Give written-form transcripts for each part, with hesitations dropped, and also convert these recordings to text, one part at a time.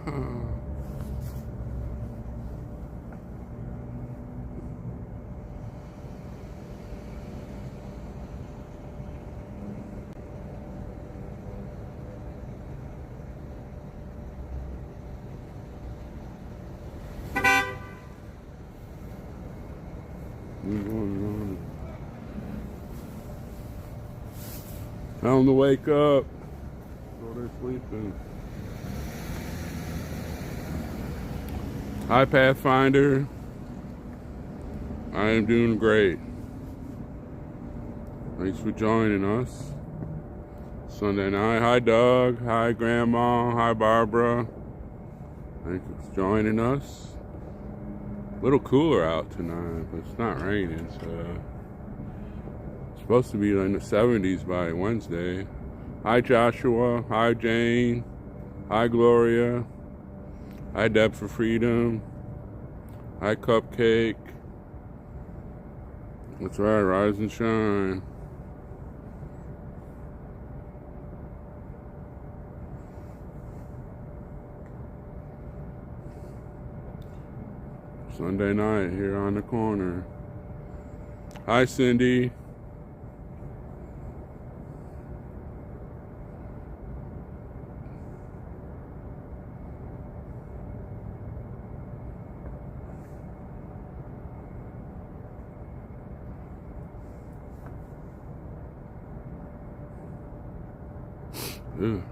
Tell them to wake up. So they're sleeping. Hi, Pathfinder. I am doing great. Thanks for joining us. Sunday night. Hi, Doug. Hi, Grandma. Hi, Barbara. Thanks for joining us. A little cooler out tonight, but it's not raining, so it's supposed to be in the 70s by Wednesday. Hi, Joshua. Hi, Jane. Hi, Gloria. Hi, Deb for Freedom. Hi, Cupcake. That's right, rise and shine. Sunday night here on the corner. Hi, Cindy. Ew.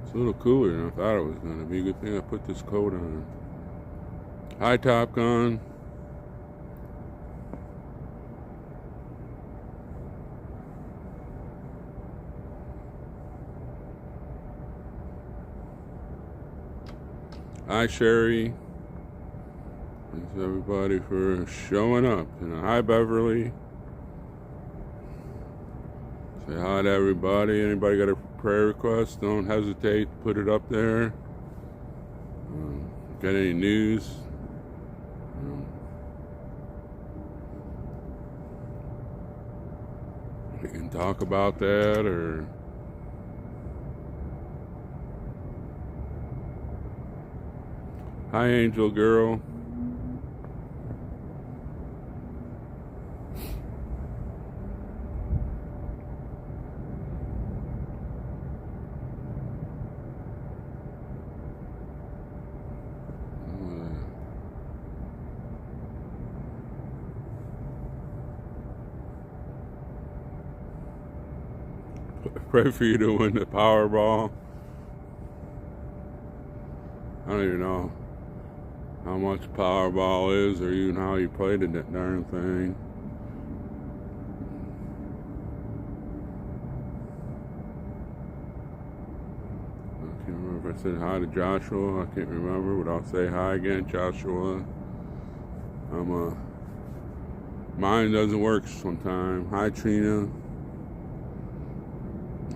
It's a little cooler than I thought it was going to be. Good thing I put this coat on. Hi, Top Gun. Hi, Sherry. Thanks everybody for showing up. And hi, Beverly. Say hi to everybody. Anybody got a prayer request? Don't hesitate to put it up there. Got any news? We can talk about that, or hi, Angel Girl. Pray for you to win the Powerball. I don't even know how much Powerball is, or even how you played that darn thing. I can't remember if I said hi to Joshua. I can't remember, but I'll say hi again, Joshua. Mine doesn't work sometimes. Hi, Trina.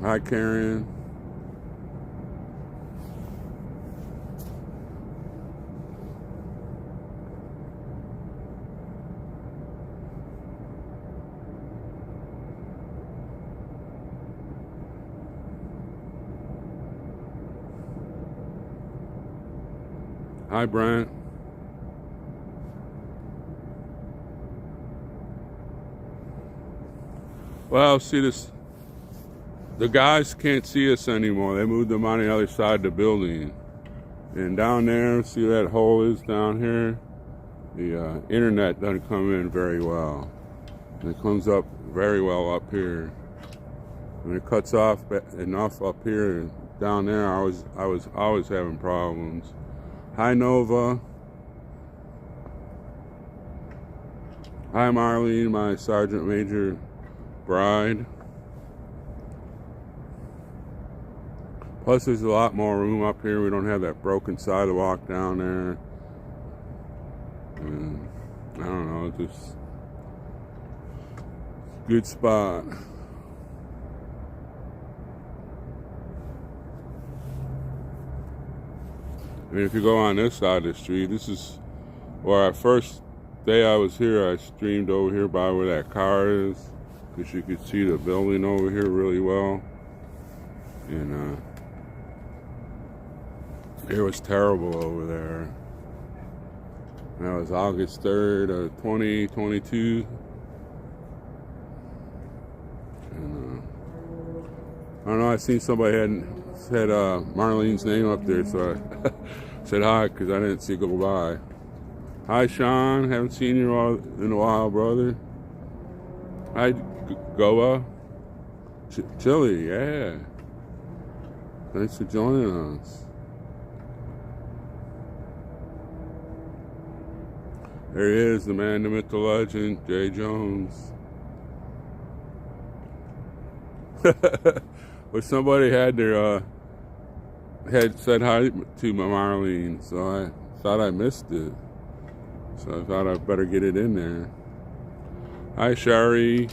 Hi, Karen. Hi, Brent. Well, see this. The guys can't see us anymore. They moved them on the other side of the building. And down there, see where that hole is down here? The internet doesn't come in very well. And it comes up very well up here. When it cuts off enough up here and down there, I was always having problems. Hi, Nova. Hi, Marlene, my Sergeant Major bride. Plus, there's a lot more room up here. We don't have that broken sidewalk down there. And I don't know, just good spot. I mean, if you go on this side of the street, this is where first day I was here, I streamed over here by where that car is, because you could see the building over here really well. And It was terrible over there. That was August 3rd of 2022. And I don't know, I seen somebody had said Marlene's name up there, so I said hi because I didn't see it go by. Hi, Sean. Haven't seen you in a while, brother. Hi, Goa. Chili, yeah. Thanks for joining us. There he is, the man, the myth, the legend, Jay Jones. But somebody had said hi to my Marlene, so I thought I missed it. So I thought I'd better get it in there. Hi, Shari.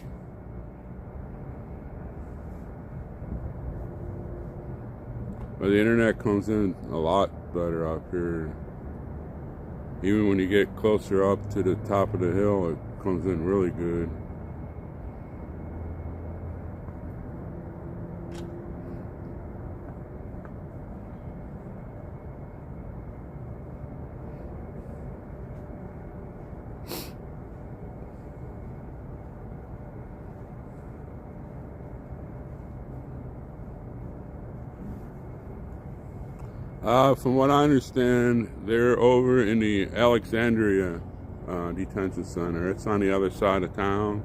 But the internet comes in a lot better up here. Even when you get closer up to the top of the hill, it comes in really good. From what I understand, they're over in the Alexandria detention center. It's on the other side of town.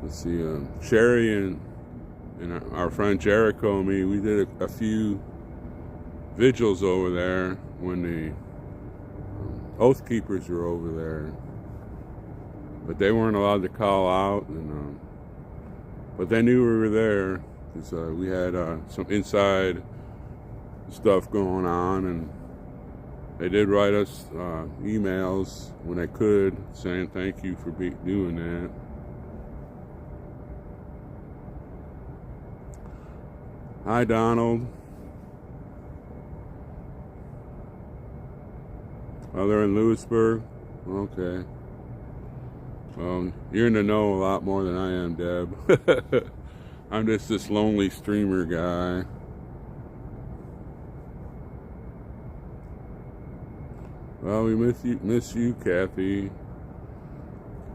Let's see, Sherry and our friend Jericho and me, we did a few vigils over there when the Oath Keepers were over there. But they weren't allowed to call out, and but they knew we were there because we had some inside stuff going on, and they did write us emails when they could saying thank you for doing that. Hi, Donald. Oh, they're in Lewisburg? Okay. Well, you're in the know a lot more than I am, Deb. I'm just this lonely streamer guy. Well, we miss you, Kathy.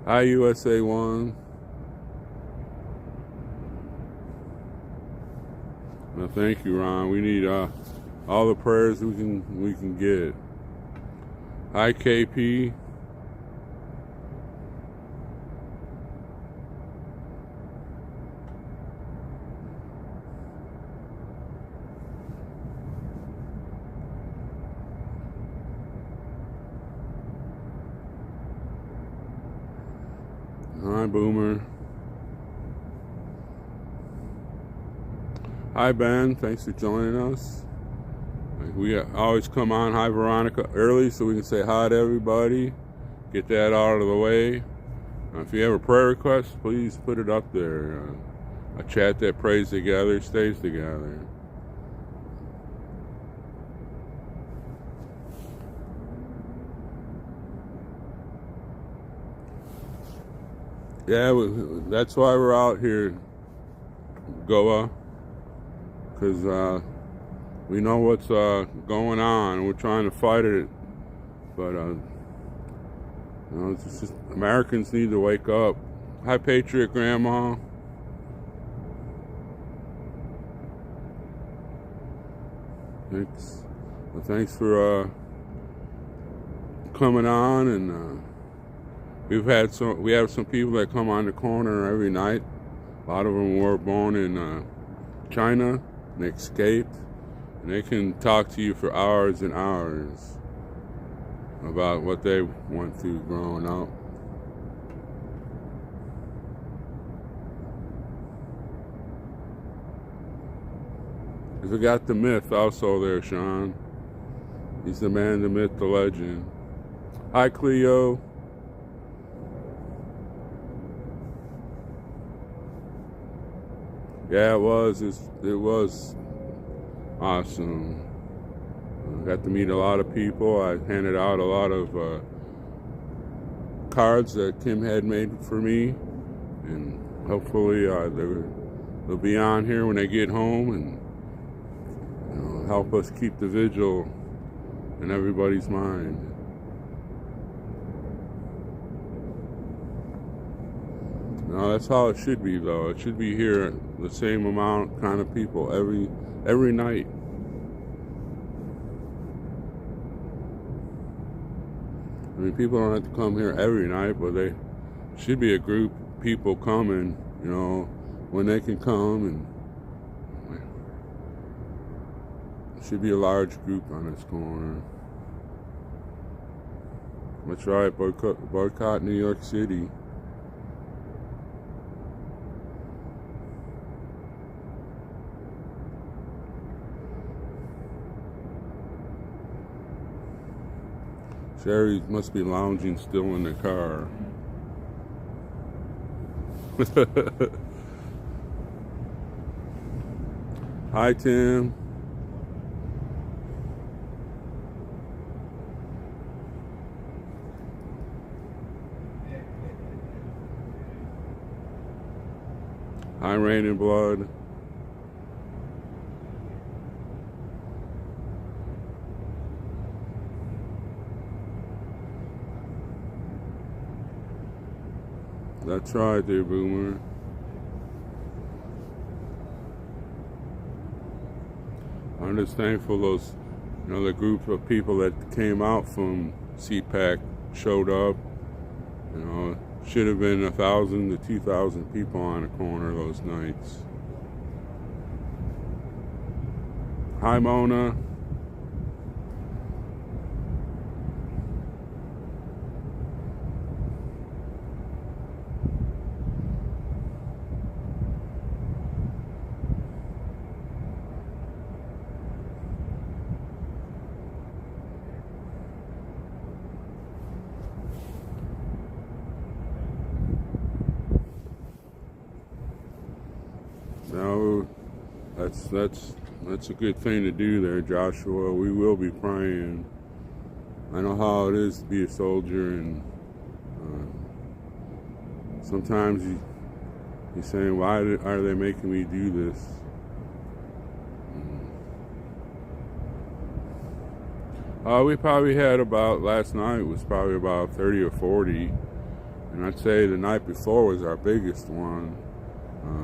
Hi, USA One. Well, thank you, Ron. We need all the prayers we can get. Hi, KP. Hi, Boomer. Hi, Ben. Thanks for joining us. We always come on. Hi, Veronica, early so we can say hi to everybody. Get that out of the way. If you have a prayer request, please put it up there. A chat that prays together stays together. Yeah, that's why we're out here, Goa, because we know what's going on. We're trying to fight it, but you know, it's just Americans need to wake up. Hi, Patriot Grandma. Thanks. Well, thanks for coming on, and we have some people that come on the corner every night. A lot of them were born in China and escaped, and they can talk to you for hours and hours about what they went through growing up. We got the myth also there, Sean. He's the man, the myth, the legend. Hi, Cleo. Yeah, it was awesome. I got to meet a lot of people. I handed out a lot of cards that Kim had made for me, and hopefully they'll be on here when they get home, and help us keep the vigil in everybody's mind. Now that's how it should be, though. It should be here the same amount kind of people every night. I mean, people don't have to come here every night, but they should be a group of people coming, when they can come, and it should be a large group on this corner. That's right, boycott New York City. Sherry must be lounging still in the car. Hi, Tim. Hi, Rain and Blood. That's right, there, Boomer. I'm just thankful those, the group of people that came out from CPAC showed up. Should have been 1,000 to 2,000 people on the corner those nights. Hi, Mona. No, that's a good thing to do there, Joshua. We will be praying. I know how it is to be a soldier, and sometimes you're saying, why are they making me do this? We probably had last night was probably about 30 or 40, and I'd say the night before was our biggest one.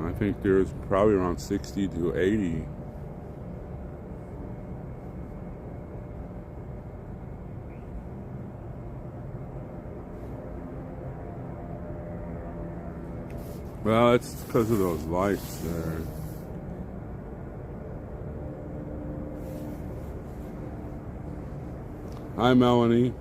I think there's probably around 60 to 80. Well, it's because of those lights there. Hi, Melanie.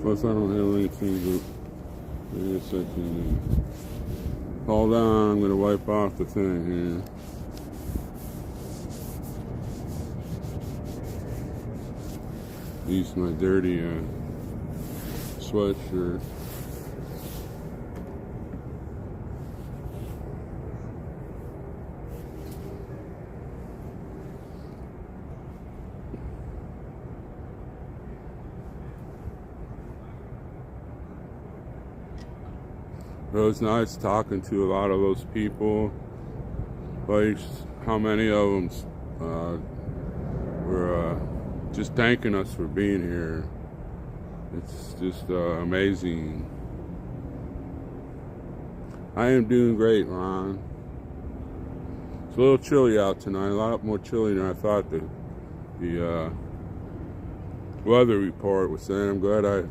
Plus, I don't have anything but wait a second. Hold on, I'm going to wipe off the thing here. Use my dirty sweatshirt. It was nice talking to a lot of those people. Like, how many of them were just thanking us for being here. It's just amazing. I am doing great, Ron. It's a little chilly out tonight, a lot more chilly than I thought the weather report was saying. I'm glad I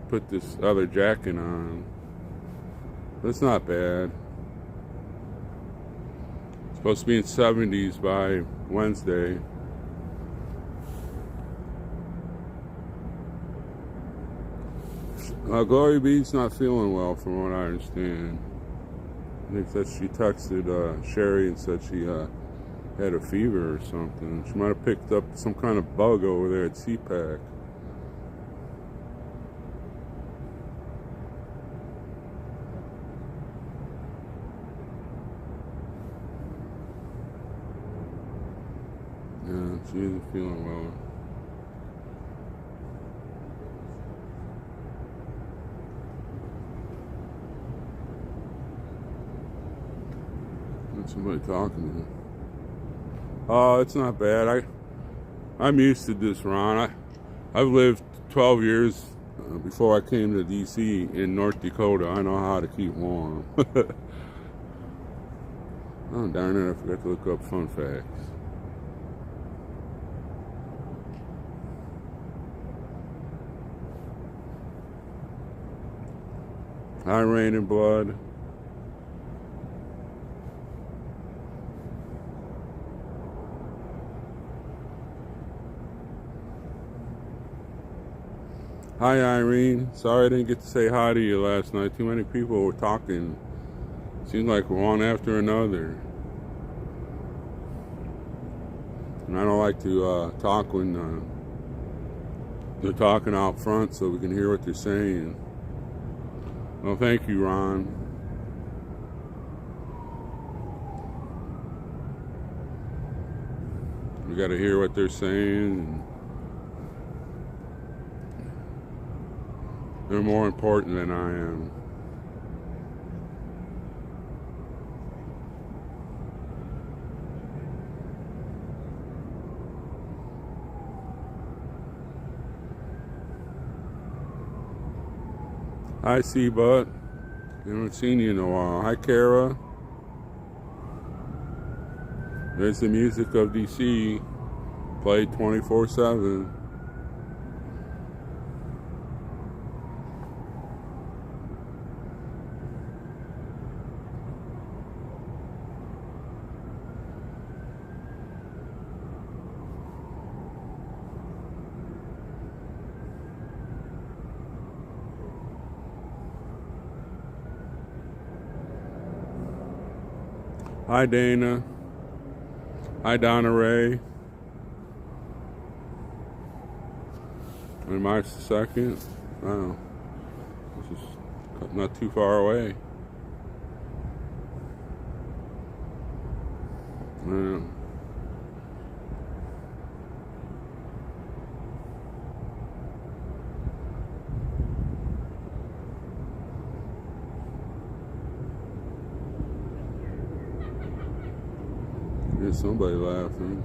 put this other jacket on. But it's not bad. It's supposed to be in 70s by Wednesday. Glory B's not feeling well, from what I understand. I think that she texted Sherry and said she had a fever or something. She might have picked up some kind of bug over there at CPAC. Yeah, she isn't feeling well. Somebody talking to me. Oh, it's not bad. I'm used to this, Ron. I've lived 12 years before I came to D.C. in North Dakota. I know how to keep warm. Oh, darn it, I forgot to look up fun facts. High rain and blood. Hi, Irene. Sorry I didn't get to say hi to you last night. Too many people were talking. Seemed like one after another. And I don't like to talk when they're talking out front so we can hear what they're saying. Well, thank you, Ron. We got to hear what they're saying. They're more important than I am. Hi, C-Butt. Haven't seen you in a while. Hi, Kara. There's the music of DC, played 24/7. Hi, Dana. Hi, Donna Ray. And March 2nd. Wow. This is not too far away. Yeah. There's somebody laughing.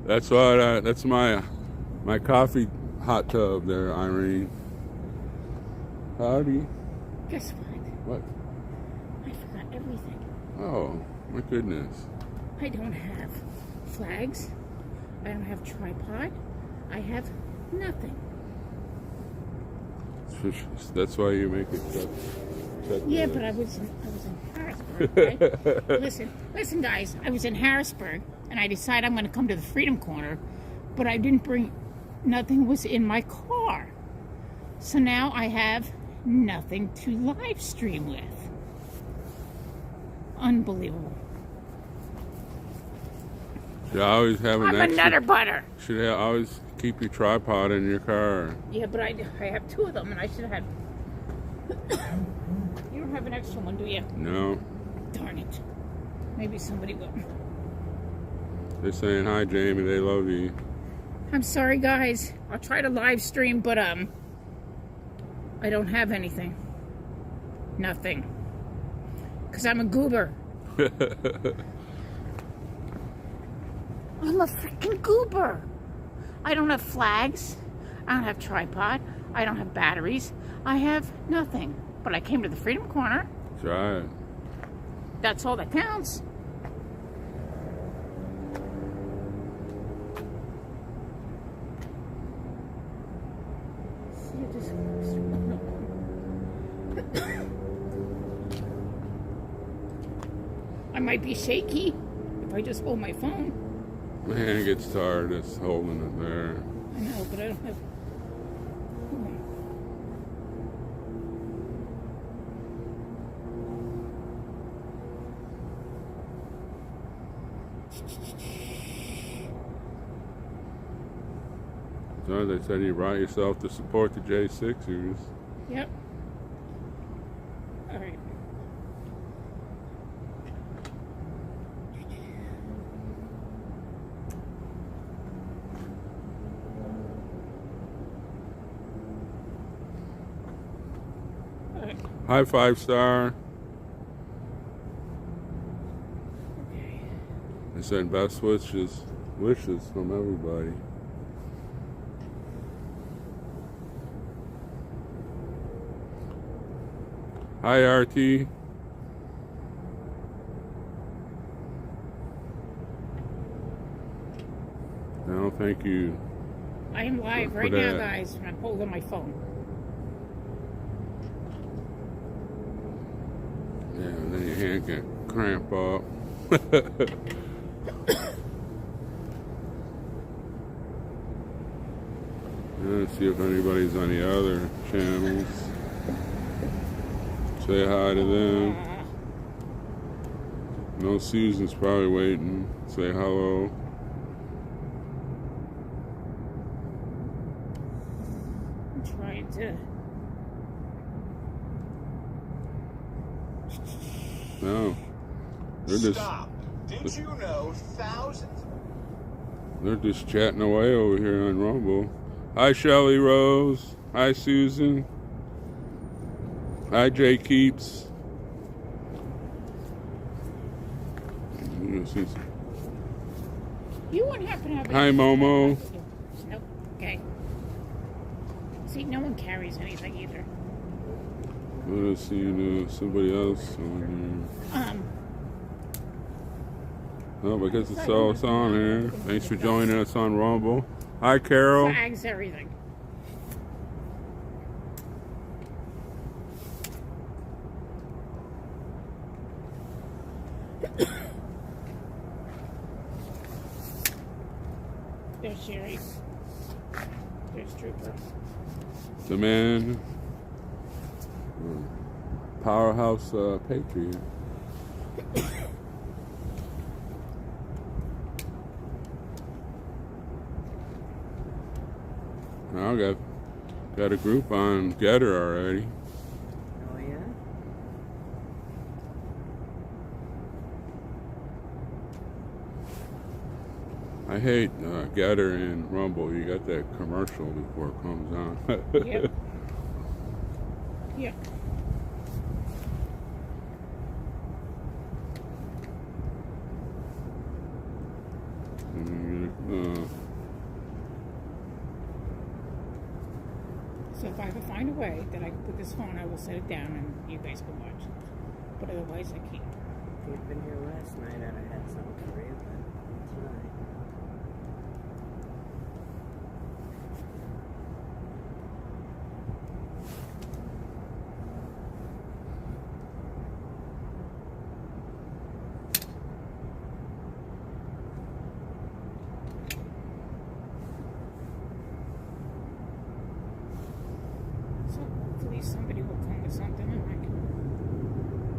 That's what. That's my coffee hot tub there, Irene. Howdy. Guess what? What? I forgot everything. Oh, my goodness. I don't have flags. I don't have tripod. I have nothing. That's why you make it check. Yeah, but I was in Harrisburg. Right? listen, guys. I was in Harrisburg, and I decided I'm going to come to the Freedom Corner, but I didn't bring. Nothing was in my car, so now I have nothing to live stream with. Unbelievable. Should always have an I'm a nutter butter. Should always keep your tripod in your car. Yeah, but I have two of them, and I should have. You don't have an extra one, do you? No. Darn it. Maybe somebody will. They're saying hi, Jamie. They love you. I'm sorry, guys. I'll try to live stream, but I don't have anything. Nothing. Because I'm a goober. I'm a freaking goober. I don't have flags. I don't have tripod. I don't have batteries. I have nothing. But I came to the Freedom Corner. That's right. That's all that counts. I might be shaky if I just hold my phone. My hand gets tired just holding it there. I know, but I don't have. So they said you write yourself to support the J6ers. Yep. All right. All right. Hi, 5-star. Okay. They said best wishes from everybody. Hi, RT. No, thank you. I am live right now, guys. I'm holding my phone. Yeah, and then your hand can cramp up. Let's see if anybody's on the other channels. Say hi to them. No, Susan's probably waiting. Say hello. I'm trying to. No. They're just. Stop. Did you know thousands? They're just chatting away over here on Rumble. Hi, Shelly Rose. Hi, Susan. Hi, Jay Keeps. You wouldn't happen to have. Hi, Momo. Nope. Okay. See, no one carries anything either. Let's see somebody else on here. Oh, because it's on here. Thanks for joining us on Rumble. Hi, Carol. Flags, everything. There's Sherry. There's Trooper. The man. Powerhouse Patriot. I got a group on Getter already. Oh yeah? I hate Getter and Rumble. You got that commercial before it comes on. Yep. Yep. So if I can find a way that I can put this phone, I will set it down and you guys can watch it. But otherwise, I can't. If you'd been here last night, I'd have had something for you, but tonight. Hopefully somebody will come with something and I can.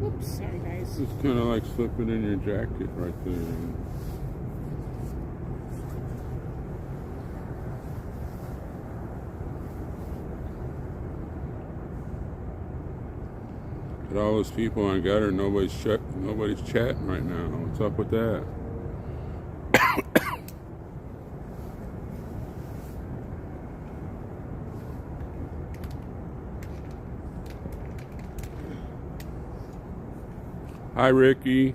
Whoops, sorry guys. It's kind of like slipping in your jacket right there. But all those people on Getter, nobody's chatting right now. What's up with that? Hi, Ricky.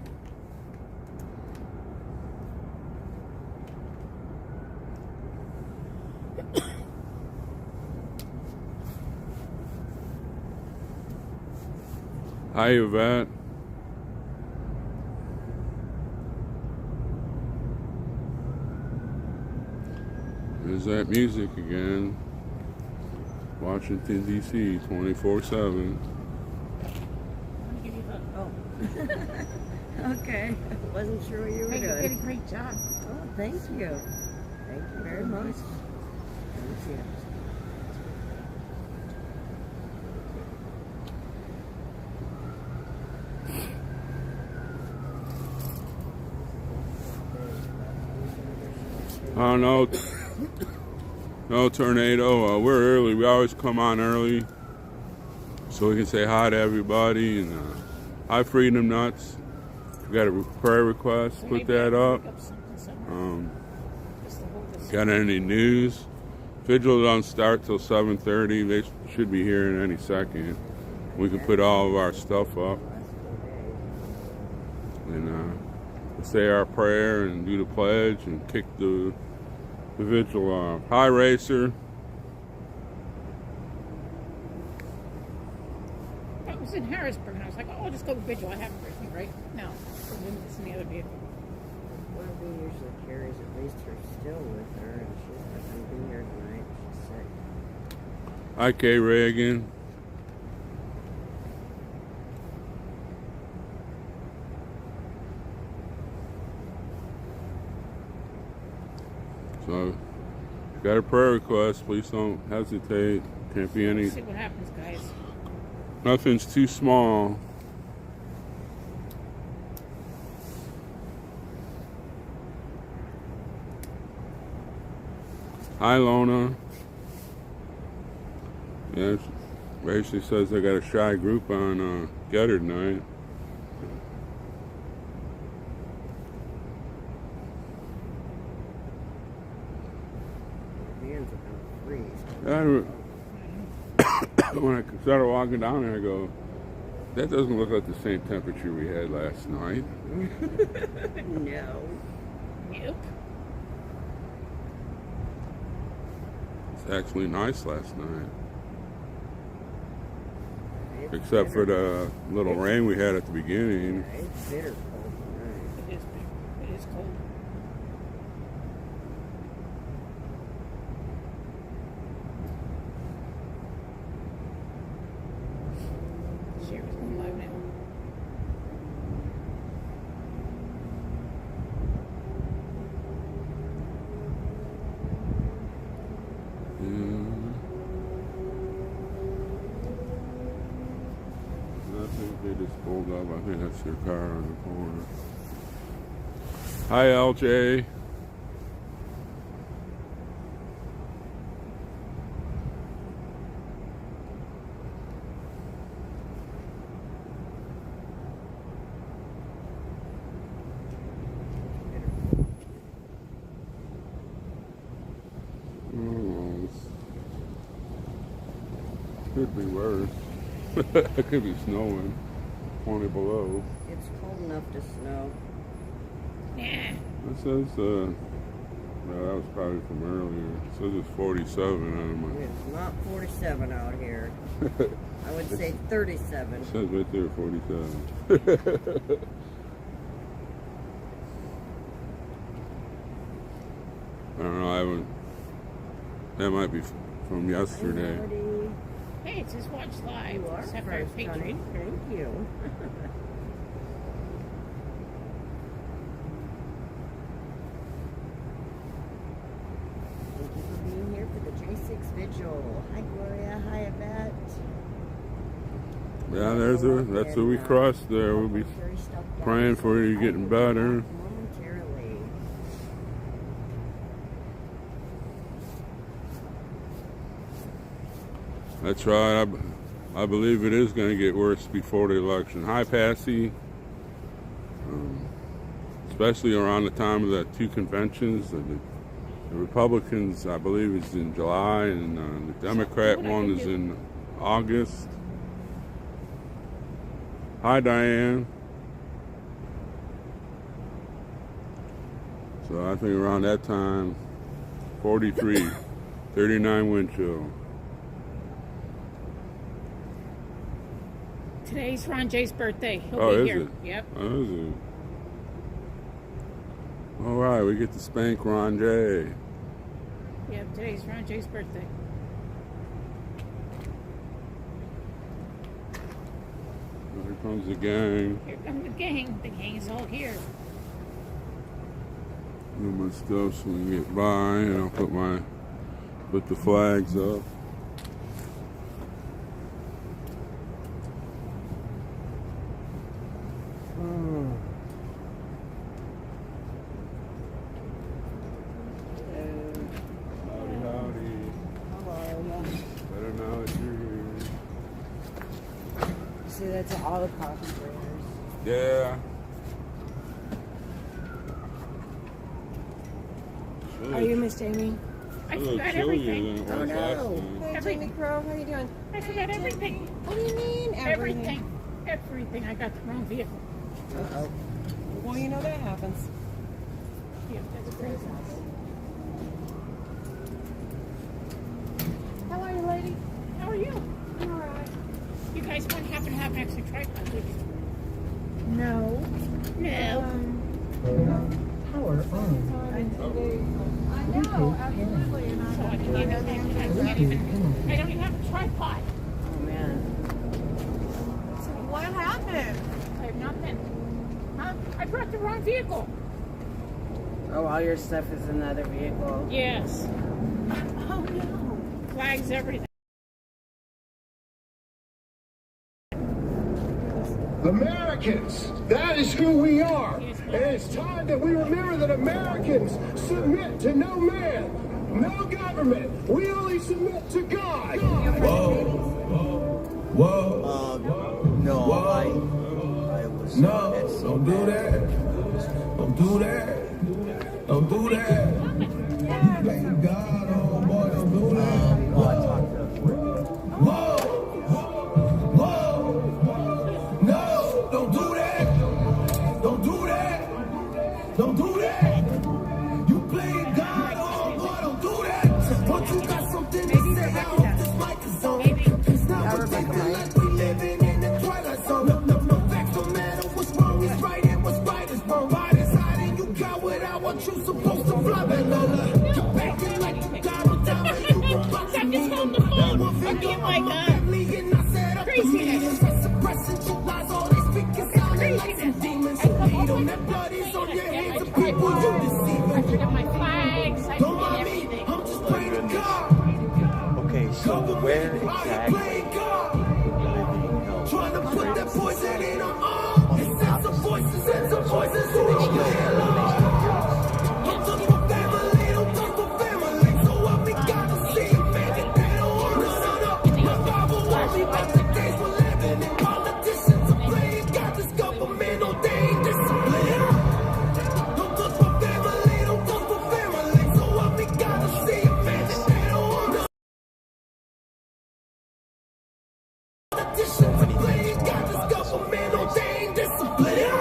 Hi, Yvette. There's that music again. Washington, D.C., 24/7. Oh. Okay. Wasn't sure what you were Hey, you doing. did a great job. Oh, thank you. Thank you very much. Thank you. Oh, no. No tornado. We're early. We always come on early so we can say hi to everybody. And hi, Freedom Nuts. We got a prayer request. So Put maybe that I up. can look something somewhere. Just to hold this. Got any news? Vigil don't start till 7:30. They should be here in any second. We can put all of our stuff up and say our prayer and do the pledge and kick the Vigil off. Hi, Racer. I was in Harrisburg and I was like, oh, I'll just go to Vigil. I have everything, right? No. It's in the other vehicle. Well, we usually carries at least her still with her, and she's not going to be here tonight. She's sick. Hi, Kay Reagan. So, if you got a prayer request, please don't hesitate. Can't be any. Let's see what happens, guys. Nothing's too small. Hi, Lona. Yeah, Rachel says I got a shy group on Getter tonight. Your hands are going to freeze. When I started walking down there, I go, that doesn't look like the same temperature we had last night. No. Nope. It's actually nice last night. It's Except for bitter. the little rain we had at the beginning. Yeah, it's bitter cold tonight. It is cold. Sherry's going live now. I think they just pulled up. I think that's their car on the corner. Hi, LJ. Oh, could be worse. It could be snowing. 20 below. It's cold enough to snow. Yeah. It says, well, that was probably from earlier. It says it's 47 on my. It's not 47 out here. I would say 37. It says right there 47. I don't know, I haven't. That might be from yesterday. Buddy. Hey, it says watch live. You are Sapphire first, honey. Patriot. Thank you. Thank you for being here for the J6 Vigil. Hi, Gloria. Hi, Yvette. Yeah, that's who we crossed there. We'll be praying for you getting better. Momentarily. That's right. I believe it is going to get worse before the election. Hi, Passy. Especially around the time of the two conventions. The Republicans, I believe, is in July, and the Democrat one is in August. Hi, Diane. So I think around that time, 43, 39 wind chill. Today's Ron J's birthday. He'll Oh, be is here. it? Yep. Oh, is it? All right, we get to spank Ron J. Yep, today's Ron J's birthday. Here comes the gang. Here comes the gang. The gang is all here. my stuff so we can get by, and I'll put the flags up. See, that's all the coffee drinkers. Yeah. Are you Miss Jamie? I forgot everything. Oh no. Hey, Everything. Jamie Crow, how you doing? I forgot everything. What do you mean everything? Everything. I got the wrong vehicle. Uh-oh. Well, you know that happens. Yeah, that's crazy. How are you, lady? How are you? I'm all right. You guys wouldn't happen to have an extra tripod, would you? No. No. Power on. I know, absolutely. And So I I'm can't even, I don't even have a tripod. Oh man. So what happened? I have nothing. Huh? I brought the wrong vehicle. Oh, all your stuff is in the other vehicle. Yes. Oh no. Flags, everything. Americans, that is who we are. And it's time that we remember that Americans submit to no man, no government. We only submit to God. No, I was. No, don't do that. Don't do that. Don't do that. Thank God, oh boy, don't do that. I talked to Whoa! Whoa! No! Don't do that! Don't do that! Don't do that! You play God, oh boy, don't do that! Once you got something to say, I hope this mic is on. It's not ridiculous, like we living in the twilight zone. No facts don't matter, what's wrong is right and what's right is wrong. By deciding you got what I want, you supposed to fly back over. You're acting like you got a time and you were about to need them. Oh my God. Craziness. Craziness. I forgot my flags. I forgot everything. Okay, so where exactly? Trying to put that poison in our arm. It sends some voices to our Don't touch my family, don't touch my family. So what we gotta see, man, that they don't want us. My Bible warns me about the days we're living in. Politicians are playing, got this government ordained discipline. Don't touch my family, don't touch my family. So what we gotta see, man, that they don't want us. Politicians are playing, got this government ordained discipline.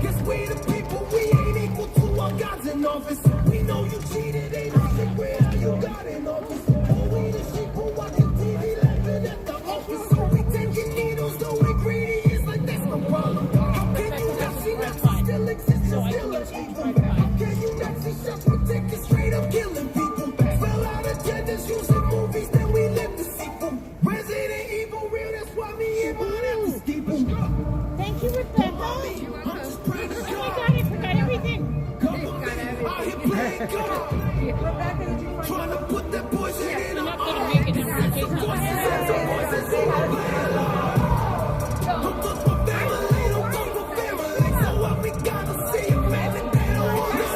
Guess we the people, we ain't equal to our gods in office. We know you cheated, ain't no secret how you got in office. Oh, we the sheep who watching TV laughing at the office. So we taking needles, no ingredients, like that's no problem. How can you not see that still exists, still illegal? How can you not see chefs protecting straight up killing people? Spell out agendas using movies, then we live to sequel. Resident Evil real, that's why me and mine have to keep them. Thank you, Rebecca. I'm just praying to Oh my God. God, I forgot everything. Out here playing God. Rebecca, did you find Trying to put that poison in You're our not going to make it in our case. Don't touch my family, don't touch my family. So what we gotta see, man, that they don't want us.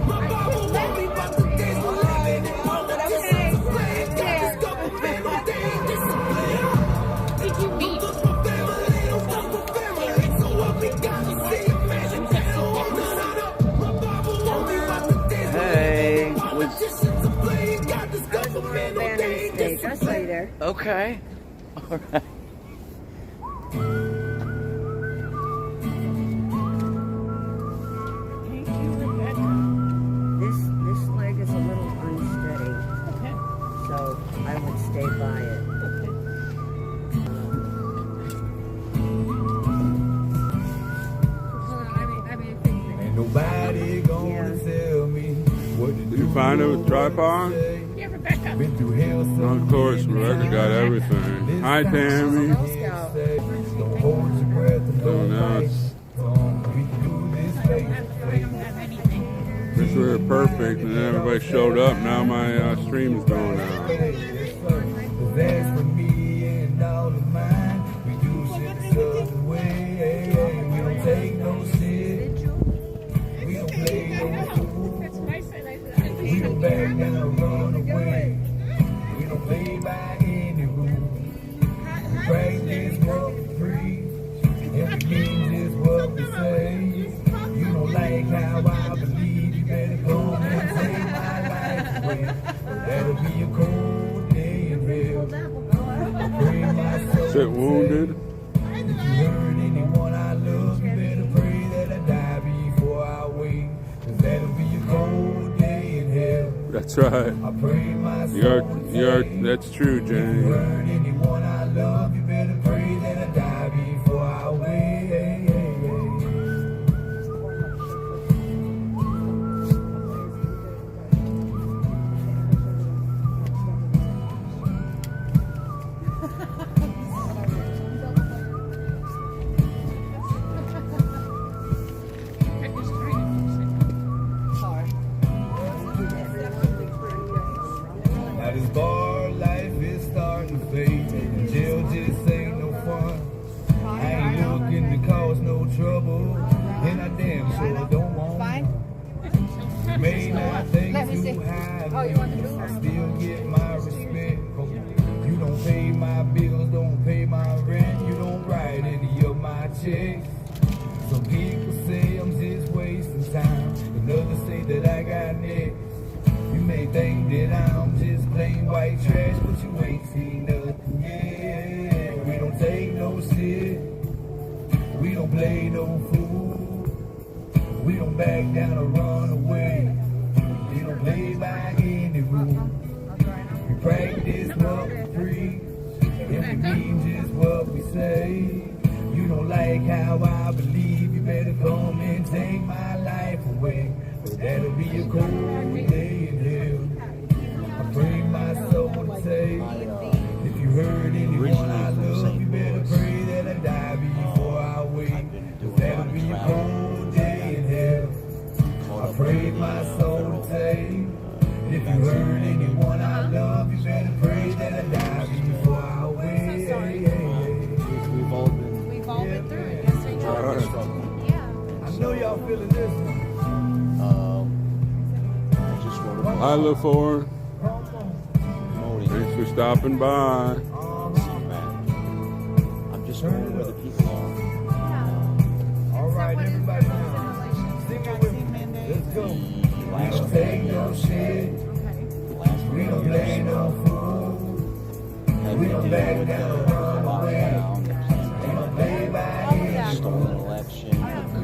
My Bible warned me about the days we're living in. Politicians are playing, got this government ordained discipline. Did you meet? Don't touch my family, don't touch my family. So what we gotta see, man, that they don't want us. My Bible warned me about the days we're living in. Politicians are playing, got this government ordained State. I saw you there. Okay. All right. Thank you, Rebecca. This leg is a little unsteady, Okay. so I would stay by it. Ain't nobody gonna tell me what to do. Did you find a tripod? Yeah, Rebecca. Been through hell so Of course, Rebecca got everything. Hi, Tammy. Don't hold your breath and Oh, don't no, fight. it's We can do don't have anything. Wish we were perfect, and then everybody showed up. Now my stream is going out. That's for me and all of mine. We do shit the southern way. We don't take no shit. We don't play no fool. We don't back down, run away. We don't play by any rule. We practice what we preach, and we mean just what we say. You don't like how I believe, you better come and take my life away. That'll be a cold day in hell. I pray my soul Is it wounded? If you hurt anyone I love, you better pray that I die before I wake. 'Cause that'll be a cold day in hell. That's right. I pray my soul That's true, If you Jane. hurt anyone I love, you better pray that I die before I wake. Now this bar life is starting to fade, and jail just ain't no fun. I ain't looking to cause no trouble, and I damn sure don't want none. You may not think you have me, I still get my respect. You don't pay my bills, don't pay my rent, you don't write any of my checks. Some people say I'm just wasting time, and others say that I got next. You may think that I'm just plain white trash, but you ain't seen nothing yet. We don't take no shit, we don't play no fool, we don't back down or run away. We don't play by any rule. We practice what we preach, and we mean just what we say. You don't like how I believe, you better come and take my life away. But that'll be a cold day in hell. I pray my soul to take. If you hurt anyone I love, you better pray that I die before I wake. But that'll be a cold day in hell. I pray my soul to take. If you hurt anyone I love, you better pray that I die before I wake. We've all been through it. Yes, we have. I know y'all feeling this one. I just want to Hi, LaFour. Thanks for stopping by. CPAC. I'm just wondering where the people are. All right, everybody. Sing it with me. Let's go. We don't take no shit. We don't play no fool. We don't back down or run away. We don't play by any Stolen election.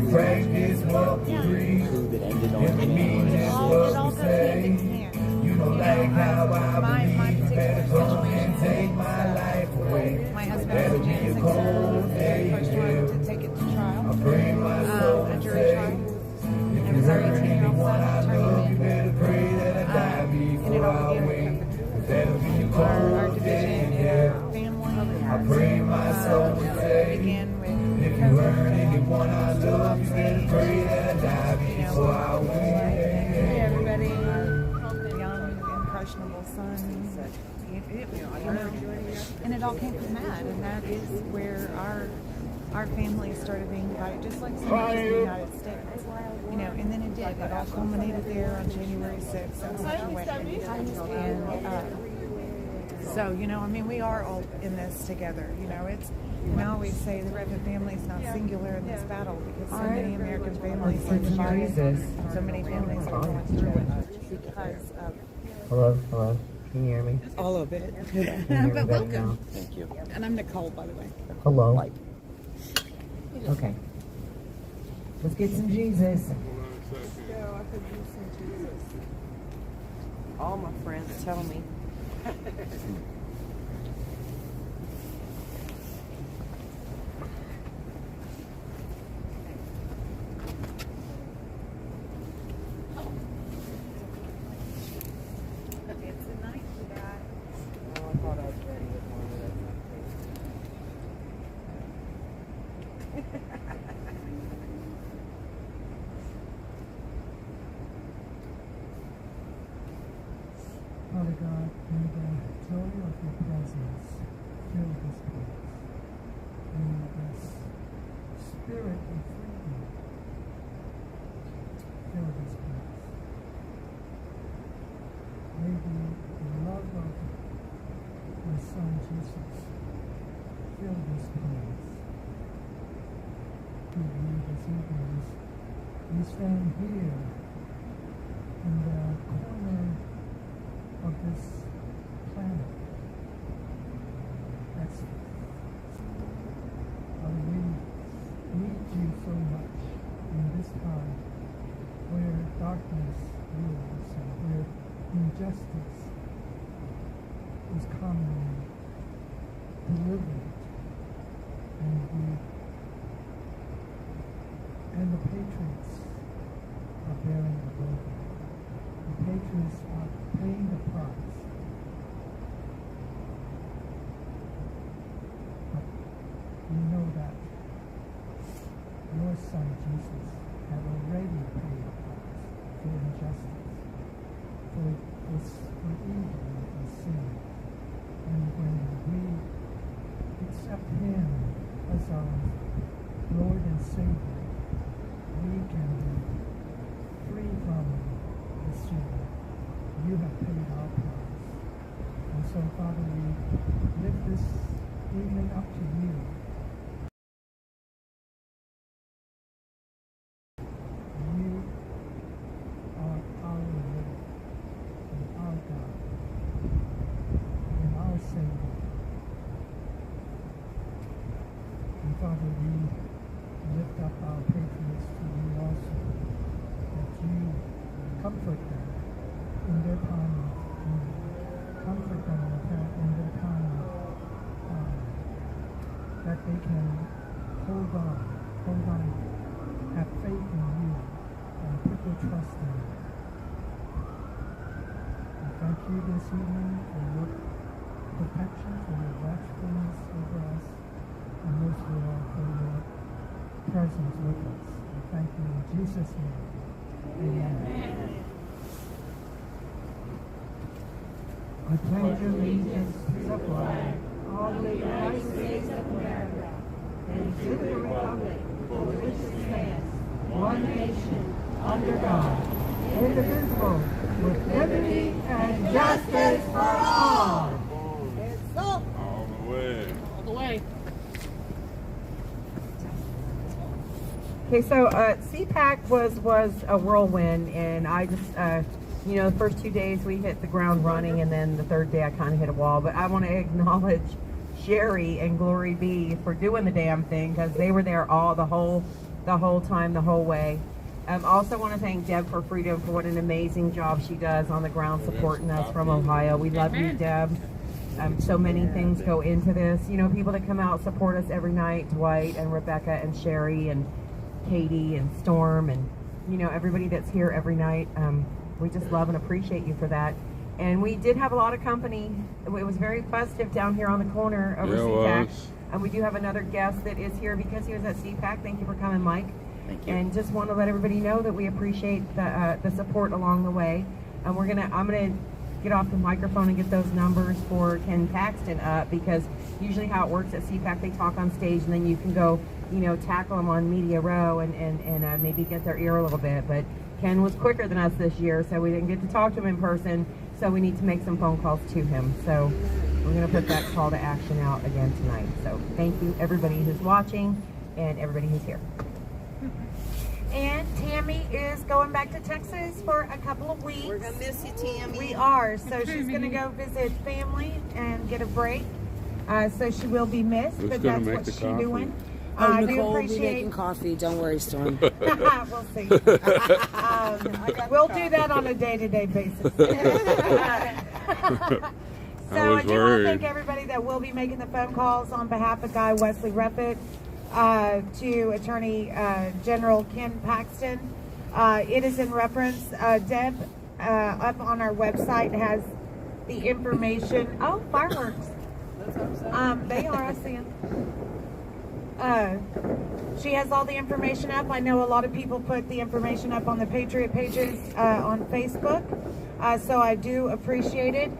We practice what we preach, Coup that ended on and we mean just what we say. You don't like how I believe, you better go and take my life away. My husband That'll was be a in cold day in first hell. one to take it to trial. I pray my soul A to jury say, trial. if you hurt anyone I love, you better pray that I die before I wake. That'll be a Our cold day division in in hell. our family. I pray my soul to say, Began with if you hurt anyone I love, you better pray that I die before I wake. Hey, everybody. Young, impressionable sons. And it all came from that, and that is where our family started being divided, just like so much in the United States. You know, and then it did. It all culminated there on January 6th. That's when I went and so, you know, I mean, we are all in this together. You know, it's, and I always say the Redmond family is not singular in this battle because so many American families are divided. So many families are going through it because of Hello? Can you hear me? all of it. Can you hear me But better welcome. now? Thank you. And I'm Nicole, by the way. Hello? Okay. Let's get some Jesus. All my friends tell me. It's a night for that. Oh, I thought I was ready with one, but that's not Father God, may the joy of your presence fill this place. May the spirit of freedom fill this place. May the love of your Son Jesus fill this place. We read this evening as we stand here in the corner of this planet. That's we need you so much in this time where darkness rules and where injustice is commonly delivered, and the patriots are bearing the burden. The patriots are paying the price. But we know that your Son Jesus had already paid the price for injustice, for evil and for sin. And when we accept Him as our Lord and Savior, we can be free from the sin. You have paid our price. And so, Father, we lift this evening up to you. You are our Lord and our God and our Savior. And Father, we lift up our patriots to you also, that you comfort them in their time of need. Comfort them in their time that they can hold on, have faith in you, and put their trust in you. I thank you this evening for your protection, for your watchfulness over us, and most of all for your presence with us. I thank you in Jesus' name. Amen. I pledge allegiance to the flag of the United States of America and to the republic for which it stands, one nation, under God, indivisible, with liberty and justice for all. All the way. All the way. Okay, so CPAC was a whirlwind, and I just, the first 2 days we hit the ground running, and then the third day I kind of hit a wall. But I want to acknowledge Sherry and Glory B for doing the damn thing, because they were there the whole time, the whole way. Also want to thank Deb for Freedom for what an amazing job she does on the ground supporting us from Ohio. We love you, Deb. So many things go into this. People that come out support us every night, Dwight and Rebecca and Sherry and Katie and Storm and everybody that's here every night. We just love and appreciate you for that. And we did have a lot of company. It was very festive down here on the corner over CPAC. And we do have another guest that is here because he was at CPAC. Thank you for coming, Mike. Thank you. And just want to let everybody know that we appreciate the support along the way. And I'm gonna get off the microphone and get those numbers for Ken Paxton up, because usually how it works at CPAC, they talk on stage and then you can go tackle them on Media Row and maybe get their ear a little bit. But Ken was quicker than us this year, so we didn't get to talk to him in person, so we need to make some phone calls to him. So we're going to put that call to action out again tonight. So thank you, everybody who's watching and everybody who's here. And Tammy is going back to Texas for a couple of weeks. We're going to miss you, Tammy. We are. So she's going to go visit family and get a break. So she will be missed, but that's what she's doing. I do Nicole will be appreciate. making coffee. Don't worry, Storm. We'll see. We'll do that on a day-to-day basis. So I do want to thank everybody that will be making the phone calls on behalf of Guy Wesley Ruppert to Attorney General Ken Paxton. It is in reference. Deb up on our website has the information. Oh, fireworks! They are. I see them. she has all the information up. I know a lot of people put the information up on the Patriot pages on Facebook. So I do appreciate it.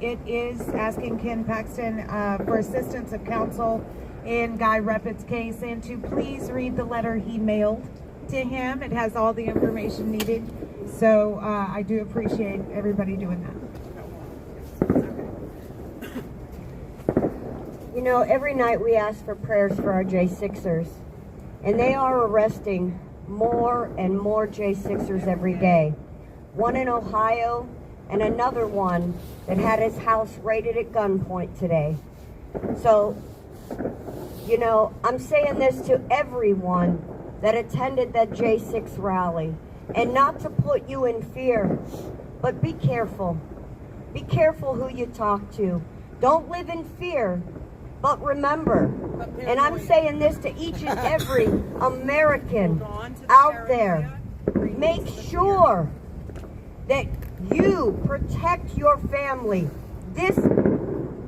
It is asking Ken Paxton for assistance of counsel in Guy Reppett's case, and to please read the letter he mailed to him. It has all the information needed. So I do appreciate everybody doing that. You know, every night we ask for prayers for our J6ers, and they are arresting more and more J6ers every day. One in Ohio, and another one that had his house raided at gunpoint today. So, you know, I'm saying this to everyone that attended that J6 rally, and not to put you in fear, but be careful. Be careful who you talk to. Don't live in fear. But remember, and I'm saying this to each and every American out there, make sure that you protect your family. This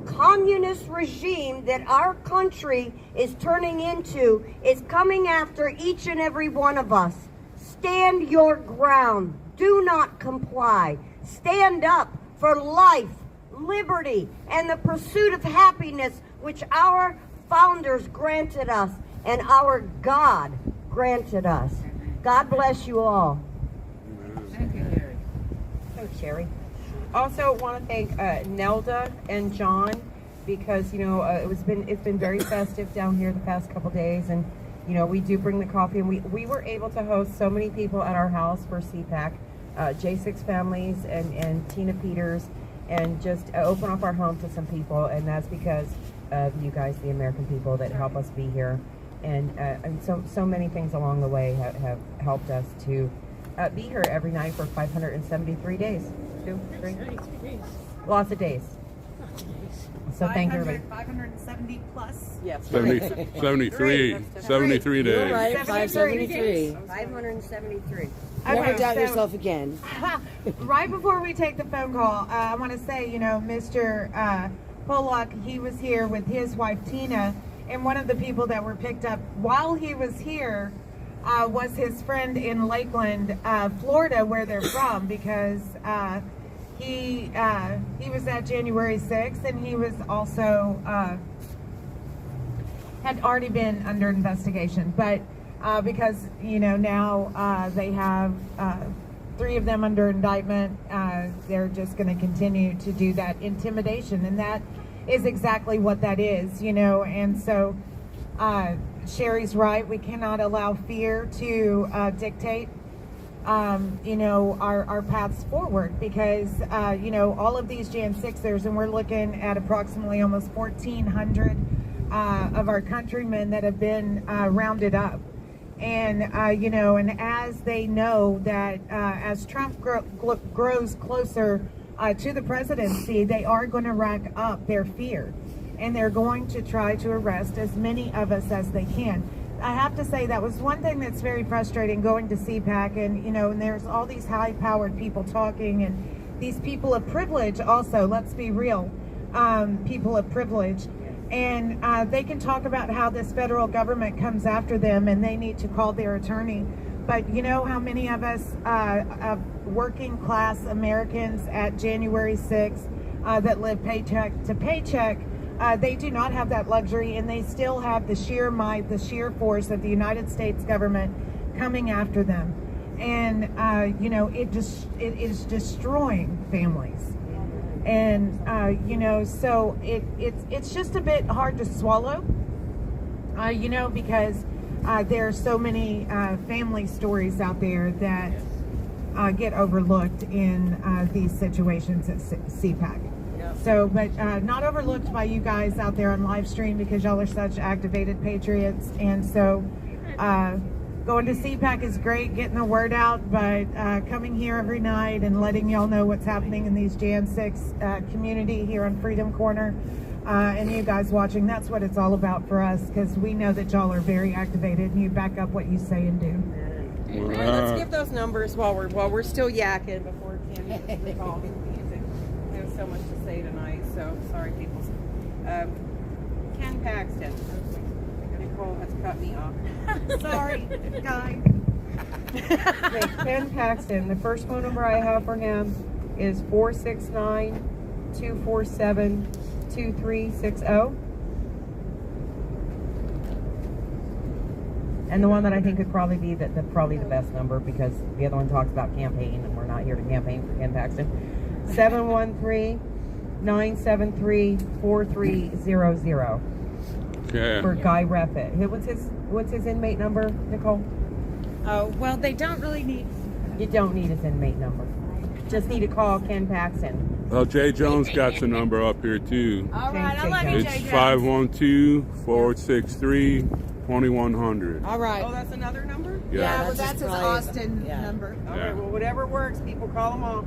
communist regime that our country is turning into is coming after each and every one of us. Stand your ground. Do not comply. Stand up for life, liberty, and the pursuit of happiness which our founders granted us and our God granted us. God bless you all. Thank you, Sherry. Thanks, Sherry. Also want to thank Nelda and John, because you know it's been very festive down here the past couple days, and you know we do bring the coffee, and we were able to host so many people at our house for CPAC, J6 families and Tina Peters, and just open up our home to some people, and that's because of you guys, the American people that help us be here, and so many things along the way have helped us to be here every night for 573 days. 2, 3, lots of days. So thank you, everybody. 570 plus. Yes. 73 days. You're right, 573. 573. Never Okay, doubt so- yourself again. Right before we take the phone call, I want to say, you know, Mr. Pollock, he was here with his wife Tina, and one of the people that were picked up while he was here was his friend in Lakeland, Florida, where they're from, because he was at January 6th, and he was also had already been under investigation, but because you know now they have 3 of them under indictment, they're just going to continue to do that intimidation, and that is exactly what that is, you know. And so Sherry's right, we cannot allow fear to dictate you know, our paths forward, because you know, all of these Jan 6ers, and we're looking at approximately almost 1,400 of our countrymen that have been rounded up. And you know, and as they know that as Trump grows closer to the presidency, they are going to rack up their fear, and they're going to try to arrest as many of us as they can. I have to say that was one thing that's very frustrating going to CPAC, and you know, and there's all these high-powered people talking, and these people of privilege also, let's be real, people of privilege, and they can talk about how this federal government comes after them and they need to call their attorney. But you know how many of us working class Americans at January 6th that live paycheck to paycheck, they do not have that luxury, and they still have the sheer might, the sheer force of the United States government coming after them. And you know, it is destroying families. And you know, so it's just a bit hard to swallow, you know, because there are so many family stories out there that get overlooked in these situations at CPAC. So, but not overlooked by you guys out there on live stream, because y'all are such activated patriots. And so going to CPAC is great, getting the word out, but coming here every night and letting y'all know what's happening in these Jan 6 community here on Freedom Corner, and you guys watching, that's what it's all about for us, because we know that y'all are very activated and you back up what you say and do. All right, let's give those numbers while we're still yakking before Ken gets the call. There's so much to say tonight, so sorry, people. Ken Paxton. Nicole has cut me off. Sorry, guy. Okay, Ken Paxton. The first phone number I have for him is 469-247-2360. And the one that I think could probably be probably the best number, because the other one talks about campaign, and we're not here to campaign for Ken Paxton. 713-973-4300. Okay. For Guy Reffitt. What's his inmate number, Nicole? Oh, well, they don't really need. You don't need his inmate number. Just need to call Ken Paxton. Well, Jay Jones got the number up here too. All right, I love you, It's Jay Jones. 512-463-2100. All right. Oh, that's another number? Yeah. Well, that's his Austin number. All right, well, whatever works, people call them all.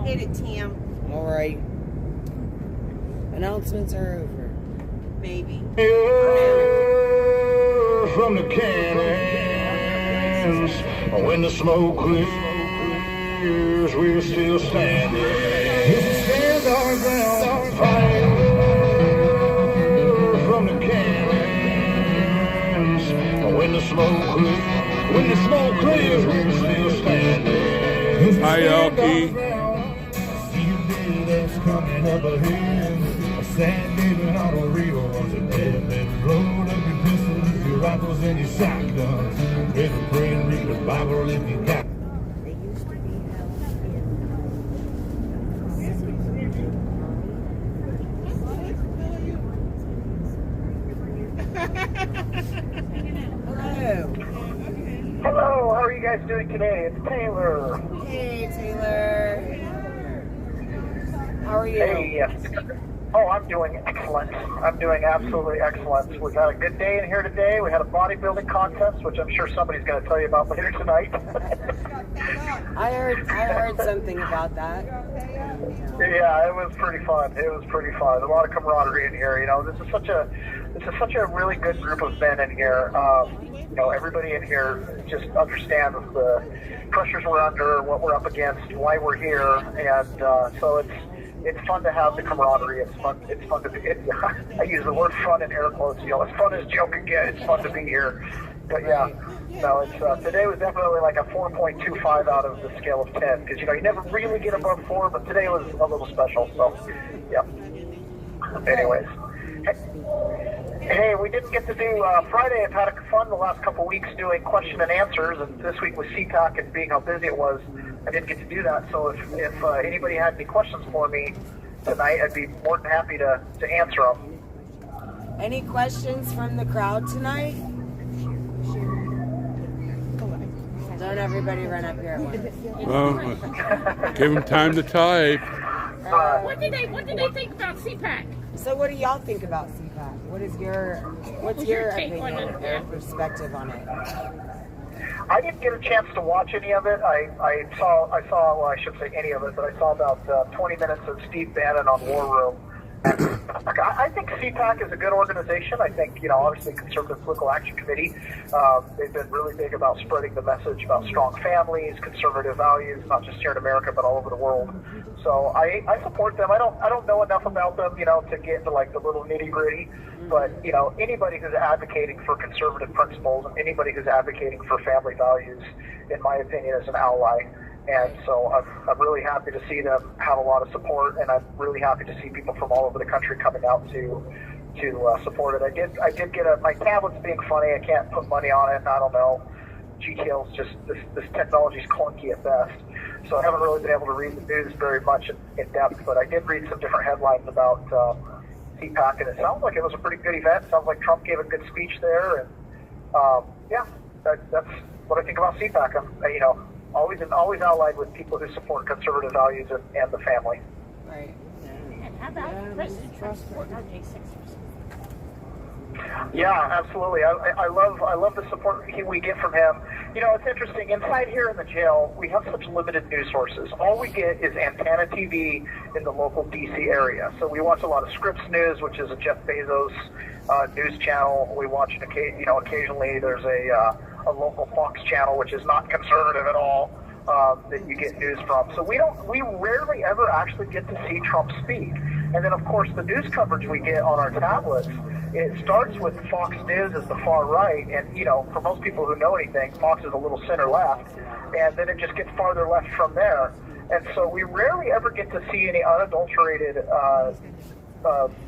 Hit it, Tim. All right. Announcements are over. Maybe. From the cannons, when the smoke clears, we're still standing. If we stand our ground, fire from the cannons, when the smoke clears, we're still standing. Hi, Elkie. See a day that's coming up ahead. A sad day, but on a real one's a dead man. Load up your pistols, your rifles, and your shotguns. Better pray and read the Bible if you got. They used to be held in. Hello. Hello, how are you guys doing today? It's Taylor. Hey, Taylor. How are you? Hey. Oh, I'm doing excellent. I'm doing absolutely excellent. We've had a good day in here today. We had a bodybuilding contest, which I'm sure somebody's going to tell you about later tonight. I heard something about that. Yeah, it was pretty fun. It was pretty fun. A lot of camaraderie in here. You know, this is such a really good group of men in here. You know, everybody in here just understands the pressures we're under, what we're up against, why we're here, and so it's fun to have the camaraderie. It's fun to be. I use the word fun in air quotes. You know, as fun as joke can get. It's fun to be here. But yeah, no, it's today was definitely like a 4.25 out of the scale of 10, because you know you never really get above 4, but today was a little special. So yeah. Anyways. Hey, we didn't get to do Friday. I've had fun the last couple weeks doing question and answers, and this week with CPAC and being how busy it was, I didn't get to do that. So if anybody had any questions for me tonight, I'd be more than happy to answer them. Any questions from the crowd tonight? Don't everybody run up here at once. Well, give them time to type. What did they think about CPAC? So what do y'all think about CPAC? What's your take on opinion it? or perspective on it? I didn't get a chance to watch any of it. I saw, well, I shouldn't say any of it, but I saw about 20 minutes of Steve Bannon on War Room. I think CPAC is a good organization. I think, you know, obviously Conservative Political Action Committee, they've been really big about spreading the message about strong families, conservative values, not just here in America, but all over the world. So I support them. I don't know enough about them, you know, to get into like the little nitty gritty, but you know, anybody who's advocating for conservative principles and anybody who's advocating for family values, in my opinion, is an ally. And so I'm really happy to see them have a lot of support, and I'm really happy to see people from all over the country coming out to support it. I did get my tablet's being funny. I can't put money on it, and I don't know. GTL's just this technology's clunky at best, so I haven't really been able to read the news very much in depth. But I did read some different headlines about CPAC, and it sounds like it was a pretty good event. It sounds like Trump gave a good speech there, and yeah, that's what I think about CPAC. I'm always allied with people who support conservative values and the family. Right. And how about President Trump supporting our J6ers? Yeah, absolutely. I love the support we get from him. You know, it's interesting. Inside here in the jail, we have such limited news sources. All we get is Antenna TV in the local D.C. area. So we watch a lot of Scripps News, which is a Jeff Bezos news channel. We watch, occasionally there's a local Fox channel, which is not conservative at all, that you get news from. So we rarely ever actually get to see Trump speak. And then, of course, the news coverage we get on our tablets it starts with Fox News as the far right, and, you know, for most people who know anything, Fox is a little center left, and then it just gets farther left from there. And so we rarely ever get to see any unadulterated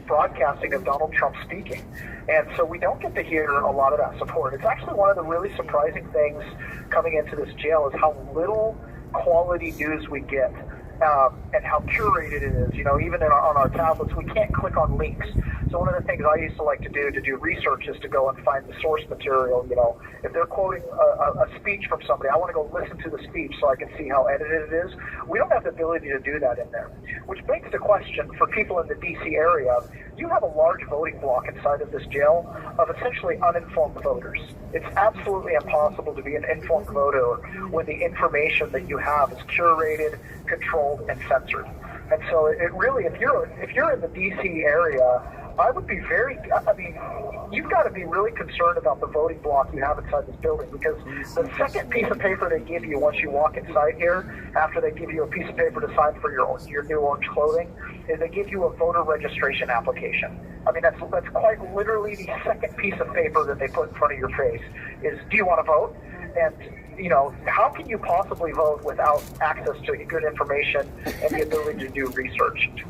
broadcasting of Donald Trump speaking. And so we don't get to hear a lot of that support. It's actually one of the really surprising things coming into this jail is how little quality news we get. And how curated it is. You know, even on our tablets, we can't click on links. So one of the things I used to like to do research is to go and find the source material. You know, if they're quoting a speech from somebody, I want to go listen to the speech so I can see how edited it is. We don't have the ability to do that in there, which begs the question for people in the D.C. area. You have a large voting block inside of this jail of essentially uninformed voters. It's absolutely impossible to be an informed voter when the information that you have is curated, controlled, and censored. And so it really, if you're in the D.C. area, I would be you've got to be really concerned about the voting block you have inside this building, because the second piece of paper they give you once you walk inside here, after they give you a piece of paper to sign for your new orange clothing, is they give you a voter registration application. I mean, that's quite literally the second piece of paper that they put in front of your face is, do you want to vote? And, you know, how can you possibly vote without access to good information and the ability to do research? It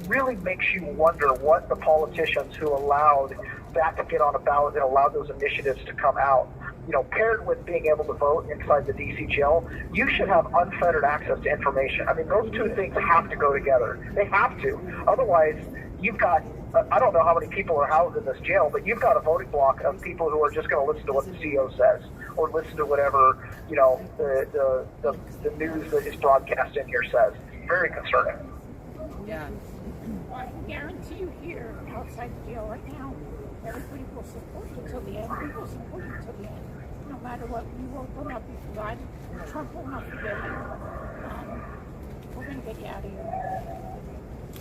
really makes you wonder what the politicians who allowed that to get on a ballot and allowed those initiatives to come out, you know, paired with being able to vote inside the D.C. jail, you should have unfettered access to information. I mean, those two things have to go together. They have to. Otherwise, you've got, I don't know how many people are housed in this jail, but you've got a voting block of people who are just going to listen to what the CEO says or listen to whatever, you know, the news that is broadcast in here says. Very concerning. Yeah. I can guarantee you here, outside the jail right now, everybody will support you till the end. We will support you till the end. No matter what, you will not be forgotten. Trump will not forget you. We're going to get you out of here.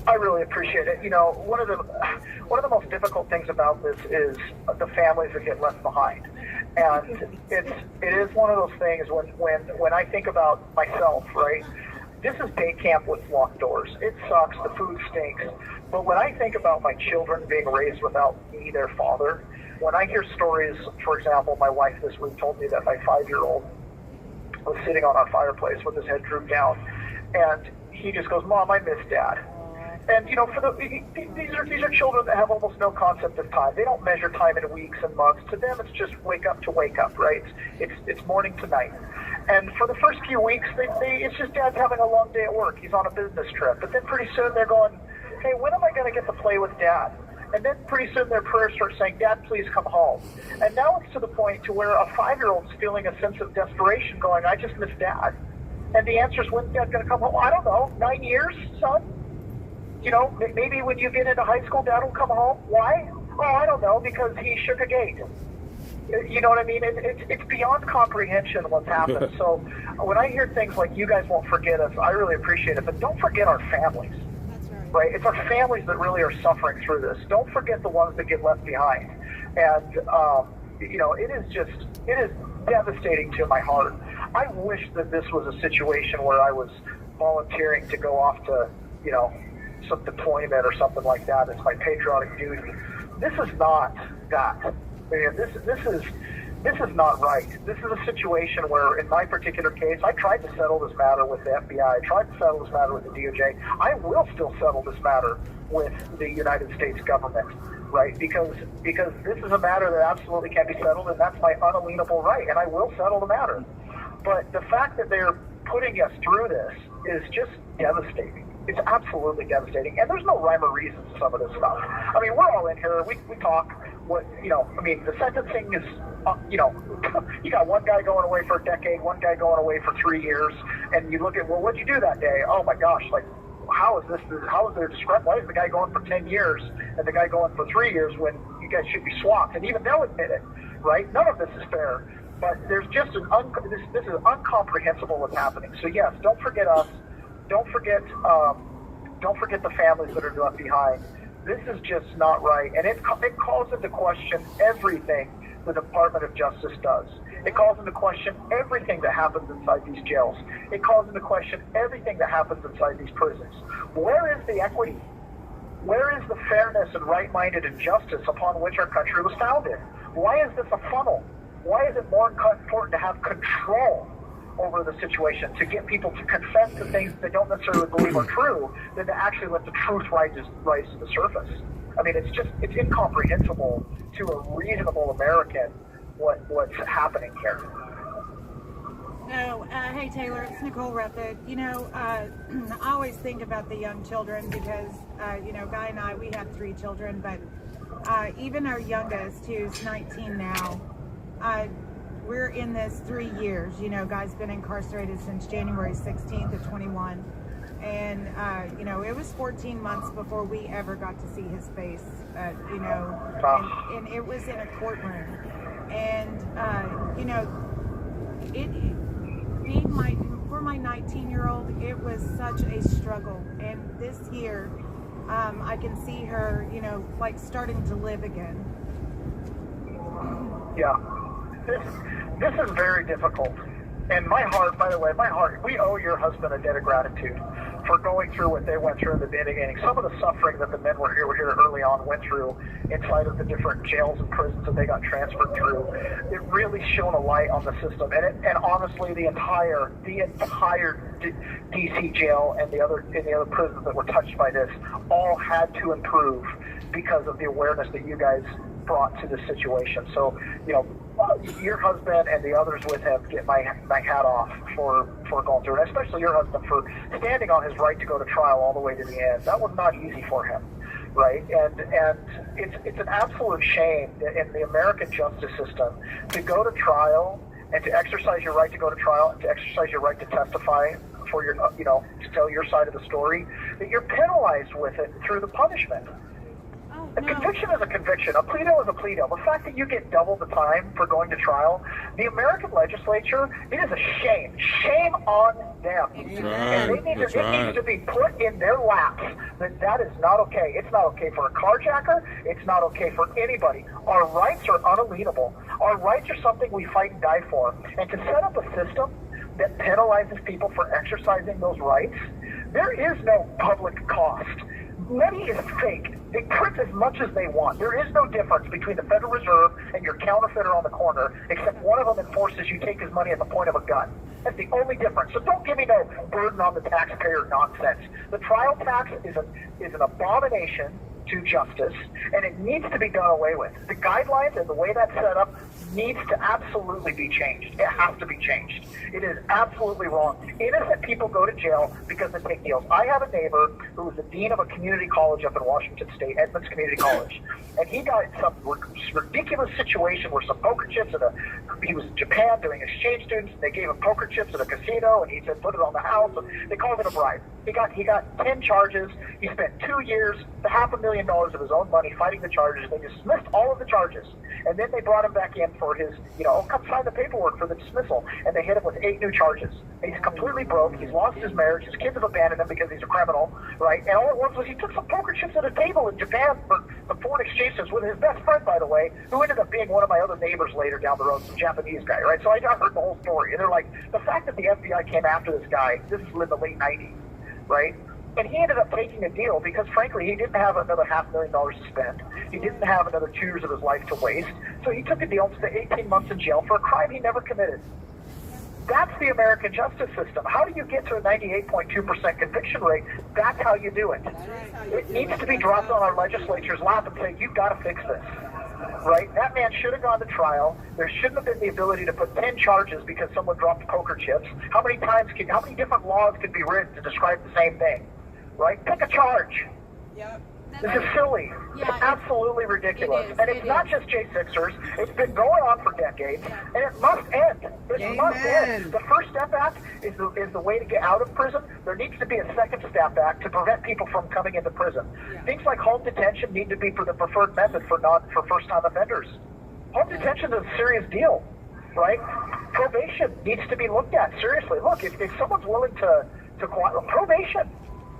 I really appreciate it. You know, one of the most difficult things about this is the families that get left behind, and it is one of those things when I think about myself, right? This is day camp with locked doors. It sucks. The food stinks. But when I think about my children being raised without me, their father, when I hear stories, for example, my wife this week told me that my 5-year-old was sitting on our fireplace with his head drooped down, and he just goes, "Mom, I miss Dad." And, you know, these are children that have almost no concept of time. They don't measure time in weeks and months. To them, it's just wake up to wake up, right? It's morning to night. And for the first few weeks, it's just Dad's having a long day at work. He's on a business trip. But then pretty soon they're going, "Hey, when am I going to get to play with Dad?" And then pretty soon their prayers start saying, "Dad, please come home." And now it's to the point to where a 5-year-old's feeling a sense of desperation going, "I just miss Dad." And the answer is, when's Dad going to come home? I don't know. 9 years, son? You know, maybe when you get into high school, Dad will come home. Why? Oh, I don't know, because he shook a gate. You know what I mean? It's beyond comprehension what's happened. So when I hear things like, "You guys won't forget us," I really appreciate it. But don't forget our families. That's right. It's our families that really are suffering through this. Don't forget the ones that get left behind. And, you know, it is devastating to my heart. I wish that this was a situation where I was volunteering to go off to, you know, some deployment or something like that. It's my patriotic duty. This is not that. I mean, this is not right. This is a situation where, in my particular case, I tried to settle this matter with the FBI. I tried to settle this matter with the DOJ. I will still settle this matter with the United States government, right? Because this is a matter that absolutely can be settled, and that's my unalienable right, and I will settle the matter. But the fact that they're putting us through this is just devastating. It's absolutely devastating, and there's no rhyme or reason to some of this stuff. I mean, we're all in here. We talk. The sentencing is, you know, you got one guy going away for a decade, one guy going away for 3 years, and you look at, well, what'd you do that day? Oh my gosh, like, how is there discrepancy? Why is the guy going for 10 years and the guy going for 3 years when you guys should be swapped? And even they'll admit it, right? None of this is fair. But there's just this is incomprehensible what's happening. So yes, don't forget us. Don't forget the families that are left behind. This is just not right, and it calls into question everything the Department of Justice does. It calls into question everything that happens inside these jails. It calls into question everything that happens inside these prisons. Where is the equity? Where is the fairness and right-minded and justice upon which our country was founded? Why is this a funnel? Why is it more important to have control over the situation, to get people to confess to things that they don't necessarily believe are true, than to actually let the truth rise to the surface? I mean, it's incomprehensible to a reasonable American what's happening here. Oh, hey Taylor, it's Nicole Ruffett. You know, I always think about the young children because, you know, Guy and I, we have 3 children, but even our youngest, who's 19 now, we're in this 3 years. You know, Guy's been incarcerated since January 16th of 21. And, you know, it was 14 months before we ever got to see his face, you know, and it was in a courtroom. And, you know, for my 19-year-old, it was such a struggle. And this year, I can see her, you know, like starting to live again. Yeah. This is very difficult. And my heart, by the way, we owe your husband a debt of gratitude for going through what they went through in the beginning. Some of the suffering that the men were here early on went through inside of the different jails and prisons that they got transferred through. It really shone a light on the system. And honestly, the entire DC jail and the other prisons that were touched by this all had to improve because of the awareness that you guys brought to this situation. So, you know, your husband and the others with him, get my hat off for going through it, especially your husband for standing on his right to go to trial all the way to the end. That was not easy for him, right? And it's an absolute shame that in the American justice system, to go to trial and to exercise your right to go to trial and to exercise your right to testify for your, you know, to tell your side of the story, that you're penalized with it through the punishment. A conviction is a conviction. A plea deal is a plea deal. The fact that you get double the time for going to trial, the American legislature, it is a shame. Shame on them. That's And right. it needs to be put in their laps that is not okay. It's not okay for a carjacker. It's not okay for anybody. Our rights are unalienable. Our rights are something we fight and die for. And to set up a system that penalizes people for exercising those rights, there is no public cost. Money is fake. They print as much as they want. There is no difference between the Federal Reserve and your counterfeiter on the corner, except one of them enforces you take his money at the point of a gun. That's the only difference. So don't give me no burden on the taxpayer nonsense. The trial tax is an abomination to justice, and it needs to be done away with. The guidelines and the way that's set up needs to absolutely be changed. It has to be changed. It is absolutely wrong. Innocent people go to jail because they take deals. I have a neighbor who was the dean of a community college up in Washington State, Edmonds Community College, and he got in some ridiculous situation where some poker chips he was in Japan doing exchange students, and they gave him poker chips at a casino, and he said put it on the house, and they called it a bribe. He got 10 charges. He spent 2 years, $500,000 of his own money fighting the charges. They dismissed all of the charges, and then they brought him back in for his, come sign the paperwork for the dismissal, and they hit him with 8 new charges. He's completely broke. He's lost his marriage. His kids have abandoned him because he's a criminal, right? And all it was he took some poker chips at a table in Japan for some foreign exchange students with his best friend, by the way, who ended up being one of my other neighbors later down the road, some Japanese guy, right? So I heard the whole story, and they're like, the fact that the FBI came after this guy, this is in the late 90s, right? And he ended up taking a deal because, frankly, he didn't have another $500,000 to spend. He didn't have another 2 years of his life to waste. So he took a deal to stay 18 months in jail for a crime he never committed. That's the American justice system. How do you get to a 98.2% conviction rate? That's how you do it. It needs to be dropped on our legislature's lap and say, you've got to fix this. Right? That man should have gone to trial. There shouldn't have been the ability to put 10 charges because someone dropped poker chips. How many different laws could be written to describe the same thing? Right? Pick a charge. Yep. This is silly. Yeah, it's absolutely ridiculous. it is, And it's not just J6ers. It's been going on for decades, and it must end. It must end. The First Step Act is the way to get out of prison. There needs to be a Second Step Act to prevent people from coming into prison. Things like home detention need to be for the preferred method for first-time offenders. Home detention is a serious deal, right? Probation needs to be looked at seriously. Look, if someone's willing to probation.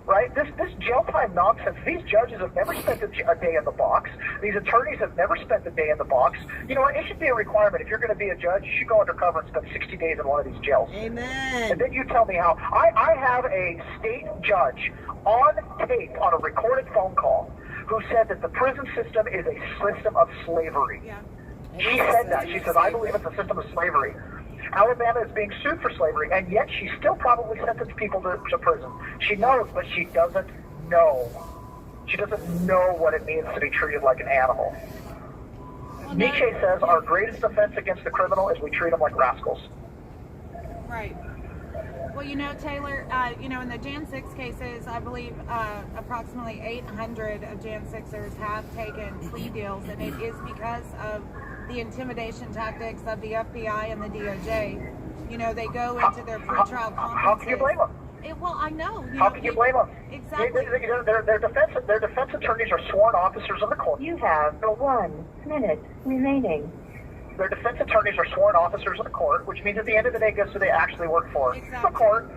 Right? This jail time nonsense, these judges have never spent a day in the box. These attorneys have never spent a day in the box. You know, it should be a requirement. If you're going to be a judge, you should go undercover and spend 60 days in one of these jails. Amen. And then you tell me how. I have a state judge on tape on a recorded phone call who said that the prison system is a system of slavery. Yeah. She said that. She said, I believe it's a system of slavery. Alabama is being sued for slavery, and yet she still probably sentenced people to prison. She knows, but she doesn't know. She doesn't know what it means to be treated like an animal. Nietzsche says our greatest offense against the criminal is we treat them like rascals. Right. Well, Taylor, in the Jan 6 cases, I believe approximately 800 of Jan 6ers have taken plea deals, and it is because of the intimidation tactics of the FBI and the DOJ. They go into their pretrial conferences. How can you blame them? Well, I know. How can you blame them? Exactly. Their defense attorneys are sworn officers of the court. You have 1 minute remaining. Their defense attorneys are sworn officers of the court, which means at the end of the day, guess who they actually work for? Exactly. The court,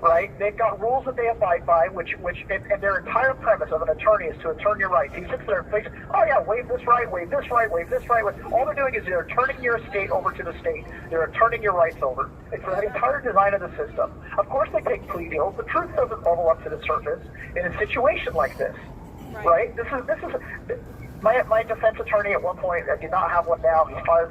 right? They've got rules that they abide by, and their entire premise of an attorney is to attorney your rights. He sits there and thinks, oh yeah, waive this right, waive this right, waive this right. All they're doing is they're turning your estate over to the state. They're turning your rights over. It's the entire design of the system. Of course they take plea deals. The truth doesn't bubble up to the surface in a situation like this, right? This is. My defense attorney at one point, I did not have one now, he's fired.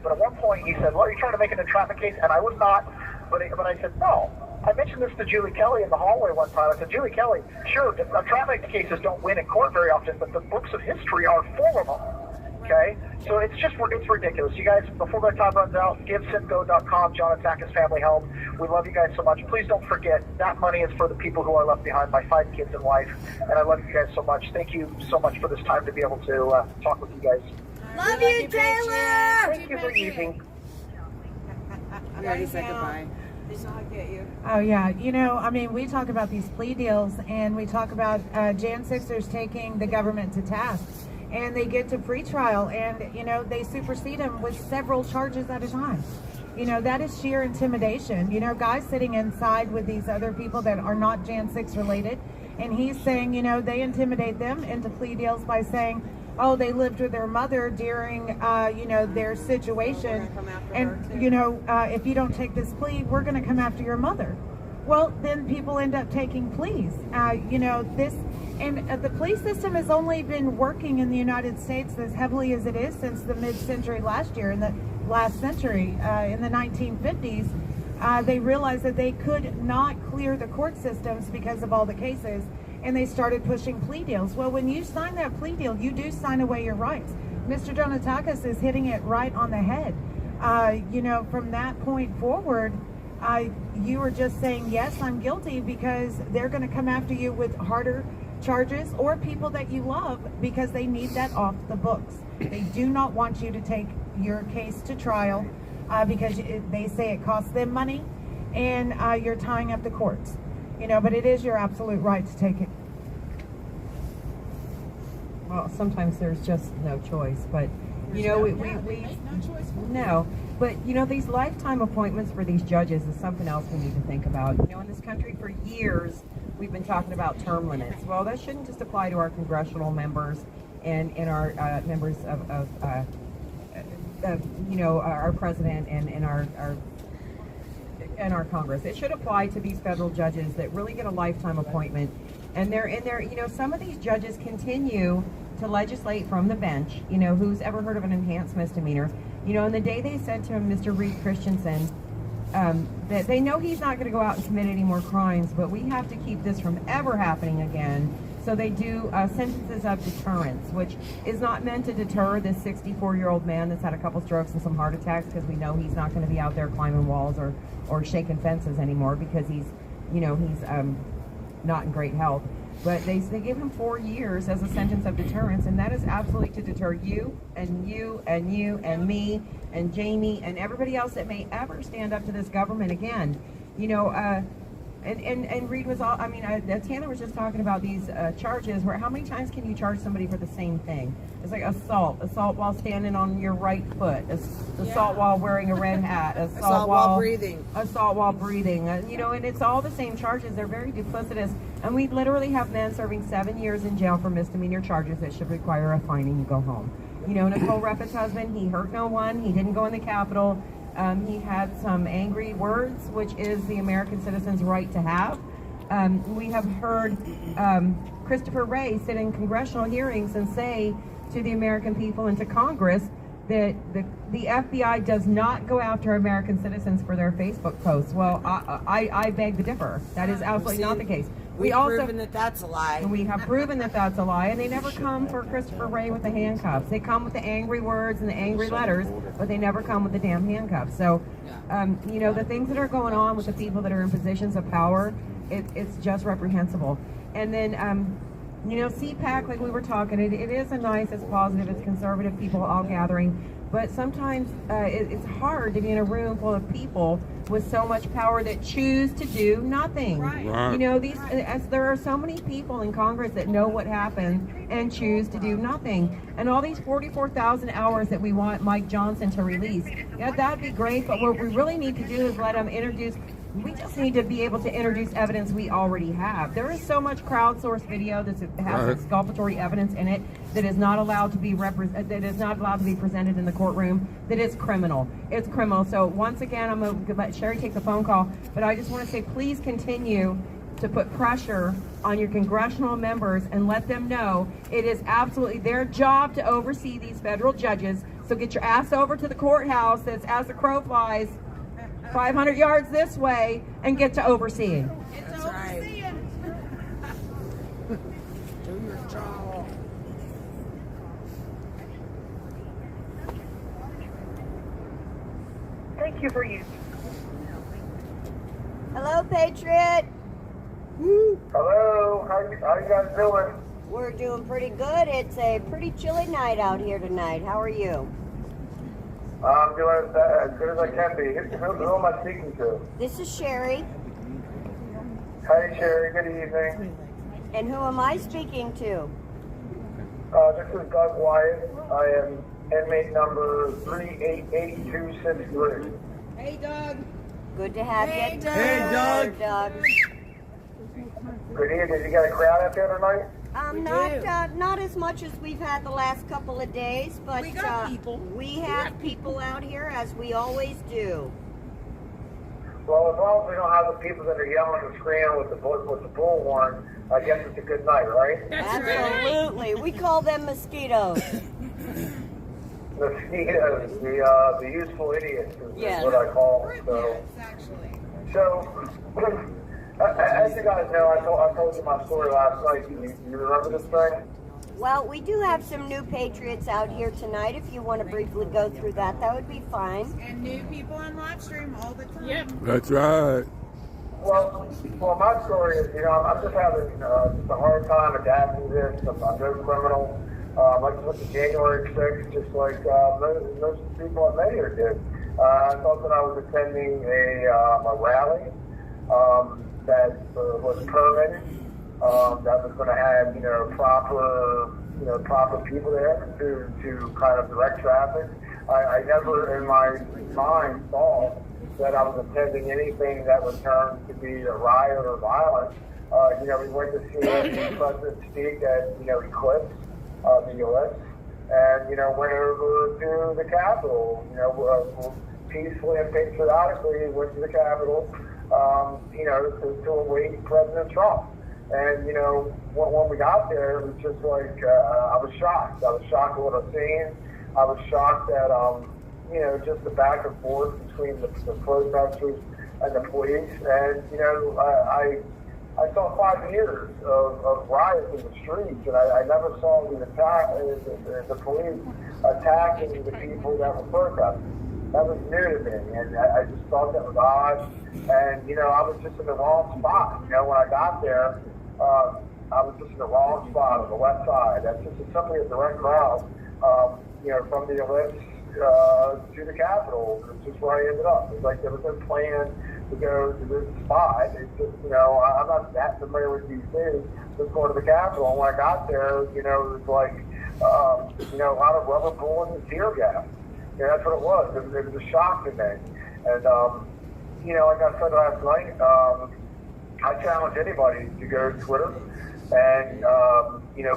But at one point he said, well, are you trying to make an entrapment case? And I was not, but I said, no. I mentioned this to Julie Kelly in the hallway one time. I said, Julie Kelly, sure, entrapment cases don't win in court very often, but the books of history are full of them. Okay? So it's ridiculous. You guys, before my time runs out, GiveSynthGo.com, John Attack's Family Help. We love you guys so much. Please don't forget, that money is for the people who are left behind, my 5 kids and wife. And I love you guys so much. Thank you so much for this time to be able to talk with you guys. Love you, Taylor! Thank you for using. You already said goodbye. Oh yeah, we talk about these plea deals, and we talk about Jan 6ers taking the government to task, and they get to pretrial, and they supersede them with several charges at a time. That is sheer intimidation. Guys sitting inside with these other people that are not Jan 6 related, and he's saying, they intimidate them into plea deals by saying, oh, they lived with their mother during, their situation, and, if you don't take this plea, we're going to come after your mother. Well, then people end up taking pleas. The plea system has only been working in the United States as heavily as it is since the mid-century last year, in the last century, in the 1950s. They realized that they could not clear the court systems because of all the cases, and they started pushing plea deals. Well, when you sign that plea deal, you do sign away your rights. Mr. Donatakis is hitting it right on the head. From that point forward, you are just saying, yes, I'm guilty, because they're going to come after you with harder charges, or people that you love, because they need that off the books. They do not want you to take your case to trial because they say it costs them money, and you're tying up the courts. But it is your absolute right to take it. Well, sometimes there's just no choice, but these lifetime appointments for these judges is something else we need to think about. In this country for years, we've been talking about term limits. Well, that shouldn't just apply to our congressional members and our members of our president and our Congress. It should apply to these federal judges that really get a lifetime appointment. And they're in there, some of these judges continue to legislate from the bench. Who's ever heard of an enhanced misdemeanor? And the day they said to him, Mr. Reed Christensen, that they know he's not going to go out and commit any more crimes, but we have to keep this from ever happening again. So they do sentences of deterrence, which is not meant to deter this 64-year-old man that's had a couple strokes and some heart attacks, because we know he's not going to be out there climbing walls or shaking fences anymore, because he's not in great health. But they give him 4 years as a sentence of deterrence, and that is absolutely to deter you and you and you and me and Jamie and everybody else that may ever stand up to this government again. And Reed was Taylor was just talking about these charges, where how many times can you charge somebody for the same thing? It's like assault while standing on your right foot, assault while wearing a red hat, assault while breathing, and it's all the same charges. They're very duplicitous, and we literally have men serving 7 years in jail for misdemeanor charges that should require a fine and you go home. Nicole Reffitt's husband, he hurt no one, he didn't go in the Capitol. He had some angry words, which is the American citizen's right to have. We have heard Christopher Wray sit in congressional hearings and say to the American people and to Congress that the FBI does not go after American citizens for their Facebook posts. Well, I beg to differ. That is absolutely not the case. We've proven that that's a lie. We have proven that that's a lie, and they never come for Christopher Wray with the handcuffs. They come with the angry words and the angry letters, but they never come with the damn handcuffs. So, you know, the things that are going on with the people that are in positions of power, it's just reprehensible. And then, you know, CPAC, like we were talking, it is a nice, it's positive, it's conservative people all gathering, but sometimes it's hard to be in a room full of people with so much power that choose to do nothing. Right. You know, there are so many people in Congress that know what happened and choose to do nothing. And all these 44,000 hours that we want Mike Johnson to release, yeah, that'd be great, but what we really need to do is let him introduce. We just need to be able to introduce evidence we already have. There is so much crowdsourced video that has exculpatory evidence in it that is not allowed to be presented in the courtroom. That is criminal. It's criminal. So once again, I'm going to let Sherry take the phone call, but I just want to say, please continue to put pressure on your congressional members and let them know it is absolutely their job to oversee these federal judges. So get your ass over to the courthouse that's as the crow flies 500 yards this way and get to overseeing. That's right. Do your job. Thank you for you. Hello, Patriot. Hello, how you guys doing? We're doing pretty good. It's a pretty chilly night out here tonight. How are you? I'm doing as good as I can be. Who am I speaking to? This is Sherry. Hey, Sherry. Good evening. And who am I speaking to? This is Doug Wyatt. I am inmate number 388263. Hey, Doug. Good to have Hey, you. Doug. Hey, Doug. Doug. Good evening. You got a crowd out there tonight? Not as much as we've had the last couple of days, but We got people. We have people out here as we always do. Well, as long as we don't have the people that are yelling and screaming with the bullhorn, I guess it's a good night, right? Absolutely. We call them mosquitoes. Mosquitoes, the useful idiots is what I call them. So, as you guys know, I told you my story last night. You remember this thing? Well, we do have some new patriots out here tonight. If you want to briefly go through that, that would be fine. And new people on live stream all the time. Yep. That's right. Well, my story is, I'm just having just a hard time adapting to this. I'm no criminal. I just went to January 6th, just like most people I met here did. I thought that I was attending a rally that was permanent. That was going to have, proper people there to kind of direct traffic. I never in my mind thought that I was attending anything that would turn to be a riot or violence. We went to see the president speak at, Eclipse, the U.S., and, went over to the Capitol, peacefully and patriotically went to the Capitol, to await President Trump. And, when we got there, it was just like, I was shocked. I was shocked at what I was seeing. I was shocked at, just the back and forth between the protesters and the police. And, I saw 5 years of riots in the streets, and I never saw the police attacking the people that were protesting. That was new to me, and I just thought that was odd. And, I was just in the wrong spot. When I got there, I was just in the wrong spot on the west side. That's just simply a direct route, from the Ellipse to the Capitol. It's just where I ended up. It's like there was no plan to go to this spot. It's just, I'm not that familiar with D.C., just going to the Capitol. And when I got there, it was like, a lot of rubber bullets and tear gas. That's what it was. It was a shock to me. And, like I said last night, I challenge anybody to go to Twitter and,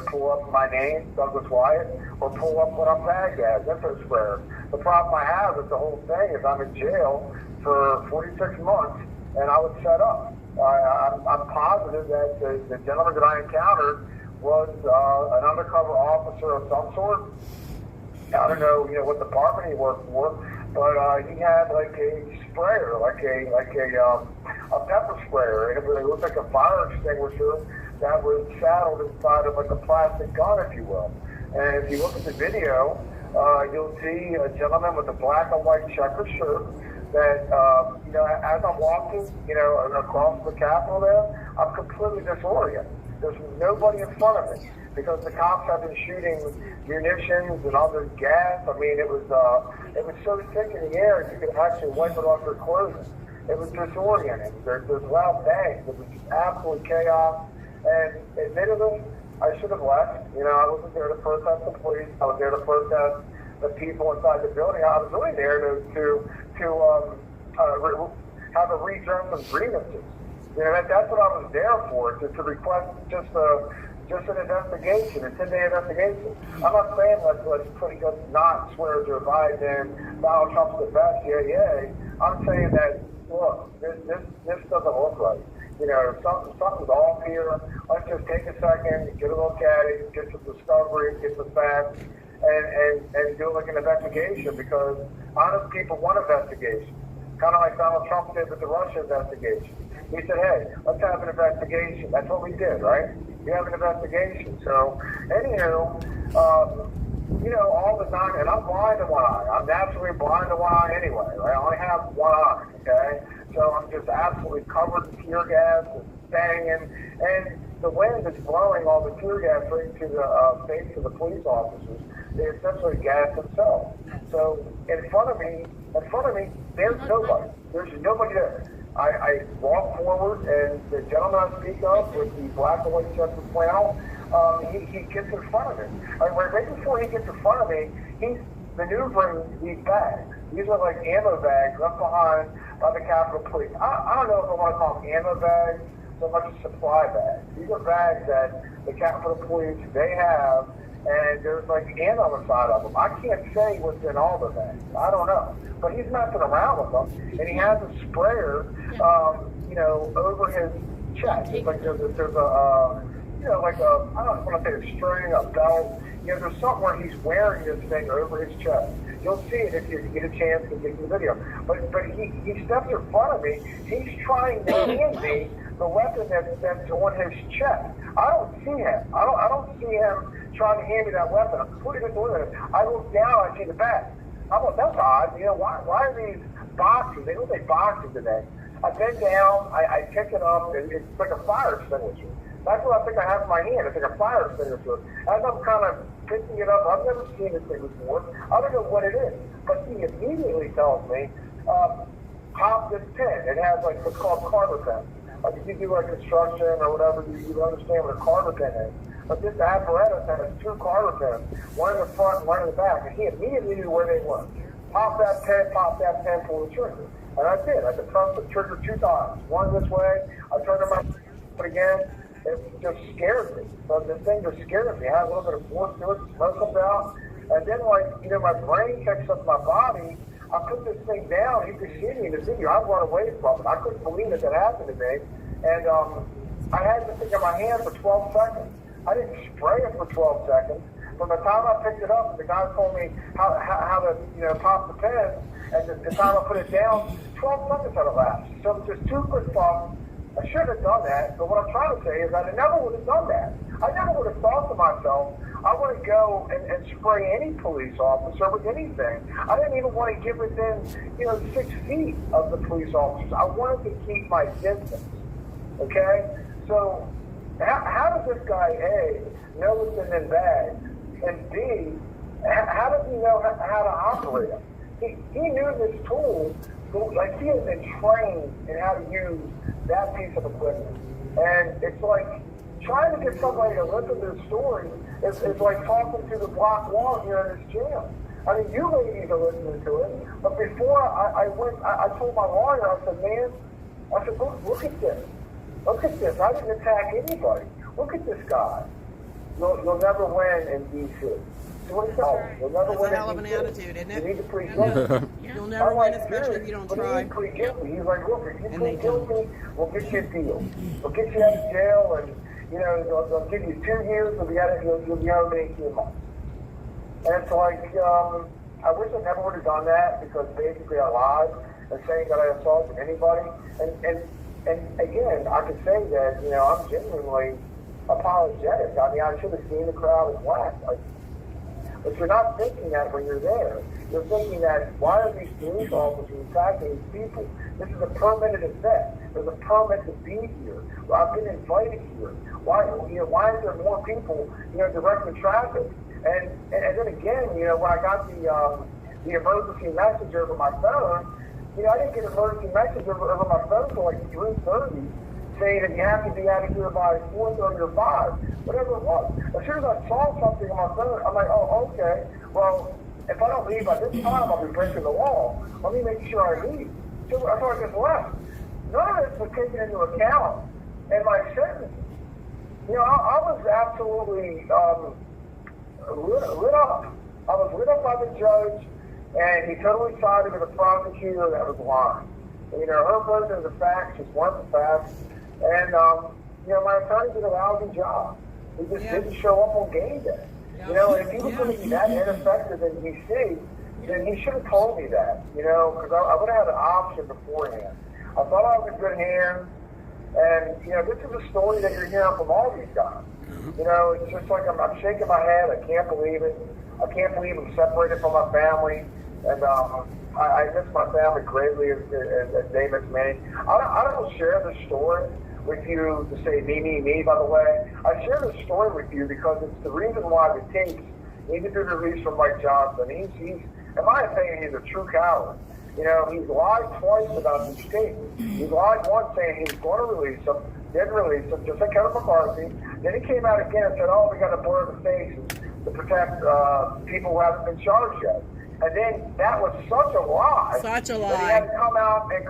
pull up my name, Douglas Wyatt, or pull up what I'm tagged as. That's a square. The problem I have with the whole thing is I'm in jail for 46 months, and I was set up. I'm positive positive that the gentleman that I encountered was an undercover officer of some sort. I don't know, what department he worked for, but he had like a sprayer, like a pepper sprayer, and it looked like a fire extinguisher that was saddled inside of like a plastic gun, if you will. And if you look at the video, you'll see a gentleman with a black and white checkered shirt that, as I'm walking, across the Capitol there, I'm completely disoriented. There's nobody in front of me because the cops have been shooting munitions and other gas. I mean, it was so thick in the air you could actually wipe it off your clothing. It was disorienting. There's loud bangs. It was just absolute chaos. And admittedly, I should have left. I wasn't there to protest the police. I was there to protest the people inside the building. I was really there to have a redress of grievances. That's what I was there for, to request just an investigation, a 10-day investigation. I'm not saying let's not swear Joe Biden, Donald Trump's the best, yeah. I'm saying that, look, this doesn't look right. Something's off here. Let's just take a second, get a look at it, get some discovery, get some facts, and do like an investigation, because honest people want investigation. Kind of like Donald Trump did with the Russia investigation. He said, hey, let's have an investigation. That's what we did, right? We have an investigation. So, anyhow, all the time, and I'm blind in one eye. I'm naturally blind in one eye anyway, right? I only have one eye, okay? So I'm just absolutely covered in tear gas and banging, and the wind is blowing all the tear gas right into the face of the police officers. They essentially gas themselves. So in front of me, there's nobody. There's nobody there. I walk forward, and the gentleman I speak of with the black and white checkered flannel, he gets in front of me. Right before he gets in front of me, he's maneuvering these bags. These are like ammo bags left behind by the Capitol Police. I don't know if I want to call them ammo bags so much as supply bags. These are bags that the Capitol Police, they have, and there's like ammo inside of them. I can't say what's in all the bags. I don't know. But he's messing around with them, and he has a sprayer, over his chest. It's like there's a I don't want to say a string, a belt. There's something where he's wearing this thing over his chest. You'll see it if you get a chance to get the video. But he steps in front of me. He's trying to hand me the weapon that's on his chest. I don't see him. I don't see him trying to hand me that weapon. I'm completely disoriented. I look down, I see the back. I thought, that's odd. Why are these boxes? They look like boxes today. I bend down, I pick it up, and it's like a fire extinguisher. That's what I think I have in my hand. It's like a fire extinguisher. As I'm kind of picking it up, I've never seen this thing before. I don't know what it is. But he immediately tells me, pop this pin. It has like what's called carver pin. Like if you do like construction or whatever, you understand what a carver pin is. But this apparatus has two carver pins, one in the front and one in the back. And he immediately knew where they were. Pop that pin, pull the trigger. And I did. I pressed the trigger 2 times. One this way, I turned my again. It just scared me. So the thing just scared me. I had a little bit of force to it, smoke comes out. And then my brain picks up my body. I put this thing down. You could see me in the video. I run away from it. I couldn't believe that happened to me. And I had this thing in my hand for 12 seconds. I didn't spray it for 12 seconds. From the time I picked it up, the guy told me how to pop the pin, and the time I put it down, 12 seconds had elapsed. So just 2 quick pops. I should have done that, but what I'm trying to say is I never would have done that. I never would have thought to myself, I want to go and spray any police officer with anything. I didn't even want to get within, 6 feet of the police officers. I wanted to keep my distance, okay? So how does this guy, A, know what's in his bag, and B, how does he know how to operate it? He knew this tool, like he had been trained in how to use that piece of equipment. And it's like trying to get somebody to listen to the story is like talking to the block wall here in this gym. I mean, you ladies are listening to it, but before I told my lawyer, I said, look at this. Look at this. I didn't attack anybody. Look at this guy. You'll never win in D.C. So what do you tell him? You'll never That's win a hell of if an you do. attitude, isn't You it? need to plead guilty. You'll never I'm win, like, especially dude, if you don't but try. He's plead guilty. He's like, look, if you And they plead guilty, we'll get you a deal. We'll get you out of jail, and you know they'll give you 2 years. You'll be out of you'll be out in 18 months. And it's like, I wish I never would have done that because basically I lied and saying that I assaulted anybody. And again, I could say that, you know, I'm genuinely apologetic. I mean, I should have seen the crowd as black. But you're not thinking that when you're there. You're thinking that, why are these police officers attacking these people? This is a permitted event. There's a permit to be here. I've been invited here. Why is there more people, directing traffic? And then again, when I got the emergency message over my phone, I didn't get an emergency message over my phone until like 3:30, saying that you have to be out of here by 4:30 or 5, whatever it was. As soon as I saw something on my phone, I'm like, oh, okay. Well, if I don't leave by this time, I'll be breaking the law. Let me make sure I leave. So I thought I just left. None of this was taken into account in my sentence. I was absolutely lit up. I was lit up by the judge, and he totally sided with the prosecutor that was lying. Her version of the facts just weren't the facts. And, my attorney did a lousy job. He just didn't show up on game day. And if he was going to be that ineffective in D.C., then he should have told me that, because I would have had an option beforehand. I thought I was in good hands. And, this is a story that you're hearing from all these guys. It's just like I'm shaking my head. I can't believe it. I can't believe I'm separated from my family. And I miss my family greatly, as they miss me. I don't share this story with you to say me, by the way. I share this story with you because it's the reason why the tapes need to be released from Mike Johnson. He's in my opinion, he's a true coward. He's lied twice about these statements. He lied once saying he was going to release them, didn't release them, just like Kevin McCarthy. Then he came out again and said, oh, we got to blur the faces to protect people who haven't been charged yet. And then that was such a lie. Such a lie. That he had to come out and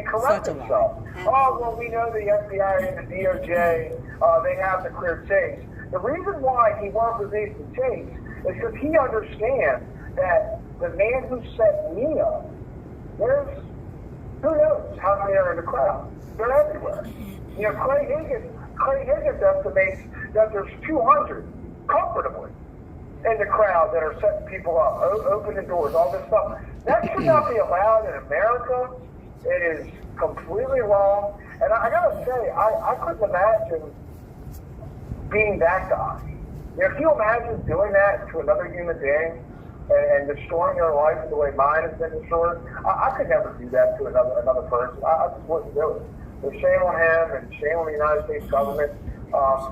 correct himself. Oh, well, we know the FBI and the DOJ, they have the cleared tapes. The reason why he won't release the tapes is because he understands that the man who set me up, who knows how many are in the crowd? They're everywhere. Clay Higgins estimates that there's 200 comfortably in the crowd that are setting people up, opening doors, all this stuff. That should not be allowed in America. It is completely wrong. And I gotta say, I couldn't imagine being that guy. If you imagine doing that to another human being and destroying their life the way mine has been destroyed, I could never do that to another person. I just wouldn't do it. So shame on him and shame on the United States government.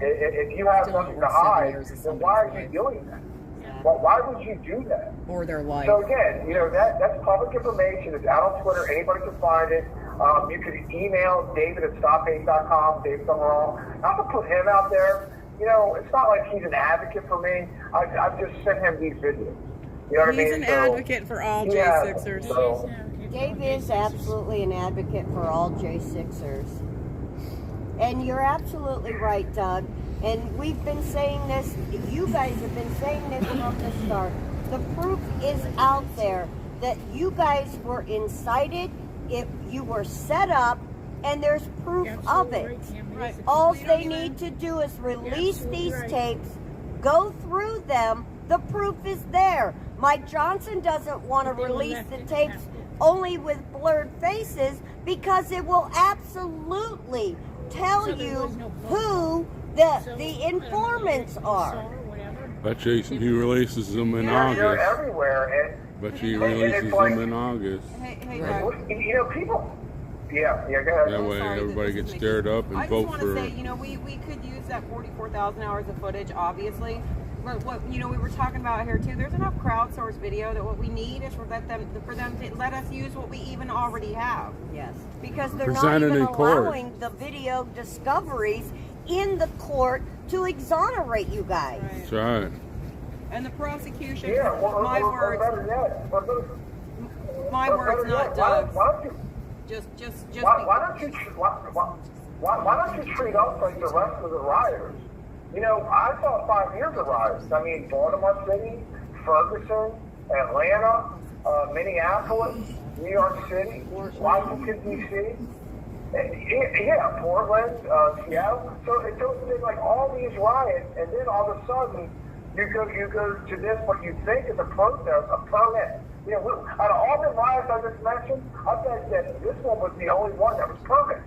If you have something to hide, then why are you doing that? Well, why would you do that? Or their life. So again, that's public information. It's out on Twitter. Anybody can find it. You can email David at stophate.com, David Summerall. Not to put him out there. It's not like he's an advocate for me. I've just sent him these videos. You know what I mean? He's an advocate for all J6ers. So, Dave is absolutely an advocate for all J6ers. And you're absolutely right, Doug. And we've been saying this, you guys have been saying this from the start. The proof is out there that you guys were incited, you were set up, and there's proof of it. Right. All they need to do is release these tapes, go through them, the proof is there. Mike Johnson doesn't want to release the tapes only with blurred faces because it will absolutely tell you who the informants are. Bet Jason, he releases them in You're August. everywhere. Bet he releases them in August. Hey, Doug. People. Yeah, go ahead. That way everybody gets stirred up and vote for. I just want to say, we could use that 44,000 hours of footage, obviously. But what we were talking about here too. There's enough crowdsourced video that what we need is for them to let us use what we even already have. Yes, because they're Presented not even in court. allowing the video discoveries in the court to exonerate you guys. Right. That's right. And the prosecution, My words, not Doug's. Why don't you treat us like the rest of the rioters? You know, I saw 5 years of riots. I mean, Baltimore City, Ferguson, Atlanta, Minneapolis, New York City, Washington, D.C., yeah, Portland, Seattle. So it's been like all these riots, and then all of a sudden, you go to this, what you think is a protest, a permit. You know, out of all the riots I just mentioned, I bet that this one was the only one that was permit,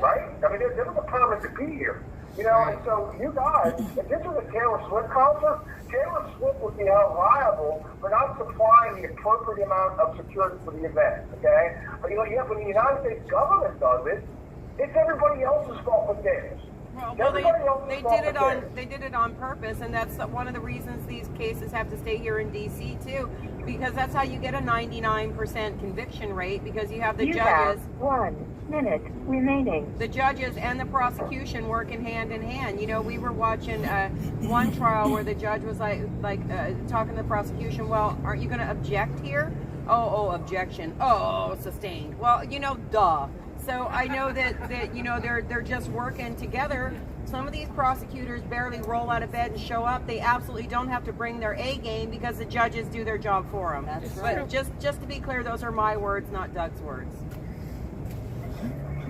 right? I mean, there was a permit to be here. You know, and so you guys, if this was a Taylor Swift concert, Taylor Swift would be held liable for not supplying the appropriate amount of security for the event, okay? But you know, yeah, when the United States government does it, it's everybody else's fault but theirs. Well, they did it on purpose, and that's one of the reasons these cases have to stay here in D.C. too, because that's how you get a 99% conviction rate, because you have the judges. 1 minute remaining. The judges and the prosecution working hand in hand. You know, we were watching one trial where the judge was like talking to the prosecution. Well, aren't you going to object here? Oh, objection. Oh, sustained. Well, you know, duh. So I know that you know they're just working together. Some of these prosecutors barely roll out of bed and show up. They absolutely don't have to bring their A game because the judges do their job for them. That's right. But just to be clear, those are my words, not Doug's words.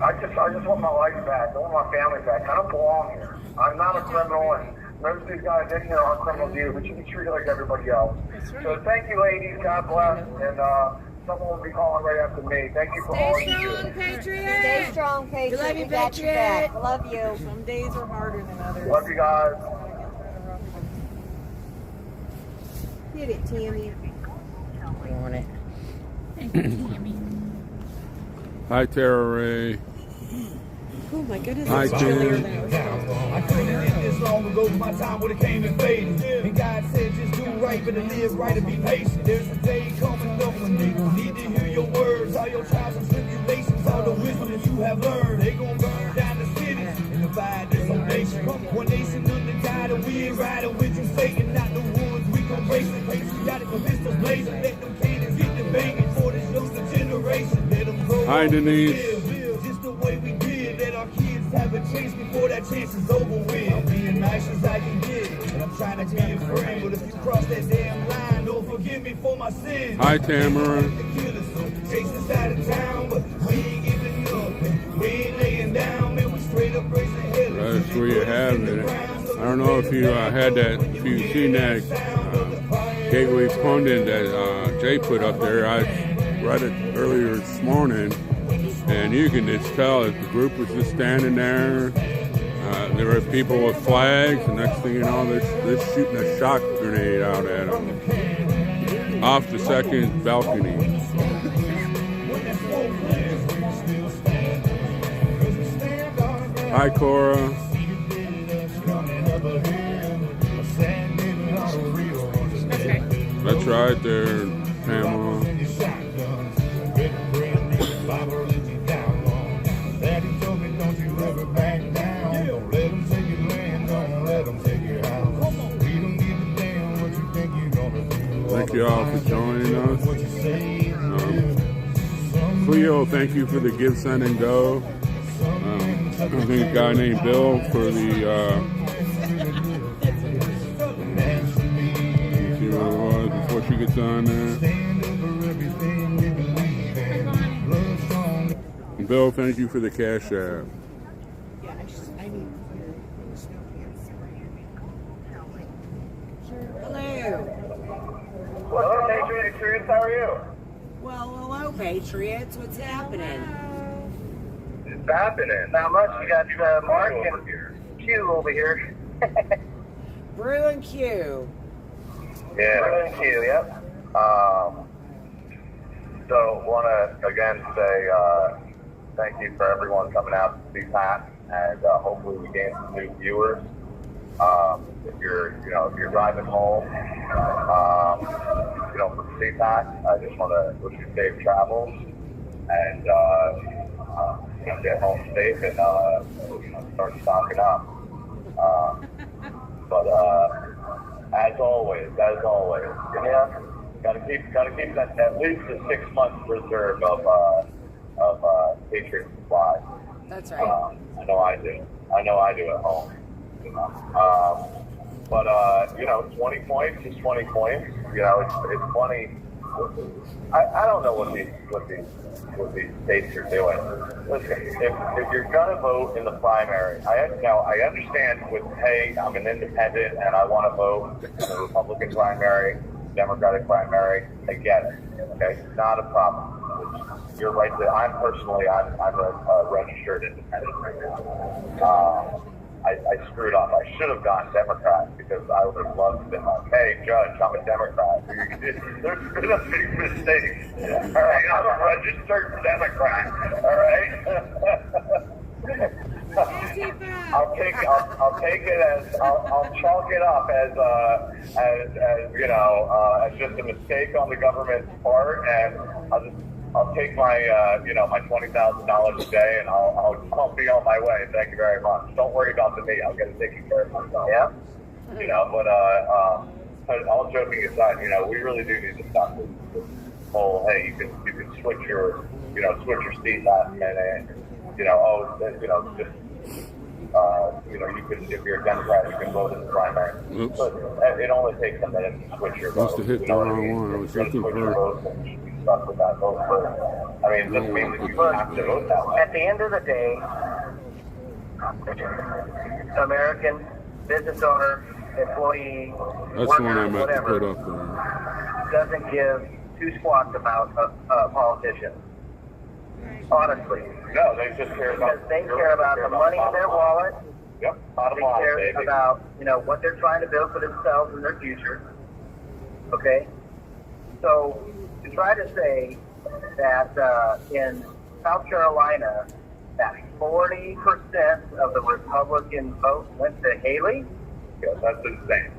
I just want my life back. I want my family back. I don't belong here. I'm not a criminal, and most of these guys in here aren't criminals either, but you can treat it like everybody else. So thank you, ladies. God bless. And someone will be calling right after me. Thank you for all you do. Patriot. Stay strong, Patriot. Love you, We got your Patriot. back. Love you. Some days are harder than others. Love you guys. Hit it, Tammy. Want it. Thank you, Tammy. Hi, Tara Ray. Oh my goodness, Hi, it's chillier Tim. than I was thinking. I couldn't have did this long ago, my time would have came and faded. And God said just do right, but to live right and be patient. There's a day coming up when they gon' need to hear your words, all your trials and tribulations, all the wisdom that you have learned. They gon' burn down the cities and divide this whole nation. One nation under God, and we ain't riding with you, Satan, not the woods. We gon' race it, patriotic for Mr. Blazing. Let them cannons get the banging for this younger generation. Let them grow. Hi, Denise. Just the way we did, let our kids have a chance before that chance is over with. I'm being nice as I can get, and I'm trying to be a friend. But if you cross that damn line, don't forgive me for my sins. Hi, Tamara. Jason's out of town, but we ain't giving up, and we ain't laying down, man. We straight up raising hell. That's where you have it. I don't know if you had that, if you've seen that Gateway Pundit that Jay put up there. I read it earlier this morning, and you can just tell that the group was just standing there. There were people with flags, and next thing you know, they're shooting a shock grenade out at them off the second balcony. Hi, Cora. That's right there, Pamela. Thank you all for joining us. Cleo, thank you for the give, send, and go. I think a guy named Bill for the let's see what it was before she gets on there. And Bill, thank you for the cash app. Hello, Patriots. How are you? Well, hello, Patriots. What's happening? It's happening. Not much. You got Mark and Q over here. Brew and Q. Yeah, Brew and Q. Yep. So, want to again say thank you for everyone coming out to see Pat, and hopefully we gain some new viewers. If you're driving home, from CPAC, I just want to wish you safe travels and get home safe and start stocking up. But as always, yeah, gotta keep that at least a 6 month reserve of Patriot supplies. That's right. I know I do at home. But 20 points is 20 points. It's funny. I don't know what these states are doing. Listen, if you're gonna vote in the primary, I understand with, hey, I'm an independent and I want to vote in the Republican primary, Democratic primary. I get it. Okay, not a problem. You're right that I'm a registered independent right now. I screwed up. I should have gone Democrat because I would have loved to be like, hey, Judge, I'm a Democrat. There's been a big mistake. All right, I'm a registered Democrat. All right. I'll take it as I'll chalk it up as just a mistake on the government's part, and I'll take my my $20,000 a day, and I'll be on my way. Thank you very much. Don't worry about the me. I'll get it taken care of myself. Yeah. But all joking aside, we really do need to stop this whole, hey, you can switch your seat last minute. You can, if you're a Democrat, you can vote in the primary. Oops. But it only takes a minute to switch your vote. Must have hit the wrong one. I was looking for. Stuck with that vote first. I mean, this means that you have to vote that way. At the end of the day, American business owner, employee, That's worker, the one I meant to whatever, put up there. doesn't give two squats about politicians. Honestly. No, they just care about... Because they care about the money in their wallet. Yep, bottom line, baby. They care about, what they're trying to build for themselves and their future. Okay? So, to try to say that in South Carolina, that 40% of the Republican vote went to Haley? Yeah, that's insane.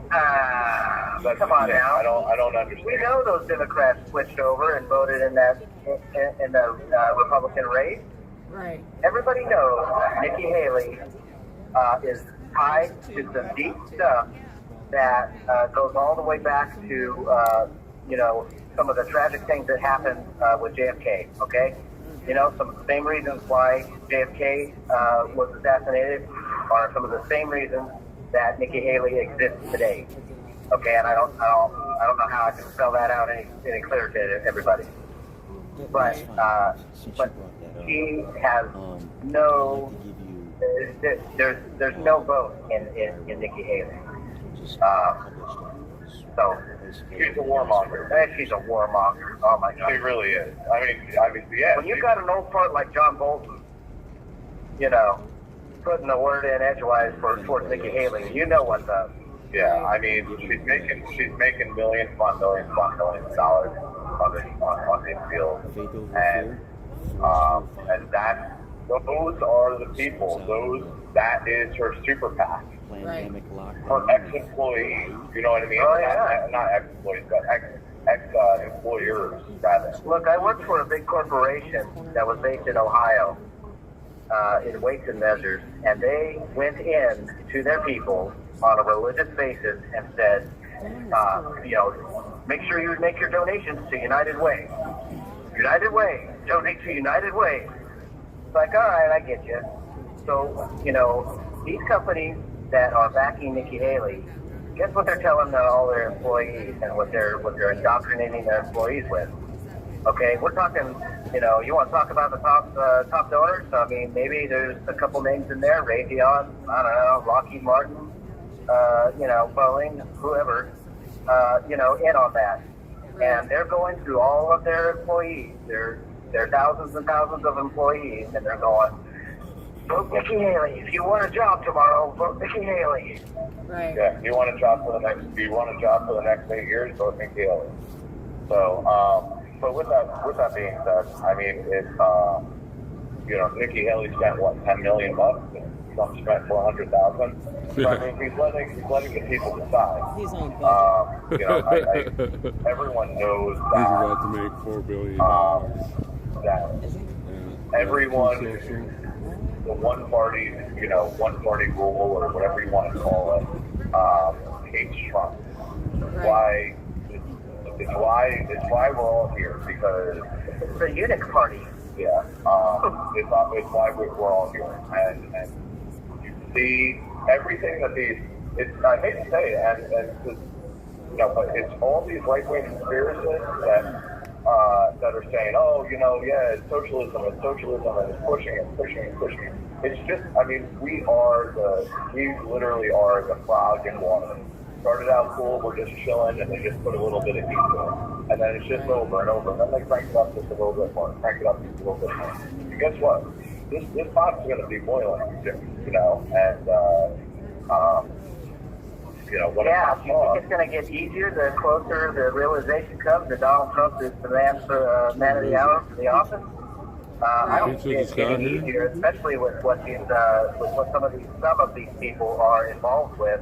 Come on now. I don't understand. We know those Democrats switched over and voted in the Republican race. Right. Everybody knows Nikki Haley is tied to some deep stuff that goes all the way back to some of the tragic things that happened with JFK. Okay. Some of the same reasons why JFK was assassinated are some of the same reasons that Nikki Haley exists today. Okay, and I don't know how I can spell that out any clearer to everybody. But he has no. There's no vote in Nikki Haley. So she's a warmonger. She's a warmonger. Oh my God, she really is. I mean, yeah. When you've got an old fart like John Bolton, putting a word in edgewise towards Nikki Haley, you know what's up. Yeah, I mean, she's making millions upon millions upon millions of dollars on this field, and those are the people. That is her super PAC. Right. Her ex-employees, you know what I mean? Oh, yeah. Not ex-employees, but ex-employers, rather. Look, I worked for a big corporation that was based in Ohio, in Weights and Measures, and they went in to their people on a religious basis and said, make sure you make your donations to United Way. United Way. Donate to United Way. It's like, all right, I get you. So, these companies that are backing Nikki Haley, guess what they're telling all their employees and what they're indoctrinating their employees with? Okay, we're talking, you want to talk about the top donors? I mean, maybe there's a couple names in there, Raytheon, I don't know, Lockheed Martin, Boeing, whoever, in on that. And they're going through all of their employees. There are thousands and thousands of employees, and they're going, vote Nikki Haley. If you want a job tomorrow, vote Nikki Haley. Right. Yeah, if you want a job for the next 8 years, vote Nikki Haley. So, but with that being said, I mean, it's Nikki Haley spent $10 million, and Trump spent $400,000. So, I mean, he's letting the people decide. He's on everyone knows that he's about to make $4 billion. That everyone, the one party rule or whatever you want to call it, hates Trump. Right. It's why we're all here, because it's a eunuch party. Yeah. It's why we're all here, and see everything that I hate to say it, but it's all these right-wing conspiracists that are saying, oh, it's socialism, and it's pushing it. It's just, we literally are the frog in water. Started out cool, we're just chilling, and they just put a little bit of heat to it. And then it's just over and over. And then they crank it up just a little bit more, crank it up just a little bit more. And guess what? This pot's going to be boiling, Yeah, you think it's going to get easier the closer the realization comes that Donald Trump is the man of the hour for the office? I don't see it getting easier, especially with what some of these people are involved with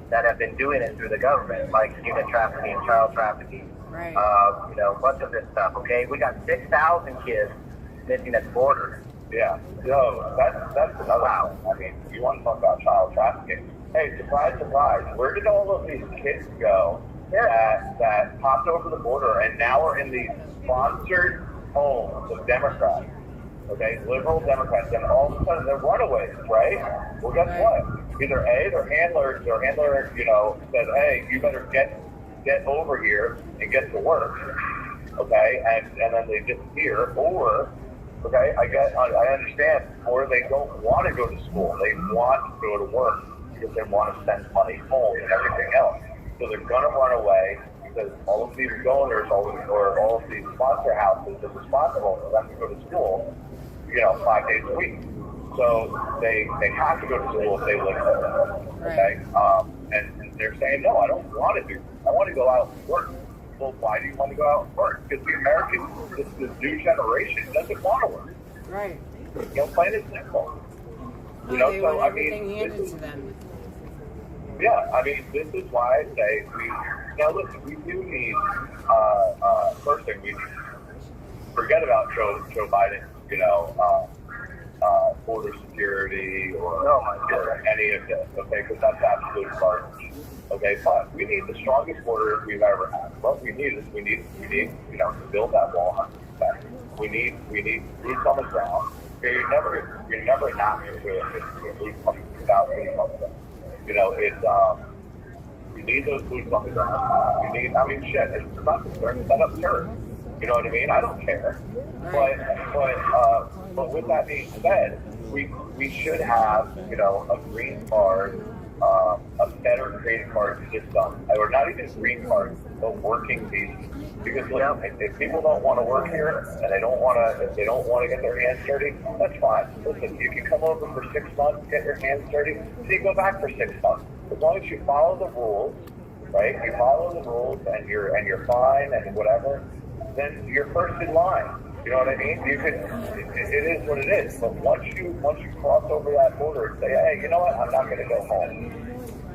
that have been doing it through the government, like human trafficking, child trafficking, right. A bunch of this stuff. Okay, we got 6,000 kids missing at the border. Yeah, that's another thing. You want to talk about child trafficking? Hey, surprise, where did all of these kids go that popped over the border and now are in these sponsored homes of Democrats? Okay, liberal Democrats, and all of a sudden they're runaways, right? Well, guess what? Either their handler, said, hey, you better get over here and get to work, okay? And then they disappear, or, okay, I understand, or they don't want to go to school. They want to go to work because they want to send money home and everything else. So they're going to run away because all of these donors or all of these sponsor houses are responsible for them to go to school, 5 days a week. So they have to go to school if they live there, okay? And they're saying, no, I don't want to do this. I want to go out and work. Well, why do you want to go out and work? Because the American, this new generation doesn't want to work. Right. Plain and simple. They want everything handed to them. Yeah, this is why I say we do need, first thing, we forget about Joe Biden, border security or any of this, okay, because that's absolute garbage, okay, but we need the strongest border we've ever had. What we need is we need to build that wall 100%. We need boots on the ground. You're never not going to do it boots without boots on the ground. You need those boots on the ground. You need, it's not concerned, set up church. You know what I mean? I don't care. But with that being said, we should have, a green card, a better green card system, or not even green card, but working visa. Because if people don't want to work here and they don't want to get their hands dirty, that's fine. Listen, you can come over for 6 months, get your hands dirty, so you go back for 6 months. As long as you follow the rules, right? You follow the rules and you're fine and whatever, then you're first in line. You know what I mean? You can. It is what it is. But once you cross over that border and say, hey, you know what? I'm not going to go home.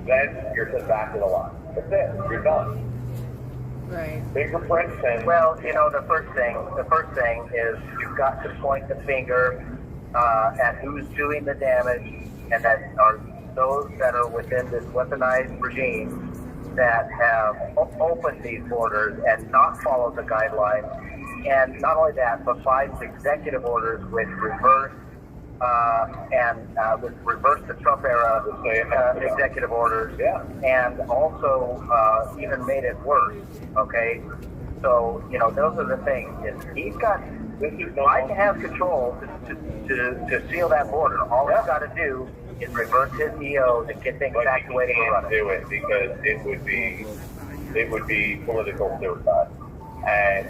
Then you're just back to the line. That's it. You're done. Right. Fingerprints and. Well, the first thing is you've got to point the finger at who's doing the damage, and that are those that are within this weaponized regime that have opened these borders and not followed the guidelines. And not only that, but by executive orders with reverse the Trump era executive orders, and also even made it worse. Okay, so those are the things. He's got. I can have control to seal that border. All he's got to do is reverse his EOs and get things back the way they run. Do it because it would be political suicide. And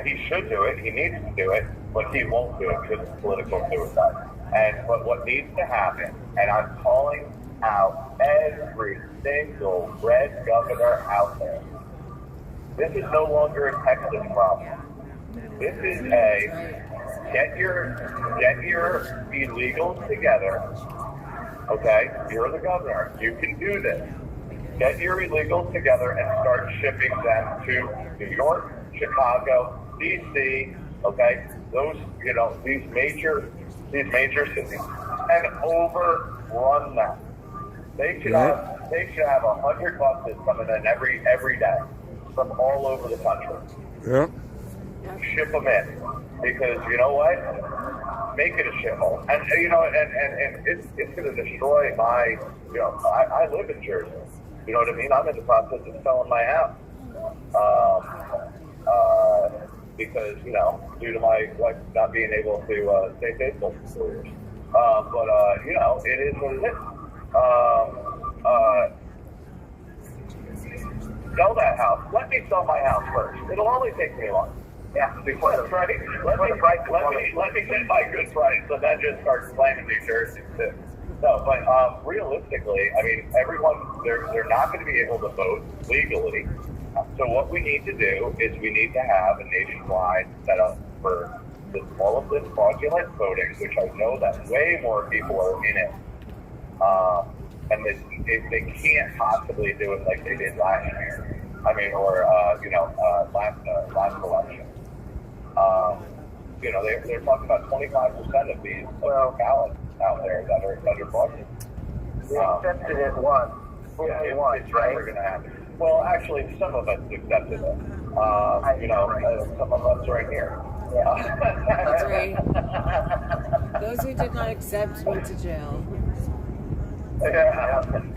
he should do it. He needs to do it, but he won't do it because it's political suicide. But what needs to happen, and I'm calling out every single red governor out there. This is no longer a Texas problem. This is get your illegals together. Okay, you're the governor. You can do this. Get your illegals together and start shipping them to New York, Chicago, DC, okay, those, these major cities, and overrun them. They should have 100 buses coming in every day from all over the country. Yeah. Ship them in, because you know what? make it a shithole. And it's going to destroy my, I live in Jersey. You know what I mean? I'm in the process of selling my house. Because, due to my wife not being able to stay faithful for 4 years. It is what it is. Sell that house. Let me sell my house first. It'll only take me long. Yeah, before the price. Let me get my good price, so then just start claiming New Jersey too. No, but realistically, I mean, everyone they're not going to be able to vote legally. So what we need to do is we need to have a nationwide setup for all of this fraudulent voting, which I know that way more people are in it. And they can't possibly do it like they did last year. I mean, or last election. They're talking about 25% of these ballots out there that are under fraudulent. We accepted it once. It's never going to happen. Well, actually, some of us accepted it. Some of us right here. That's right. Those who did not accept went to jail. Yeah. Some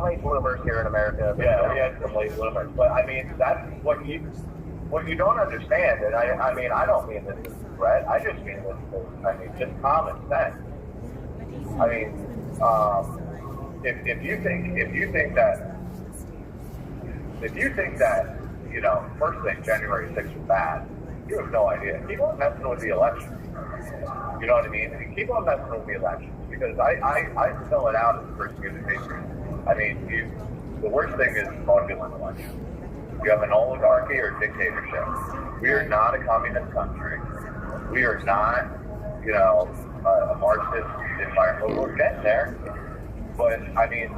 late bloomers here in America. Yeah, we had some late bloomers. But I mean, that's what you don't understand. And I mean, I don't mean this as a threat. I just mean this as, just common sense. I mean, if you think that, first thing, January 6th was bad, you have no idea. Keep on messing with the election. You know what I mean? Keep on messing with the election. Because I spell it out as a persecuted patriot. I mean, the worst thing is fraudulent election. You have an oligarchy or dictatorship. We are not a communist country. We are not, a Marxist environment. We're getting there. But I mean,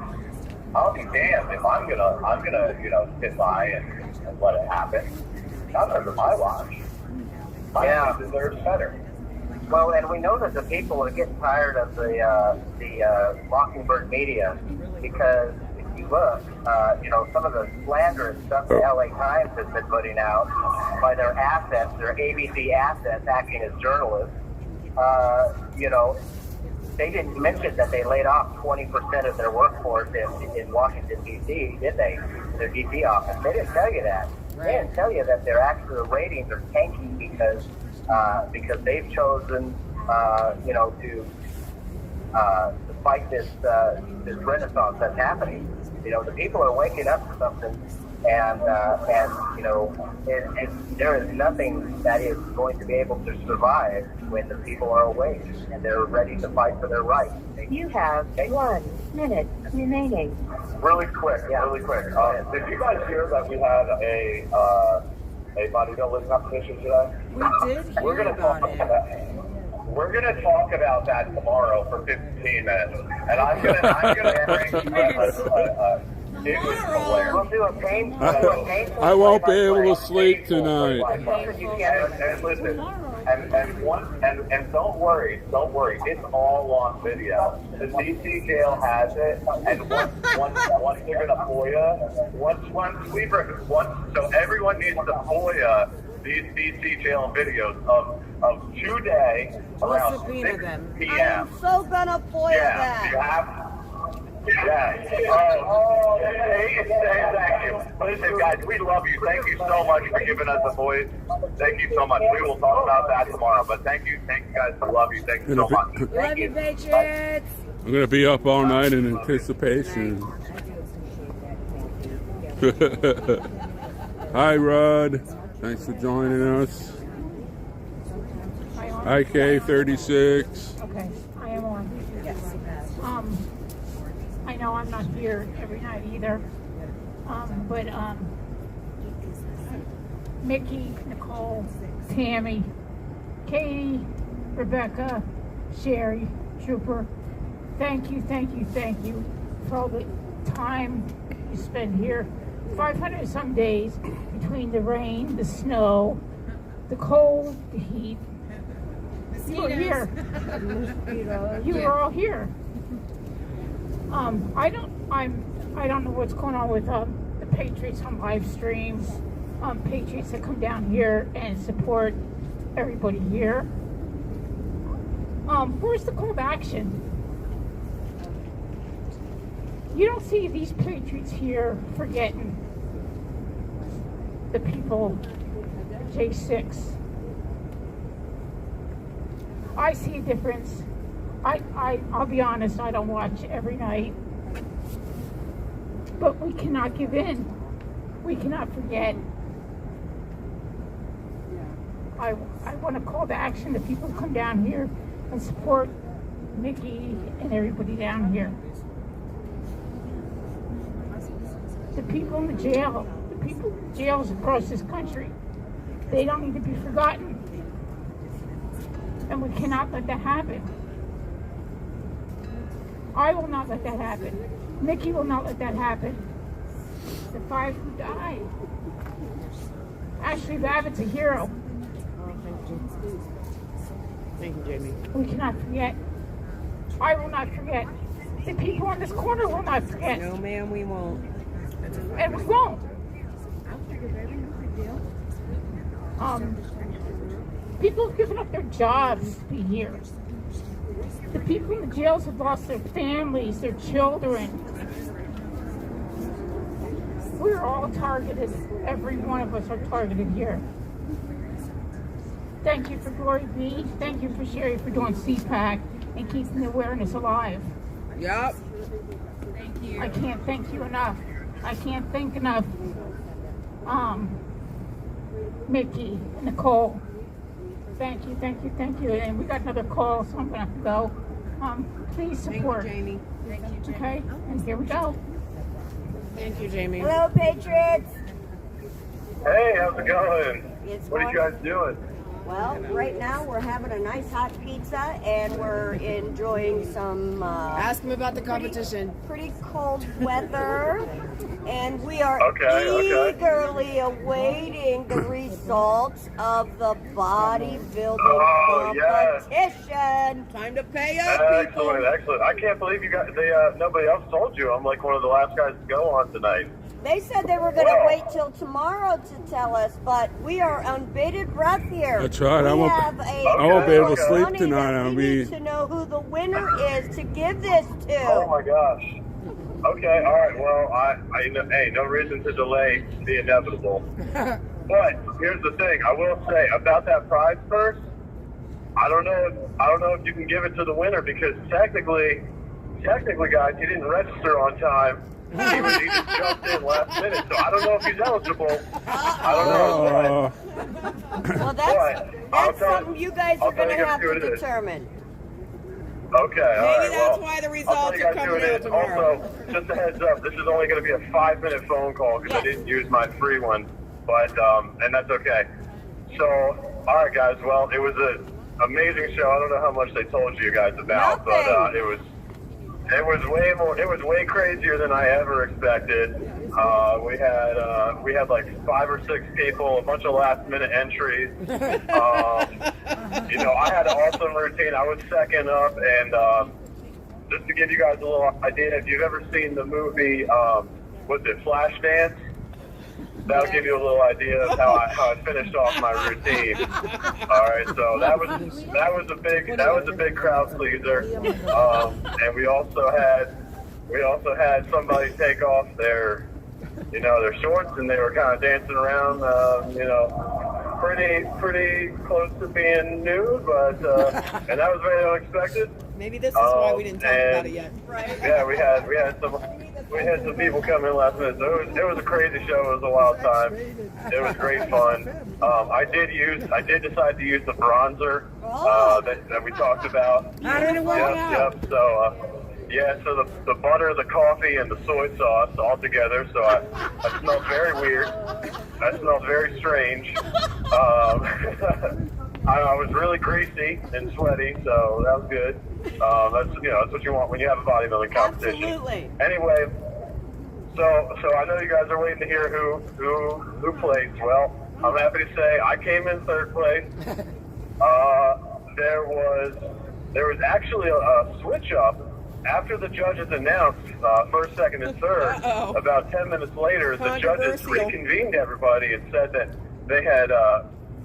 I'll be damned if I'm gonna sit by and let it happen. Not under my watch. My country deserves better. Well, and we know that the people are getting tired of the Mockingbird media because if you look, some of the slanderous stuff the LA Times has been putting out by their assets, their ABC assets acting as journalists, they didn't mention that they laid off 20% of their workforce in Washington, D.C., did they? Their D.C. office. They didn't tell you that. They didn't tell you that their actual ratings are tanking because they've chosen, to fight this renaissance that's happening. The people are waking up to something, and there is nothing that is going to be able to survive when the people are awake and they're ready to fight for their rights. You have 1 minute remaining. Really quick. Did you guys hear that we had a bodybuilding competition today? We did hear about it. We're gonna talk about that tomorrow for 15 minutes, and I'm gonna bring it was hilarious. We'll do a painful. I won't be able to sleep tonight. And listen, and don't worry, it's all on video. The DC jail has it, and once they're gonna FOIA, so everyone needs to FOIA these DC jail videos of today around 6 p.m. I'm so gonna FOIA that. You have. Thank you. Listen, guys, we love you. Thank you so much for giving us a voice. Thank you so much. We will talk about that tomorrow. But thank you guys. I love you. Thank you so much. Love you, Patriots. I'm gonna be up all night in anticipation. Hi, Rod. Thanks for joining us. IK36. Okay, I am on. Yes. I know I'm not here every night either. But Mickey, Nicole, Tammy, Katie, Rebecca, Sherry, Trooper, thank you for all the time you spend here. 500 some days between the rain, the snow, the cold, the heat. You were here. You were all here. I don't know what's going on with the Patriots on live streams. Patriots that come down here and support everybody here. Where's the call to action? You don't see these patriots here forgetting the people at J6. I see a difference. I'll be honest, I don't watch every night. But we cannot give in. We cannot forget. I want to call to action the people who come down here and support Mickey and everybody down here. The people in the jail, the people in jails across this country, they don't need to be forgotten. And we cannot let that happen. I will not let that happen. Mickey will not let that happen. The 5 who died. Ashley Babbitt's a hero. Thank you, Jamie. We cannot forget. I will not forget. The people in this corner will not forget. No, ma'am, we won't. And we won't. People have given up their jobs to be here. The people in the jails have lost their families, their children. We're all targeted. Every one of us are targeted here. Thank you for Glory B. Thank you for Sherry for doing CPAC and keeping the awareness alive. Yep. Thank you. I can't thank you enough. I can't thank enough. Mickey, Nicole. Thank you, thank you, thank you. And we got another call, so I'm gonna have to go. Please support. Thank you, Jamie. Thank you, Jamie. Okay, and here we go. Thank you, Jamie. Hello, Patriots. Hey, how's it going? It's what are you guys doing? Well, right now we're having a nice hot pizza and we're enjoying some ask them about the competition. Pretty cold weather, and we are eagerly awaiting the results of the bodybuilding competition. Time to pay up, people. Excellent. I can't believe you guys. Nobody else told you. I'm like one of the last guys to go on tonight. They said they were going to wait till tomorrow to tell us, but we are on bated breath here. That's right. I won't be able to sleep tonight. We need to know who the winner is to give this to. Oh my gosh. Okay. All right. Well, hey, no reason to delay the inevitable. But here's the thing. I will say about that prize purse. I don't know if you can give it to the winner because technically, guys, he didn't register on time. He just jumped in last minute, so I don't know if he's eligible. I don't know. Well, that's something you guys are going to have to determine. Okay, all right. Maybe that's why the results are coming out tomorrow. Also, just a heads up, this is only going to be a 5-minute phone call because I didn't use my free one, but and that's okay. So, all right, guys. Well, it was an amazing show. I don't know how much they told you guys about, but it was way more. It was way crazier than I ever expected. We had like 5 or 6 people, a bunch of last-minute entries. I had an awesome routine. I was second up, and just to give you guys a little idea, if you've ever seen the movie, Flashdance? That'll give you a little idea of how I finished off my routine. All right, so that was a big crowd pleaser, and we also had somebody take off their shorts, and they were kind of dancing around, pretty close to being nude, but and that was very unexpected. Maybe this is why we didn't talk about it yet. Right? Yeah, we had some people come in last minute. So it was a crazy show. It was a wild time. It was great fun. I did decide to use the bronzer that we talked about. How did it work out? Yep. So so the butter, the coffee, and the soy sauce all together. So I smelled very weird. I smelled very strange. I was really greasy and sweaty, so that was good. That's what you want when you have a bodybuilding competition. Absolutely. Anyway, so I know you guys are waiting to hear who placed. Well, I'm happy to say I came in 3rd place. There was actually a switch up after the judges announced 1st, 2nd, and 3rd. About 10 minutes later, the judges reconvened everybody and said that they had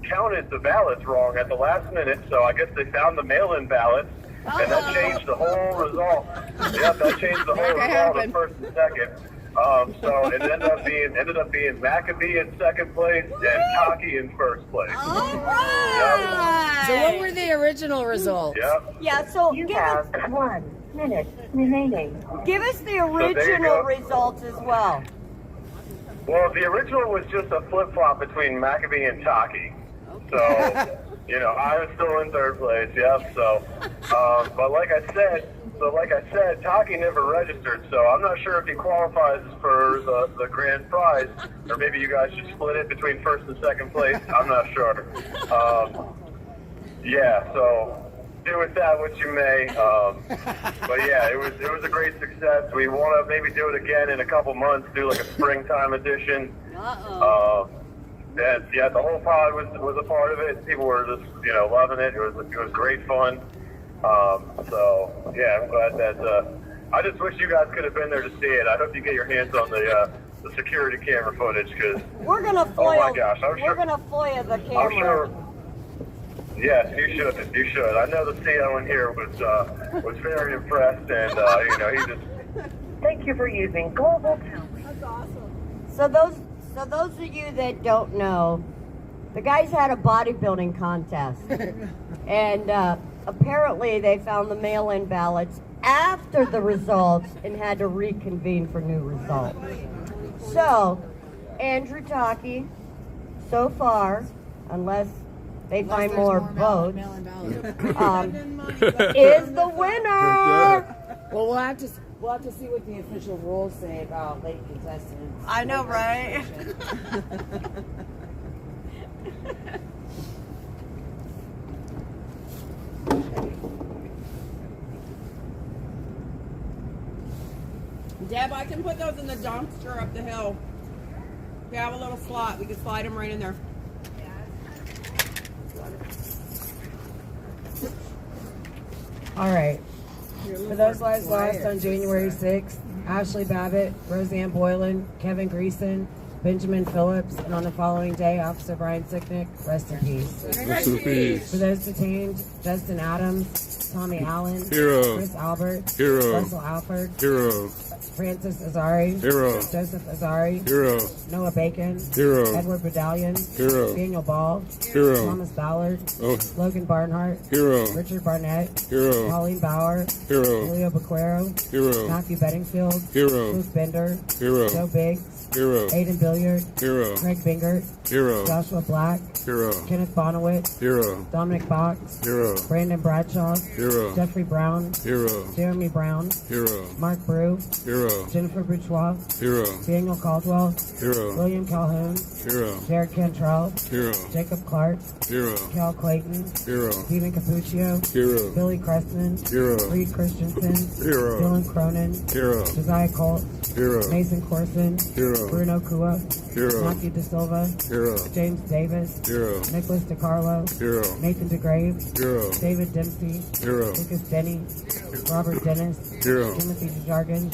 counted the ballots wrong at the last minute, so I guess they found the mail-in ballots, and that changed the whole result. Yep, that changed the whole result of first and second. So it ended up being Maccabee in second place and Taki in first place. All right. So what were the original results? Yep. Yeah, so You give have us 1 minute remaining. give us the there you original go. results as well. Well, the original was just a flip-flop between Maccabee and Taki. So, I was still in third place, yep. So, but like I said, Taki never registered, so I'm not sure if he qualifies for the grand prize, or maybe you guys should split it between first and second place. I'm not sure. Yeah, so do with that what you may. But yeah, it was a great success. We want to maybe do it again in a couple months, do like a springtime edition. And yeah, the whole pod was a part of it. People were just loving it. It was great fun. So yeah, I'm glad that. I just wish you guys could have been there to see it. I hope you get your hands on the security camera footage, because We're gonna FOIA. oh my gosh, we're gonna FOIA the camera. I'm sure. Yes, you should. You should. I know the CO in here was very impressed, and he just. Thank you for using Global. That's awesome. So those of you that don't know, the guys had a bodybuilding contest, and apparently they found the mail-in ballots after the results and had to reconvene for new results. So Andrew Taki, so far, unless they find more votes, is the winner. Well, we'll have to see what the official rules say about late contestants. I know, right? Deb, I can put those in the dumpster up the hill. We have a little slot. We can slide them right in there. All right. For those lives lost on January 6th, Ashley Babbitt, Roseanne Boylan, Kevin Greason, Benjamin Phillips, and on the following day, Officer Brian Sicknick, rest in peace. Rest in peace. For those detained, Justin Adams, Tommy Allen, Hero. Chris Albert, Hero. Russell Alford, Hero. Francis Azari, Hero. Joseph Azari, Hero. Noah Bacon, Hero. Edward Medallion, Hero. Daniel Ball, Hero. Thomas Ballard, Oh. Logan Barnhart, Hero. Richard Barnett, Hero. Pauline Bauer, Hero. Julio Bequero, Hero. Matthew Bedingfield, Hero. Luke Bender, Hero. Joe Biggs, Hero. Aiden Billiard, Hero. Craig Bingert, Hero. Joshua Black, Hero. Kenneth Bonowitz, Hero. Dominic Box, Hero. Brandon Bradshaw, Hero. Jeffrey Brown, Hero. Jeremy Brown, Hero. Mark Brew, Hero. Jennifer Bourgeois, Hero. Daniel Caldwell, Hero. William Calhoun, Hero. Jared Cantrell, Hero. Jacob Clark, Hero. Cal Clayton, Hero. Stephen Capuccio, Hero. Billy Crestman, Hero. Reed Christensen, Hero. Dylan Cronin, Hero. Josiah Colt, Hero. Mason Corson, Hero. Bruno Kua, Hero. Matthew De Silva, Hero. James Davis, Hero. Nicholas DeCarlo, Hero. Nathan DeGrave, Hero. David Dempsey, Hero. Lucas Denny, Robert Dennis, Hero. Timothy Jargon,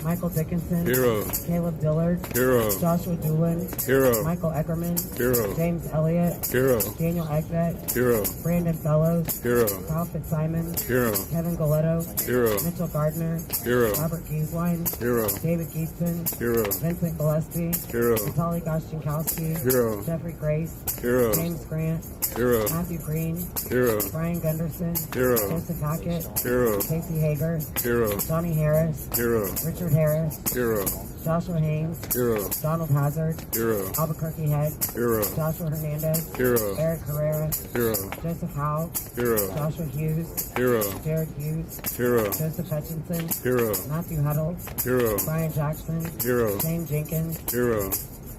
Michael Dickinson, Hero. Caleb Dillard, Hero. Joshua Doolin, Hero. Michael Eckerman, Hero. James Elliott, Hero. Daniel Eggvet, Hero. Brandon Fellows, Hero. Kyle Fitzsimon, Hero. Kevin Galetto, Hero. Mitchell Gardner, Hero. Robert Gieswein, Hero. David Geeston, Hero. Vincent Gillespie, Hero. Natalie Goshchinkowski, Hero. Jeffrey Grace, Hero. James Grant, Hero. Matthew Green, Hero. Brian Gunderson, Hero. Joseph Hackett, Hero. Casey Hager, Hero. Johnny Harris, Hero. Richard Harris, Hero. Joshua Haynes, Hero. Donald Hazard, Hero. Albuquerque Head, Hero. Joshua Hernandez, Hero. Eric Herrera, Hero. Joseph Howe, Hero. Joshua Hughes, Hero. Jared Hughes, Hero. Joseph Hutchinson, Hero. Matthew Huddle, Hero. Brian Jackson, Hero. Shane Jenkins, Hero.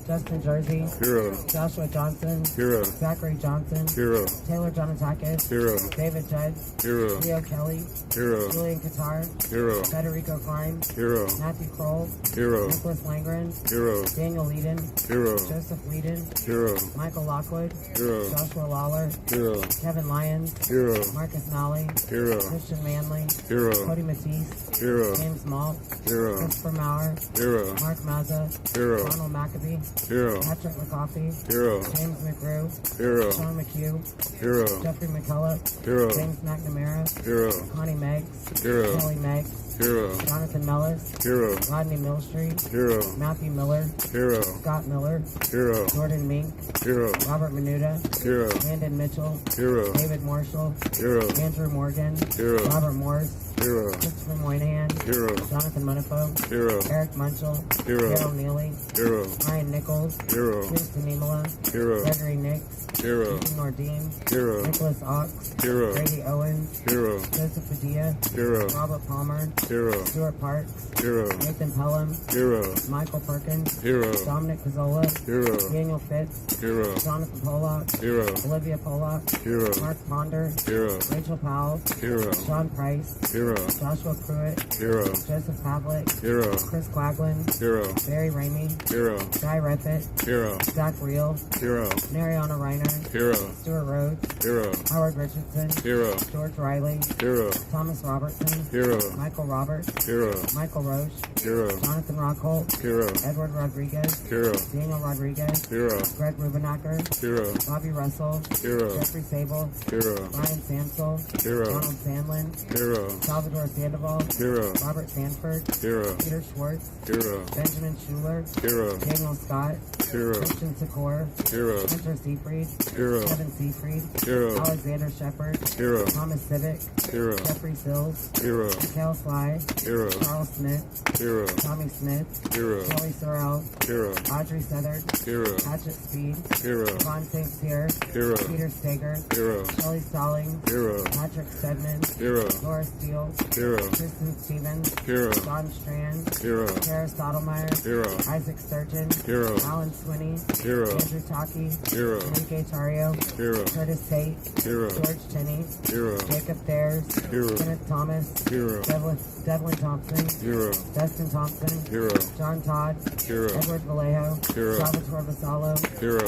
Justin Jersey, Hero. Joshua Johnson, Hero. Zachary Johnson, Hero. Taylor Jonatakis, Hero. David Judd, Hero. Leo Kelly, Hero. Julian Qatar, Hero. Federico Klein, Hero. Matthew Kroll, Hero. Nicholas Langren, Hero. Daniel Leeden, Hero. Joseph Leeden, Hero. Michael Lockwood, Hero. Joshua Lawler, Hero. Kevin Lyons, Hero. Marcus Nolly, Hero. Christian Manley, Hero. Cody Matisse, Hero. James Malt, Hero. Christopher Maurer, Hero. Mark Mazza, Hero. Ronald McAbee, Hero. Patrick McCoffey. Hero. James McGrew. Hero. Sean McHugh. Hero. Jeffrey McCullough. Hero. James McNamara. Hero. Connie Meggs. Hero. Kelly Meggs. Hero. Jonathan Mellis. Hero. Rodney Millstreet. Hero. Matthew Miller. Hero. Scott Miller. Hero. Jordan Mink. Hero. Robert Menuda. Hero. Landon Mitchell. Hero. David Marshall. Hero. Andrew Morgan. Hero. Robert Morse. Hero. Christopher Moynihan. Hero. Jonathan Munifo. Hero. Eric Munchell. Hero. Carol Neely. Hero. Ryan Nichols. Hero. Kirsten Nemola. Hero. Gregory Nix. Hero. Ethan Nordine. Hero. Nicholas Ox. Hero. Brady Owens. Hero. Joseph Padilla. Hero. Robert Palmer. Hero. Stuart Parks. Hero. Nathan Pelham. Hero. Michael Perkins. Hero. Dominic Pizzola. Hero. Daniel Fitz. Hero. Jonathan Pollock. Hero. Olivia Pollock. Hero. Mark Ponder. Hero. Rachel Powell. Hero. Sean Price. Hero. Joshua Pruitt. Hero. Joseph Pavlik. Hero. Chris Quaglin. Hero. Barry Ramey. Hero. Guy Redfitt. Hero. Zach Reel. Hero. Mariana Reiner. Hero. Stuart Rhodes. Hero. Howard Richardson. Hero. George Riley. Hero. Thomas Robertson. Hero. Michael Roberts. Hero. Michael Roche. Hero. Jonathan Rockholt. Hero. Edward Rodriguez. Hero. Daniel Rodriguez. Hero. Greg Rubenacker. Hero. Bobby Russell. Hero. Jeffrey Sable. Hero. Ryan Samsel. Hero. Donald Sandlin. Hero. Salvador Sandoval. Hero. Robert Sanford. Hero. Peter Schwartz. Hero. Benjamin Schuler. Hero. Daniel Scott. Hero. Christian Secor. Hero. Hunter Seafried. Hero. Kevin Seafried. Hero. Alexander Shepard. Hero. Thomas Civic. Hero. Jeffrey Sills. Hero. Mikhail Sly. Hero. Charles Smith. Hero. Tommy Smith. Hero. Kelly Sorrell. Hero. Audrey Southard. Hero. Hatchet Speed. Hero. Von St. Cyr. Hero. Peter Steger. Hero. Shelley Stallings. Hero. Patrick Stedman. Hero. Laura Steele. Hero. Kristen Stevens. Hero. John Strand. Hero. Kara Stottlemyre. Hero. Isaac Sturgeon. Hero. Alan Swinney. Hero. Andrew Taki. Hero. Enrique Tario. Hero. Curtis Tate. Hero. George Tenney. Hero. Jacob Thayers. Hero. Kenneth Thomas. Hero. Devlin Thompson. Hero. Dustin Thompson. Hero. John Todd. Hero. Edward Vallejo. Hero. Salvatore Vassallo. Hero.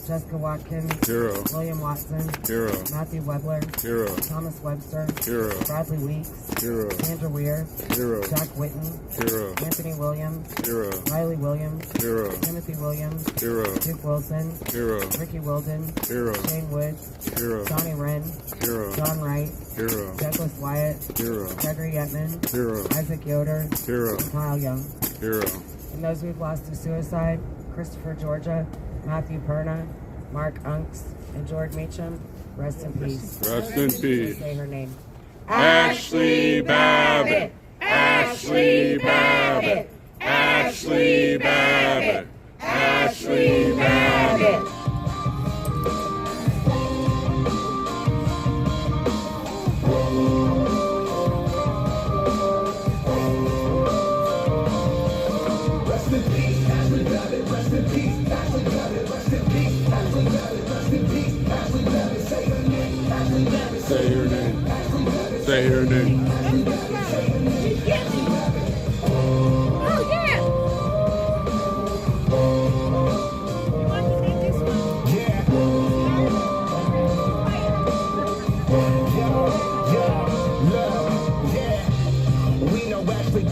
Jessica Watkins. Hero. William Watson. Hero. Matthew Webler. Hero. Thomas Webster. Hero. Bradley Weeks. Hero. Sandra Weir. Hero. Jack Whitten. Hero. Anthony Williams. Hero. Riley Williams. Hero. Timothy Williams. Hero. Duke Wilson. Hero. Ricky Wilden. Hero. Shane Woods. Hero. Johnny Wren. Hero. John Wright. Hero. Douglas Wyatt. Hero. Gregory Yetman. Hero. Isaac Yoder. Hero. And Kyle Young. Hero. And those we've lost to suicide: Christopher Georgia, Matthew Perna, Mark Unks, and George Meacham. Rest in peace. Rest in peace. Say her name. Ashley Babbitt. Ashley Babbitt. Ashley Babbitt. Ashley Babbitt. Rest in peace, Ashley Babbitt. Rest in peace, Ashley Babbitt. Rest in peace, Ashley Babbitt. Rest in peace, Ashley Babbitt. Say her name, Ashley Babbitt. Say her name. Say her name. Oh, yeah.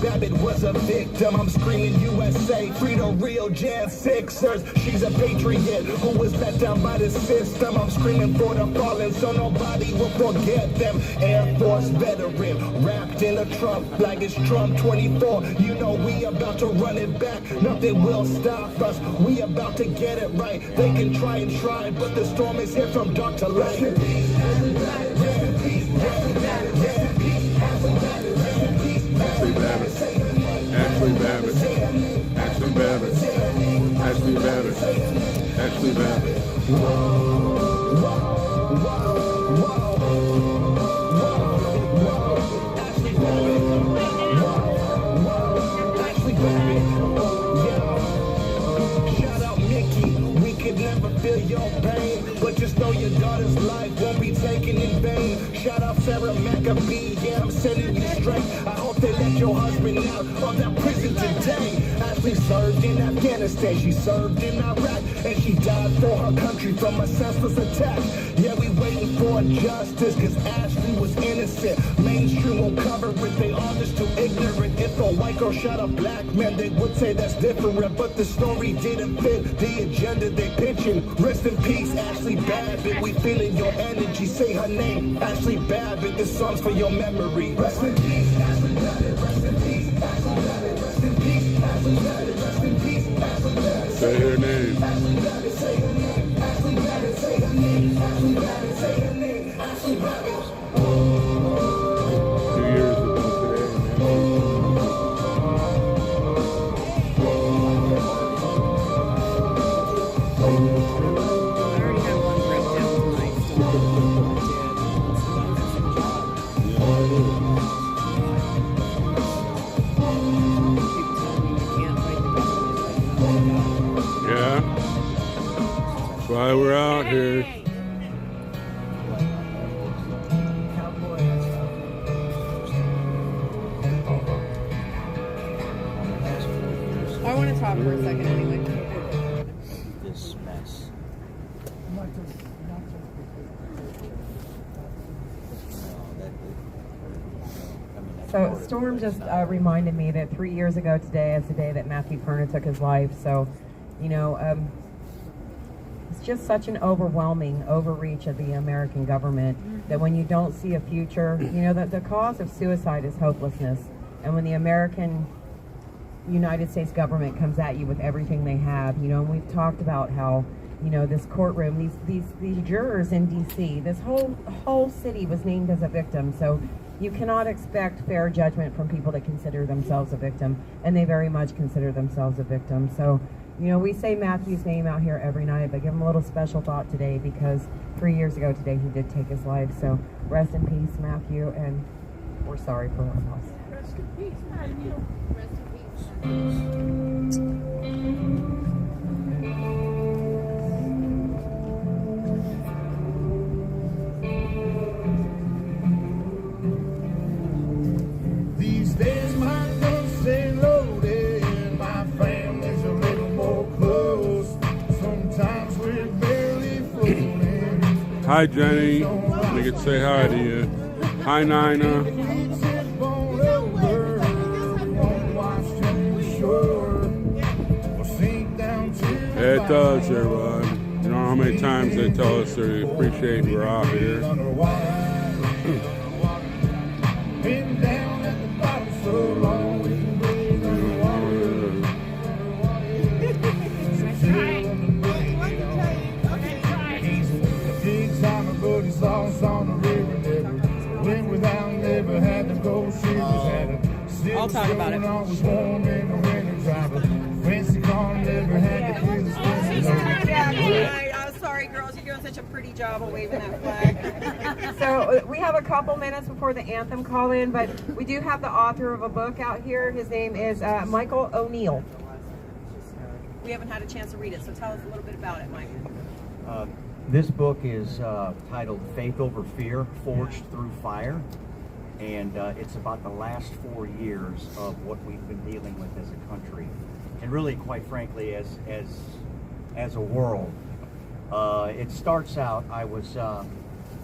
Babbitt was a victim. I'm screaming USA, free the real Jan Sixers. She's a patriot who was let down by the system. I'm screaming for the fallen so nobody will forget them. Air Force veteran, wrapped in a Trump like it's Trump 24. You know we about to run it back. Nothing will stop us. We about to get it right. They can try and try, but the storm is here from dark to light. Ashley Babbitt. Ashley Babbitt. Ashley Babbitt. Ashley Babbitt. Ashley Babbitt. Shout out Mickey. We could never feel your pain, but just know your daughter's life won't be taken in vain. Shout out Sarah McAfee. Yeah, I'm sending you straight. I hope they let your husband out of that prison today. Ashley Ashley served in Afghanistan, she served in Iraq, and she died for her country from a senseless attack. Yeah, we waiting for justice, cause Ashley was innocent. Mainstream won't cover it, they all just too ignorant. If a white girl shot a black man, they would say that's different, but the story didn't fit the agenda they pitching. Rest in peace, Ashley Babbitt, we feeling your energy. Say her name, Ashley Babbitt, this song's for your memory. Rest in peace, Ashley Babbitt, rest in peace, Ashley Babbitt, rest in peace, Ashley Babbitt, rest in peace, Ashley Babbitt. Say her name. Ashley Babbitt, say her name, Ashley Babbitt, say her name, Ashley Babbitt, say her name, Ashley Babbitt. 2 years ago today, yeah, that's why we're out here. I want to talk for a second anyway. This mess. So Storm just reminded me that 3 years ago today is the day that Matthew Perna took his life. So, you know, it's just such an overwhelming overreach of the American government that when you don't see a future, you know, that the cause of suicide is hopelessness. And when the American United States government comes at you with everything they have, you know, and we've talked about how, you know, this courtroom, these jurors in D.C., this whole city was named as a victim. So you cannot expect fair judgment from people that consider themselves a victim, and they very much consider themselves a victim. So, you know, we say Matthew's name out here every night, but give him a little special thought today because 3 years ago today he did take his life. So rest in peace, Matthew, and we're sorry for our loss. Rest in peace, Matthew. Rest in These days my guns stay loaded, my family's a little more close. Sometimes we're barely floating. Hi, Jenny. I could say hi to you. Hi, Nina. It does, everybody. You know how many times they tell us they appreciate we're out here. Been down at the bottom so long we can breathe underwater. A big time ago, these lost on the river. Never went without, never had to go shivers. I'll talk about it. Always warm in the winter time. Fancy car, never had to feel the I'm sorry, girls. You're doing such a pretty job of waving that flag. So we have a couple minutes before the anthem call in, but we do have the author of a book out here. His name is Michael O'Neill. We haven't had a chance to read it, so tell us a little bit about it, Mike. This book is titled Faith Over Fear, Forged Through Fire. And it's about the last 4 years of what we've been dealing with as a country. And really, quite frankly, as a world. It starts out, I was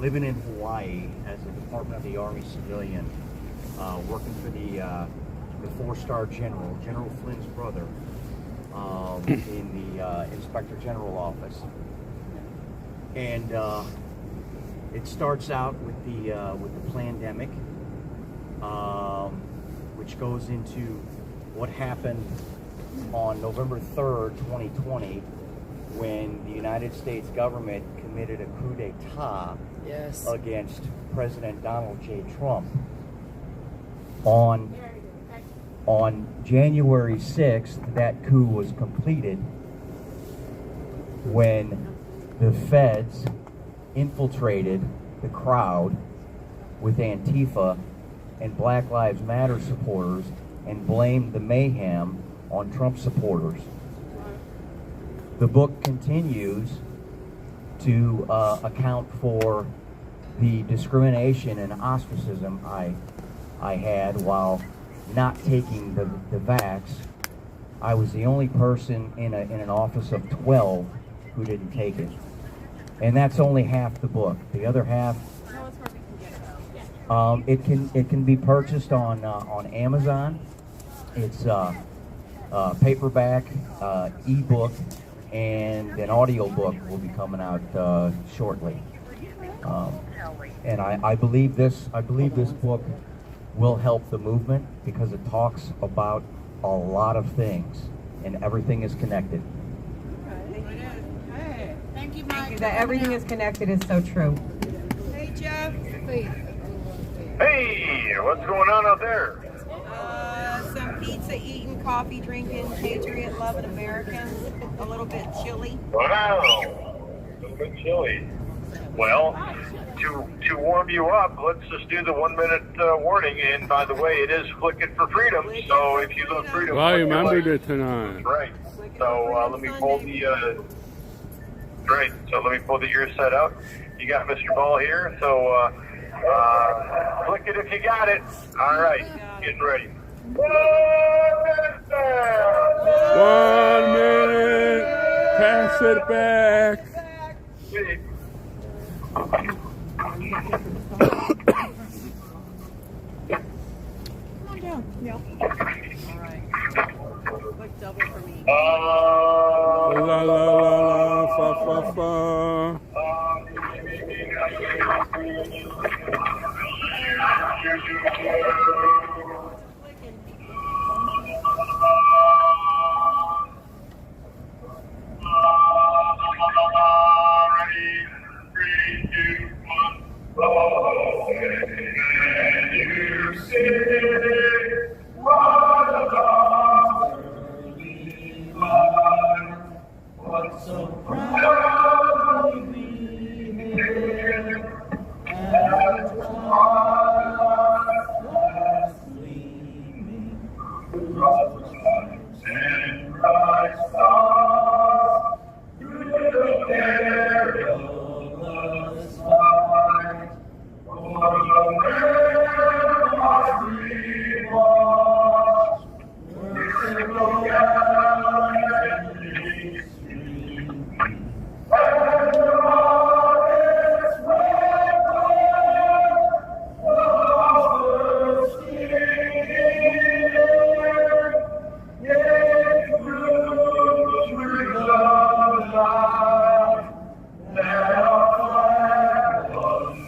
living in Hawaii as a Department of the Army civilian, working for the 4-star general, General Flynn's brother, in the Inspector General office. And it starts out with the pandemic, which goes into what happened on November 3rd, 2020, when the United States government committed a coup d'etat against President Donald J. Trump. On January 6th, that coup was completed when the feds infiltrated the crowd with Antifa and Black Lives Matter supporters and blamed the mayhem on Trump supporters. The book continues to account for the discrimination and ostracism I had while not taking the vax. I was the only person in an office of 12 who didn't take it. And that's only half the book. The other half, it can be purchased on Amazon. It's paperback, ebook, and an audio book will be coming out shortly. And I believe this book will help the movement because it talks about a lot of things, and everything is connected. Thank you, Mike. That everything is connected is so true. Hey, Jeff. Hey, what's going on out there? Some pizza eating, coffee drinking, patriot loving Americans. A little bit chilly. Wow, a little bit chilly. Well, to warm you up, let's just do the 1 minute warning. And by the way, it is Flicking for Freedom. So if you love freedom, Well, I remembered it tonight. right. So let me pull the right. So let me pull the ear set out. You got Mr. Ball here. So flick it if you got it. All right, getting ready. 1 minute. Pass it back. Come on down. Yep. All right. Look double for me. La la la la, fa fa fa. So proudly we hailed as Christ gleaming, and Christ through the perilous fight, for the Lord was merciful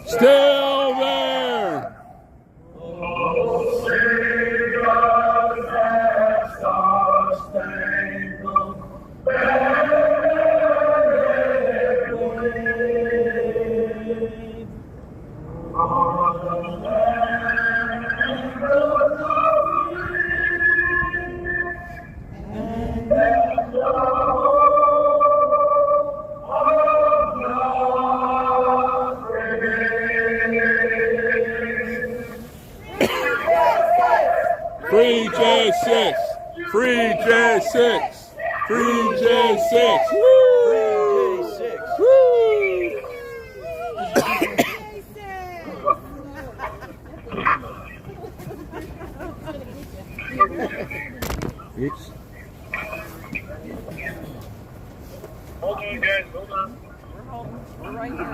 Still there. Free J6. Free J6. Free J6. Woo! Woo! Oops. Hold on, guys. Hold on. We're right here.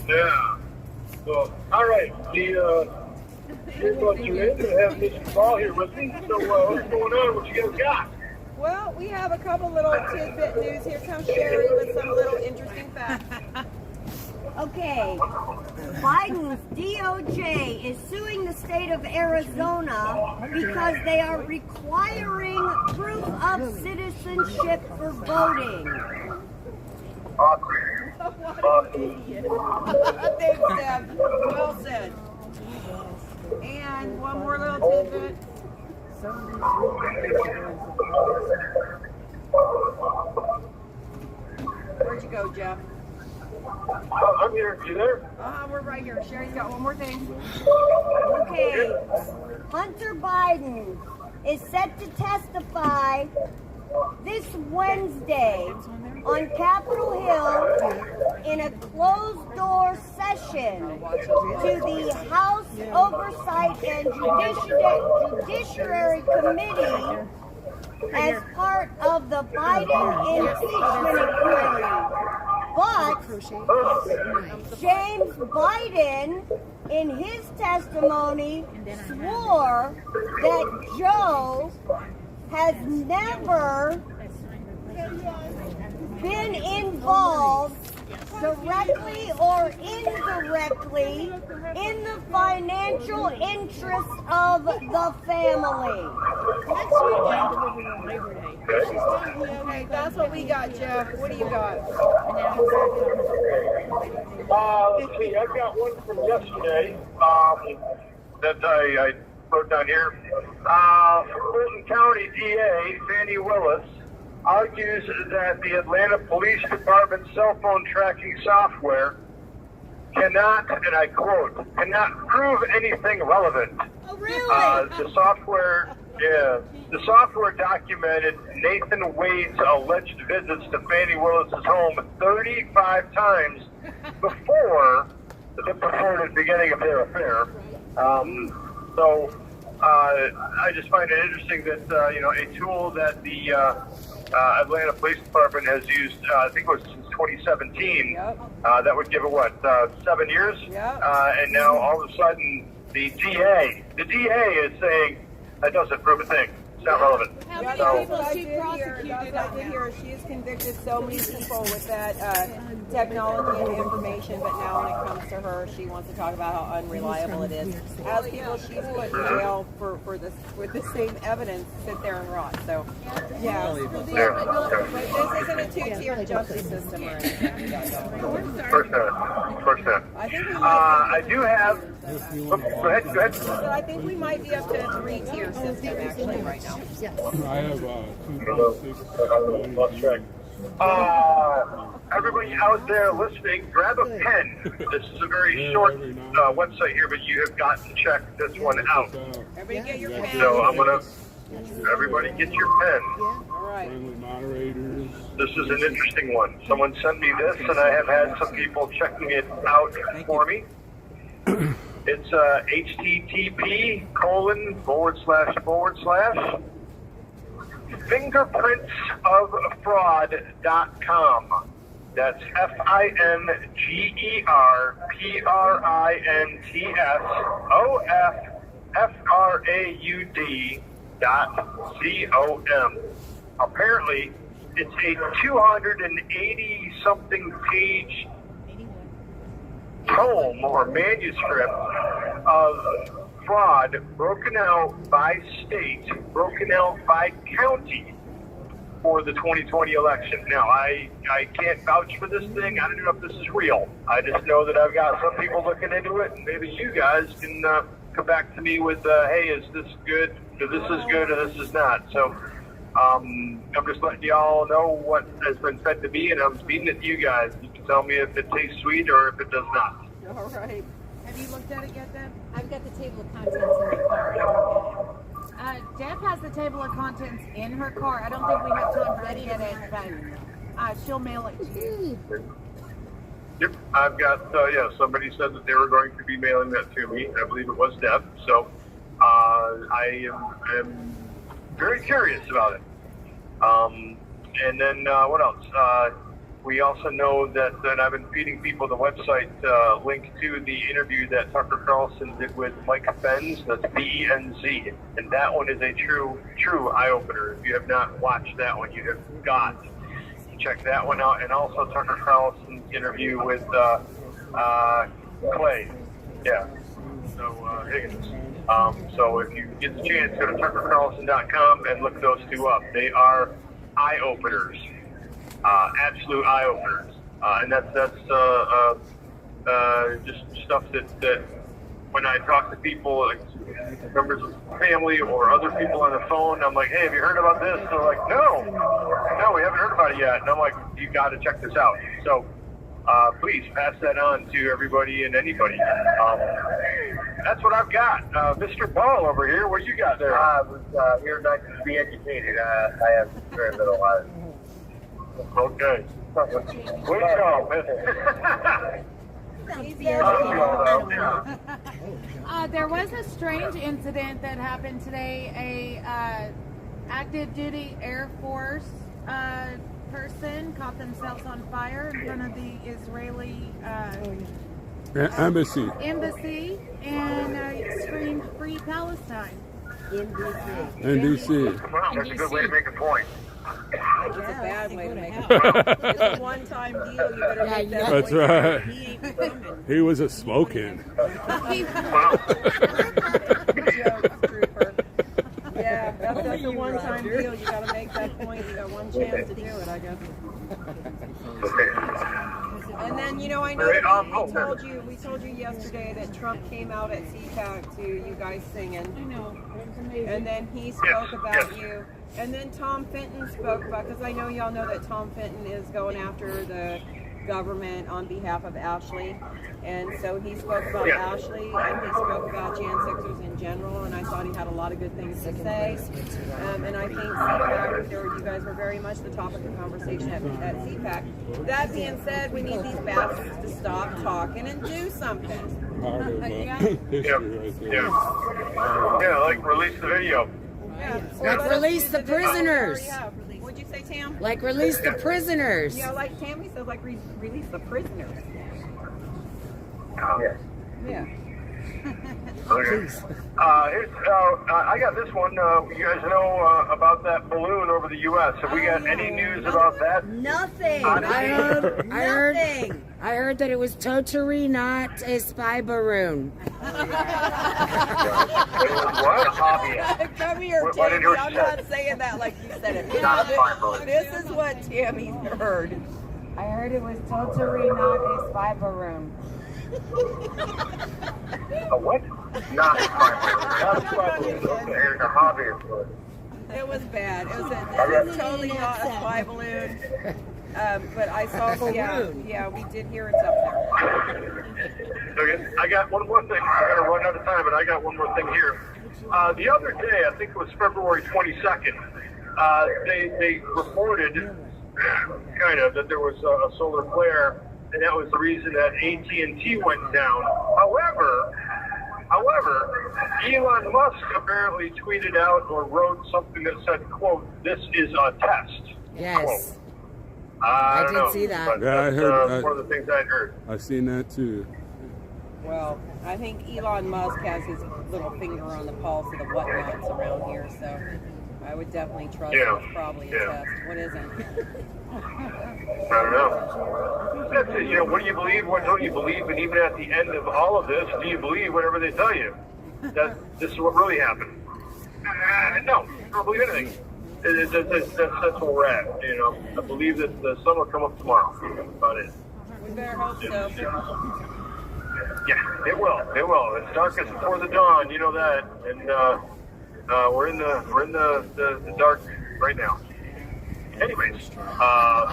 Yeah. So, all right. Here's what you're in. I have Mr. Ball here with me. So, what's going on? What you guys got? Well, we have a couple little tidbit news. Here comes Sherry with some little interesting facts. Okay, Biden's DOJ is suing the state of Arizona because they are requiring proof of citizenship for voting. What an idiot. Thanks, Deb. Well said. And one more little tidbit. Where'd you go, Jeff? I'm here. You there? We're right here. Sherry's got one more thing. Okay, Hunter Biden is set to testify this Wednesday on Capitol Hill in a closed-door session to the House Oversight and Judiciary Committee as part of the Biden impeachment inquiry. But James Biden, in his testimony, swore that Joe has never been involved directly or indirectly in the financial interests of the family. Okay, that's what we got, Jeff. What do you got? Let's see. I've got one from yesterday that I wrote down here. Fulton County DA Fannie Willis argues that the Atlanta Police Department cell phone tracking software cannot, and I quote, cannot prove anything relevant. Oh, really? The software documented Nathan Wade's alleged visits to Fannie Willis's home 35 times before the purported beginning of their affair. I just find it interesting that a tool that the Atlanta Police Department has used, I think it was since 2017, that would give it 7 years, and now all of a sudden the DA is saying that doesn't prove a thing. It's not relevant. How many people she prosecuted on that? She has convicted so many people with that technology and information, but now when it comes to her, she wants to talk about how unreliable it is. As people she's put in jail for this with the same evidence sit there and rot. So, yeah. But this isn't a two-tier justice system or anything. First time. I do have. Go ahead. So I think we might be up to a three-tier system actually right now. I have Lost track. Everybody out there listening, grab a pen. This is a very short website here, but you have got to check this one out. Everybody get your pen. So everybody get your pen. All right. moderators. This is an interesting one. Someone sent me this, and I have had some people checking it out for me. It's http:// fingerprintsoffraud.com. That's fingerprintsofFraud.com. Apparently, it's a 280-something page tome or manuscript of fraud broken out by state, broken out by county for the 2020 election. Now, I can't vouch for this thing. I don't know if this is real. I just know that I've got some people looking into it, and maybe you guys can come back to me with, hey, is this good, or this is good, or this is not. So I'm just letting y'all know what has been fed to me, and I'm feeding it to you guys. You can tell me if it tastes sweet or if it does not. All right. Have you looked at it yet, Deb? I've got the table of contents in my car. Deb has the table of contents in her car. I don't think we have time for her to get it, but she'll mail it to you. Yep, I've got, somebody said that they were going to be mailing that to me. I believe it was Deb. So I am very curious about it. And then what else? We also know that I've been feeding people the website link to the interview that Tucker Carlson did with Mike Benz. That's BENZ, and that one is a true eye-opener. If you have not watched that one, you have got to check that one out. And also Tucker Carlson's interview with Clay. Yeah. So Higgins. So if you get the chance, go to tuckercarlson.com and look those two up. They are eye-openers. Absolute eye-openers, and that's just stuff that when I talk to people, like members of the family or other people on the phone, I'm like, hey, have you heard about this? They're like, no, we haven't heard about it yet. And I'm like, you got to check this out. So please pass that on to everybody and anybody. That's what I've got. Mr. Ball over here, what you got there? I was here tonight to be educated. I have very little. Okay. Way to go, There was a strange incident that happened today. A active duty Air Force person caught themselves on fire in front of the Israeli embassy and screamed "Free Palestine." in D.C. Wow, that's a good way to make a point. It's a bad way to make a point. It's a one-time deal. You better make that That's point. right. He ain't coming. He was a smoking. Yeah, that's a one-time deal. You got to make that point. You got one chance to do it, I guess. And then, you know, I know that we told you yesterday that Trump came out at CPAC to you guys singing. I know. It was amazing. And then he spoke about you. And then Tom Fenton spoke about, because I know y'all know that Tom Fenton is going after the government on behalf of Ashley. And so he spoke about Ashley, and he spoke about Jan Sixers in general, and I thought he had a lot of good things to say. And I think CPAC, you guys were very much the topic of conversation at CPAC. That being said, we need these bastards to stop talking and do something. Yeah, like release the video. Like release the prisoners. What'd you say, Tam? Like release the prisoners. Yeah, like Tammy says, like release the prisoners. Yes. Yeah. Okay. I got this one. You guys know about that balloon over the U.S. Have we got any news about that? Nothing. I heard that it was totally not a spy balloon. It was what? Hobbyist. Come here, What did Tammy. you I'm say? not saying that like you said it. Not a spy balloon. This is what Tammy heard. I heard it was totally not a spy balloon. A what? Not a spy balloon. There's a hobbyist. It was bad. It was totally not a spy balloon. But I saw, yeah, we did hear it's up there. Okay, I got one more thing. I got to run out of time, but I got one more thing here. The other day, I think it was February 22nd, they reported kind of that there was a solar flare, and that was the reason that AT&T went down. However, Elon Musk apparently tweeted out or wrote something that said, quote, "This is a test." Yes. Quote. I don't know, did see that. But Yeah, I that's, heard. one of the things I heard. I seen that too. Well, I think Elon Musk has his little finger on the pulse of the whatnots around here, so I would definitely trust it's probably a test. What isn't? I don't know. That's it. You know, what do you believe? What don't you believe? And even at the end of all of this, do you believe whatever they tell you? That this is what really happened? No, I don't believe anything. That's where we're at. You know, I believe that the sun will come up tomorrow. That's about it. We better hope so. Yeah, it will. It will. It's darkest before the dawn. You know that. And we're in the dark right now. Anyways,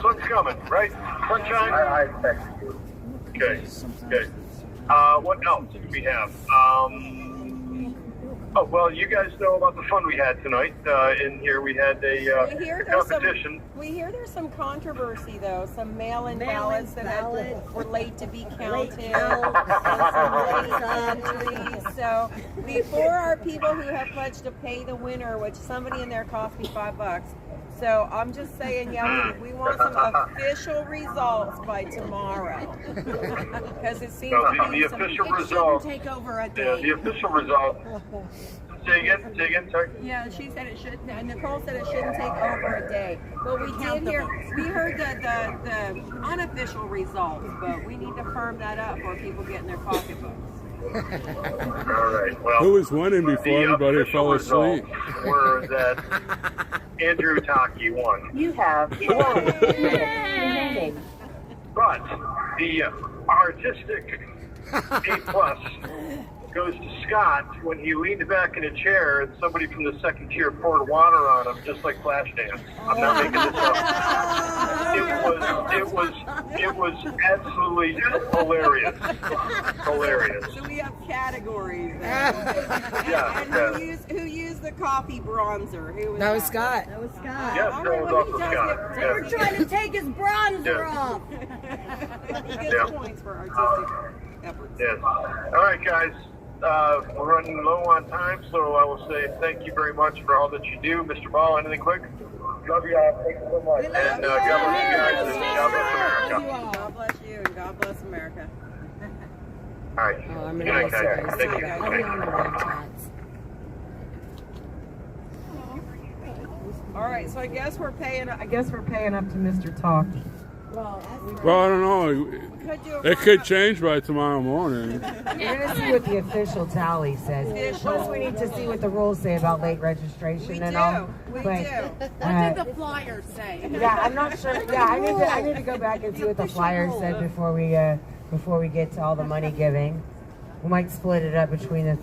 sun's coming, right? Sunshine. I expect you. Okay. Okay. What else do we have? Oh, well, you guys know about the fun we had tonight. In here, we had a competition. We hear there's some controversy, though. Some mail-in ballots that were late to be counted. And some late entries. So, before our people who have pledged to pay the winner, which somebody in there cost me $5. So I'm just saying, we want some official results by tomorrow. Because it seems the official result. It shouldn't take over a day. Yeah, the official result. Say again, sorry. Yeah, she said it should. Nicole said it shouldn't take over a day. But we did hear. We heard the unofficial results, but we need to firm that up for people get in their pocketbooks. All right. Well, who was winning before everybody fell asleep? Were that Andrew Taki won. You have one remaining. But the artistic A+ goes to Scott when he leaned back in a chair and somebody from the second tier poured water on him, just like Flashdance. I'm not making this up. It was absolutely hilarious. Hilarious. So we have categories. Then. Yeah. And who used the coffee bronzer? Who was That was Scott. That was Scott. Yes, All that right, was well, also he does Scott. get Yeah. We're trying to take his bronzer Yeah. off. He gets Yeah. points for artistic efforts. Yes. All right, guys. We're running low on time, so I will say thank you very much for all that you do. Mr. Ball, anything quick? Love you all. Thank you so much. And God bless you guys, and God bless America. God bless you, and God bless America. All right. Good night, guys. Thank you. I'll be on the live chats. All right, so I guess we're paying up. I guess we're paying up to Mr. Talkie. Well, I don't know. It could change by tomorrow morning. We're gonna see what the official tally says. Plus, we need to see what the rules say about late registration and all. We But, do. uh, What did the flyer say? Yeah, I'm not sure. Yeah, I need to go back and see what the flyer said before we get to all the money giving. We might split it up between the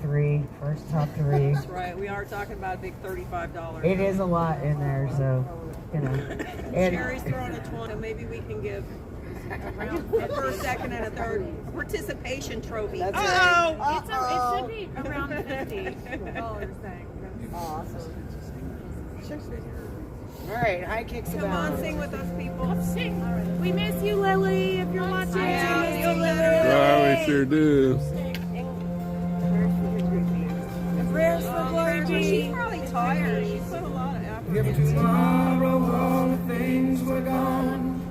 top three. That's right. We are talking about a big $35. It is a lot in there, so you know. Sherry's throwing a 20. Maybe we can give a first, second, and a third participation trophy. It should be around $50 thing. Awesome. All right, high kicks Come on, sing with us, people. Sing. We miss you, Lily, if you're watching. Yeah, we sure do. Prayers for Glory G. She's probably tired. She put a lot of effort If into tomorrow all the things were gone,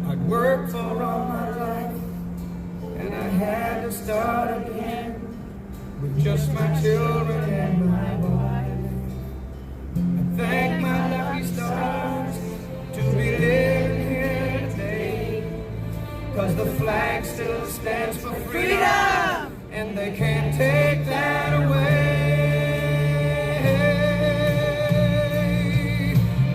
I'd worked for all my life, and I had to start again with just my children and my wife. I thank my lucky stars to be living here today, 'cause the flag still stands for freedom, and they can't take that away.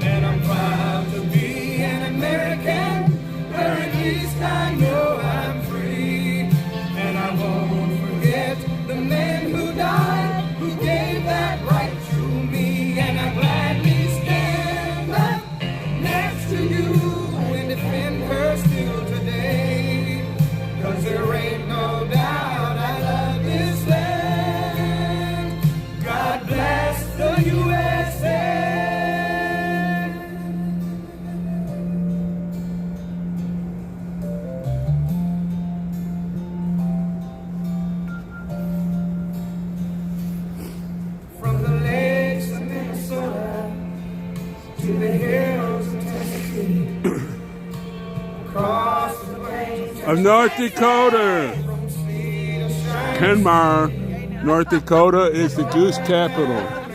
And I'm proud to be an American, where at least I know I'm free. And I won't forget the men who died, who gave that right to me. And I gladly stand up next to you and defend her still today. 'Cause there ain't no doubt I love this land. God bless the USA. From the lakes of Minnesota to the hills of Tennessee, across the plains Of North Dakota. Kenmar, North Dakota is the goose capital. and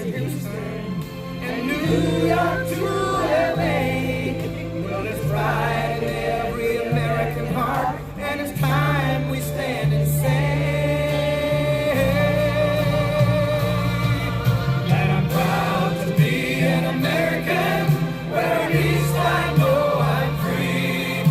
New York to LA. Well, there's pride in every American heart, and it's time we stand and say that I'm proud to be an American, where at least I know I'm free,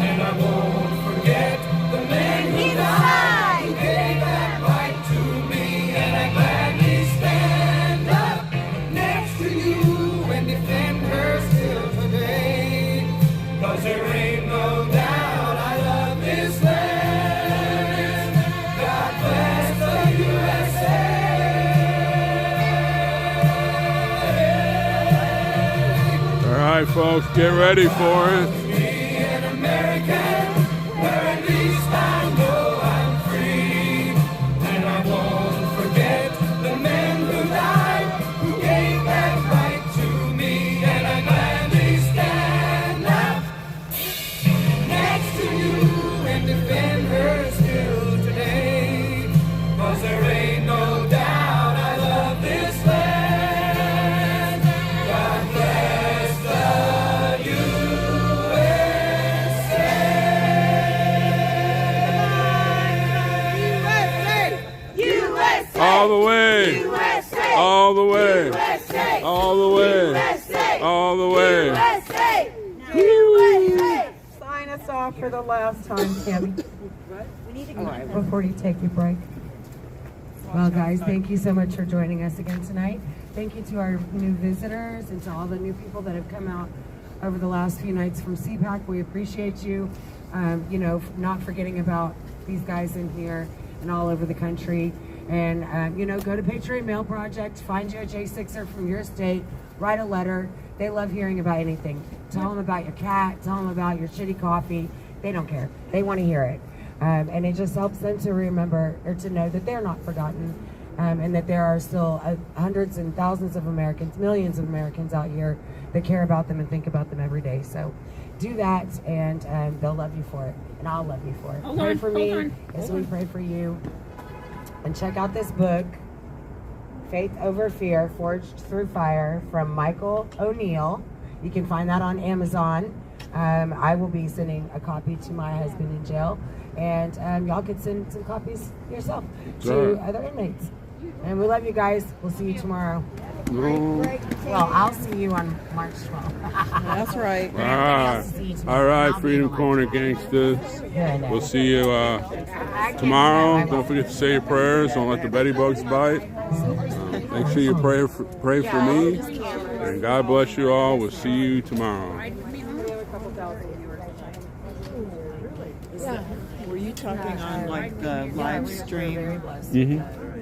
and I won't forget the men who died, who gave that right to me, and I gladly stand up next to you and defend her still today. 'Cause there ain't no doubt I love this land. God bless the USA. All right, folks, get ready for it. Be an American, where at least I know I'm free. And I won't forget the men who died, who gave that right to me. And I gladly stand up next to you and defend her still today. 'Cause there ain't no doubt I love this land. God bless the USA. All the way. USA. All the way. USA. All the way. USA. All the way. USA. Sign us off for the last time, Tammy. We need to Before you take your break. Well, guys, thank you so much for joining us again tonight. Thank you to our new visitors and to all the new people that have come out over the last few nights from CPAC. We appreciate you, not forgetting about these guys in here and all over the country. And, go to Patriot Mail Project, find you a J6er from your state, write a letter. They love hearing about anything. Tell them about your cat, tell them about your shitty coffee. They don't care. They want to hear it. And it just helps them to remember or to know that they're not forgotten, and that there are still hundreds and thousands of Americans, millions of Americans out here that care about them and think about them every day. So do that, and they'll love you for it, and I'll love you for it. Pray for me as we pray for you. And check out this book, Faith Over Fear, Forged Through Fire, from Michael O'Neill. You can find that on Amazon. I will be sending a copy to my husband in jail, and y'all could send some copies yourself to other inmates. And we love you guys. We'll see you tomorrow. Well, I'll see you on March 12th. That's right. All right, Freedom Corner gangsters. We'll see you tomorrow. Don't forget to say your prayers. Don't let the Betty bugs bite. Make sure you pray for me. And God bless you all. We'll see you tomorrow. Were you talking on like the live stream? Mm-hmm.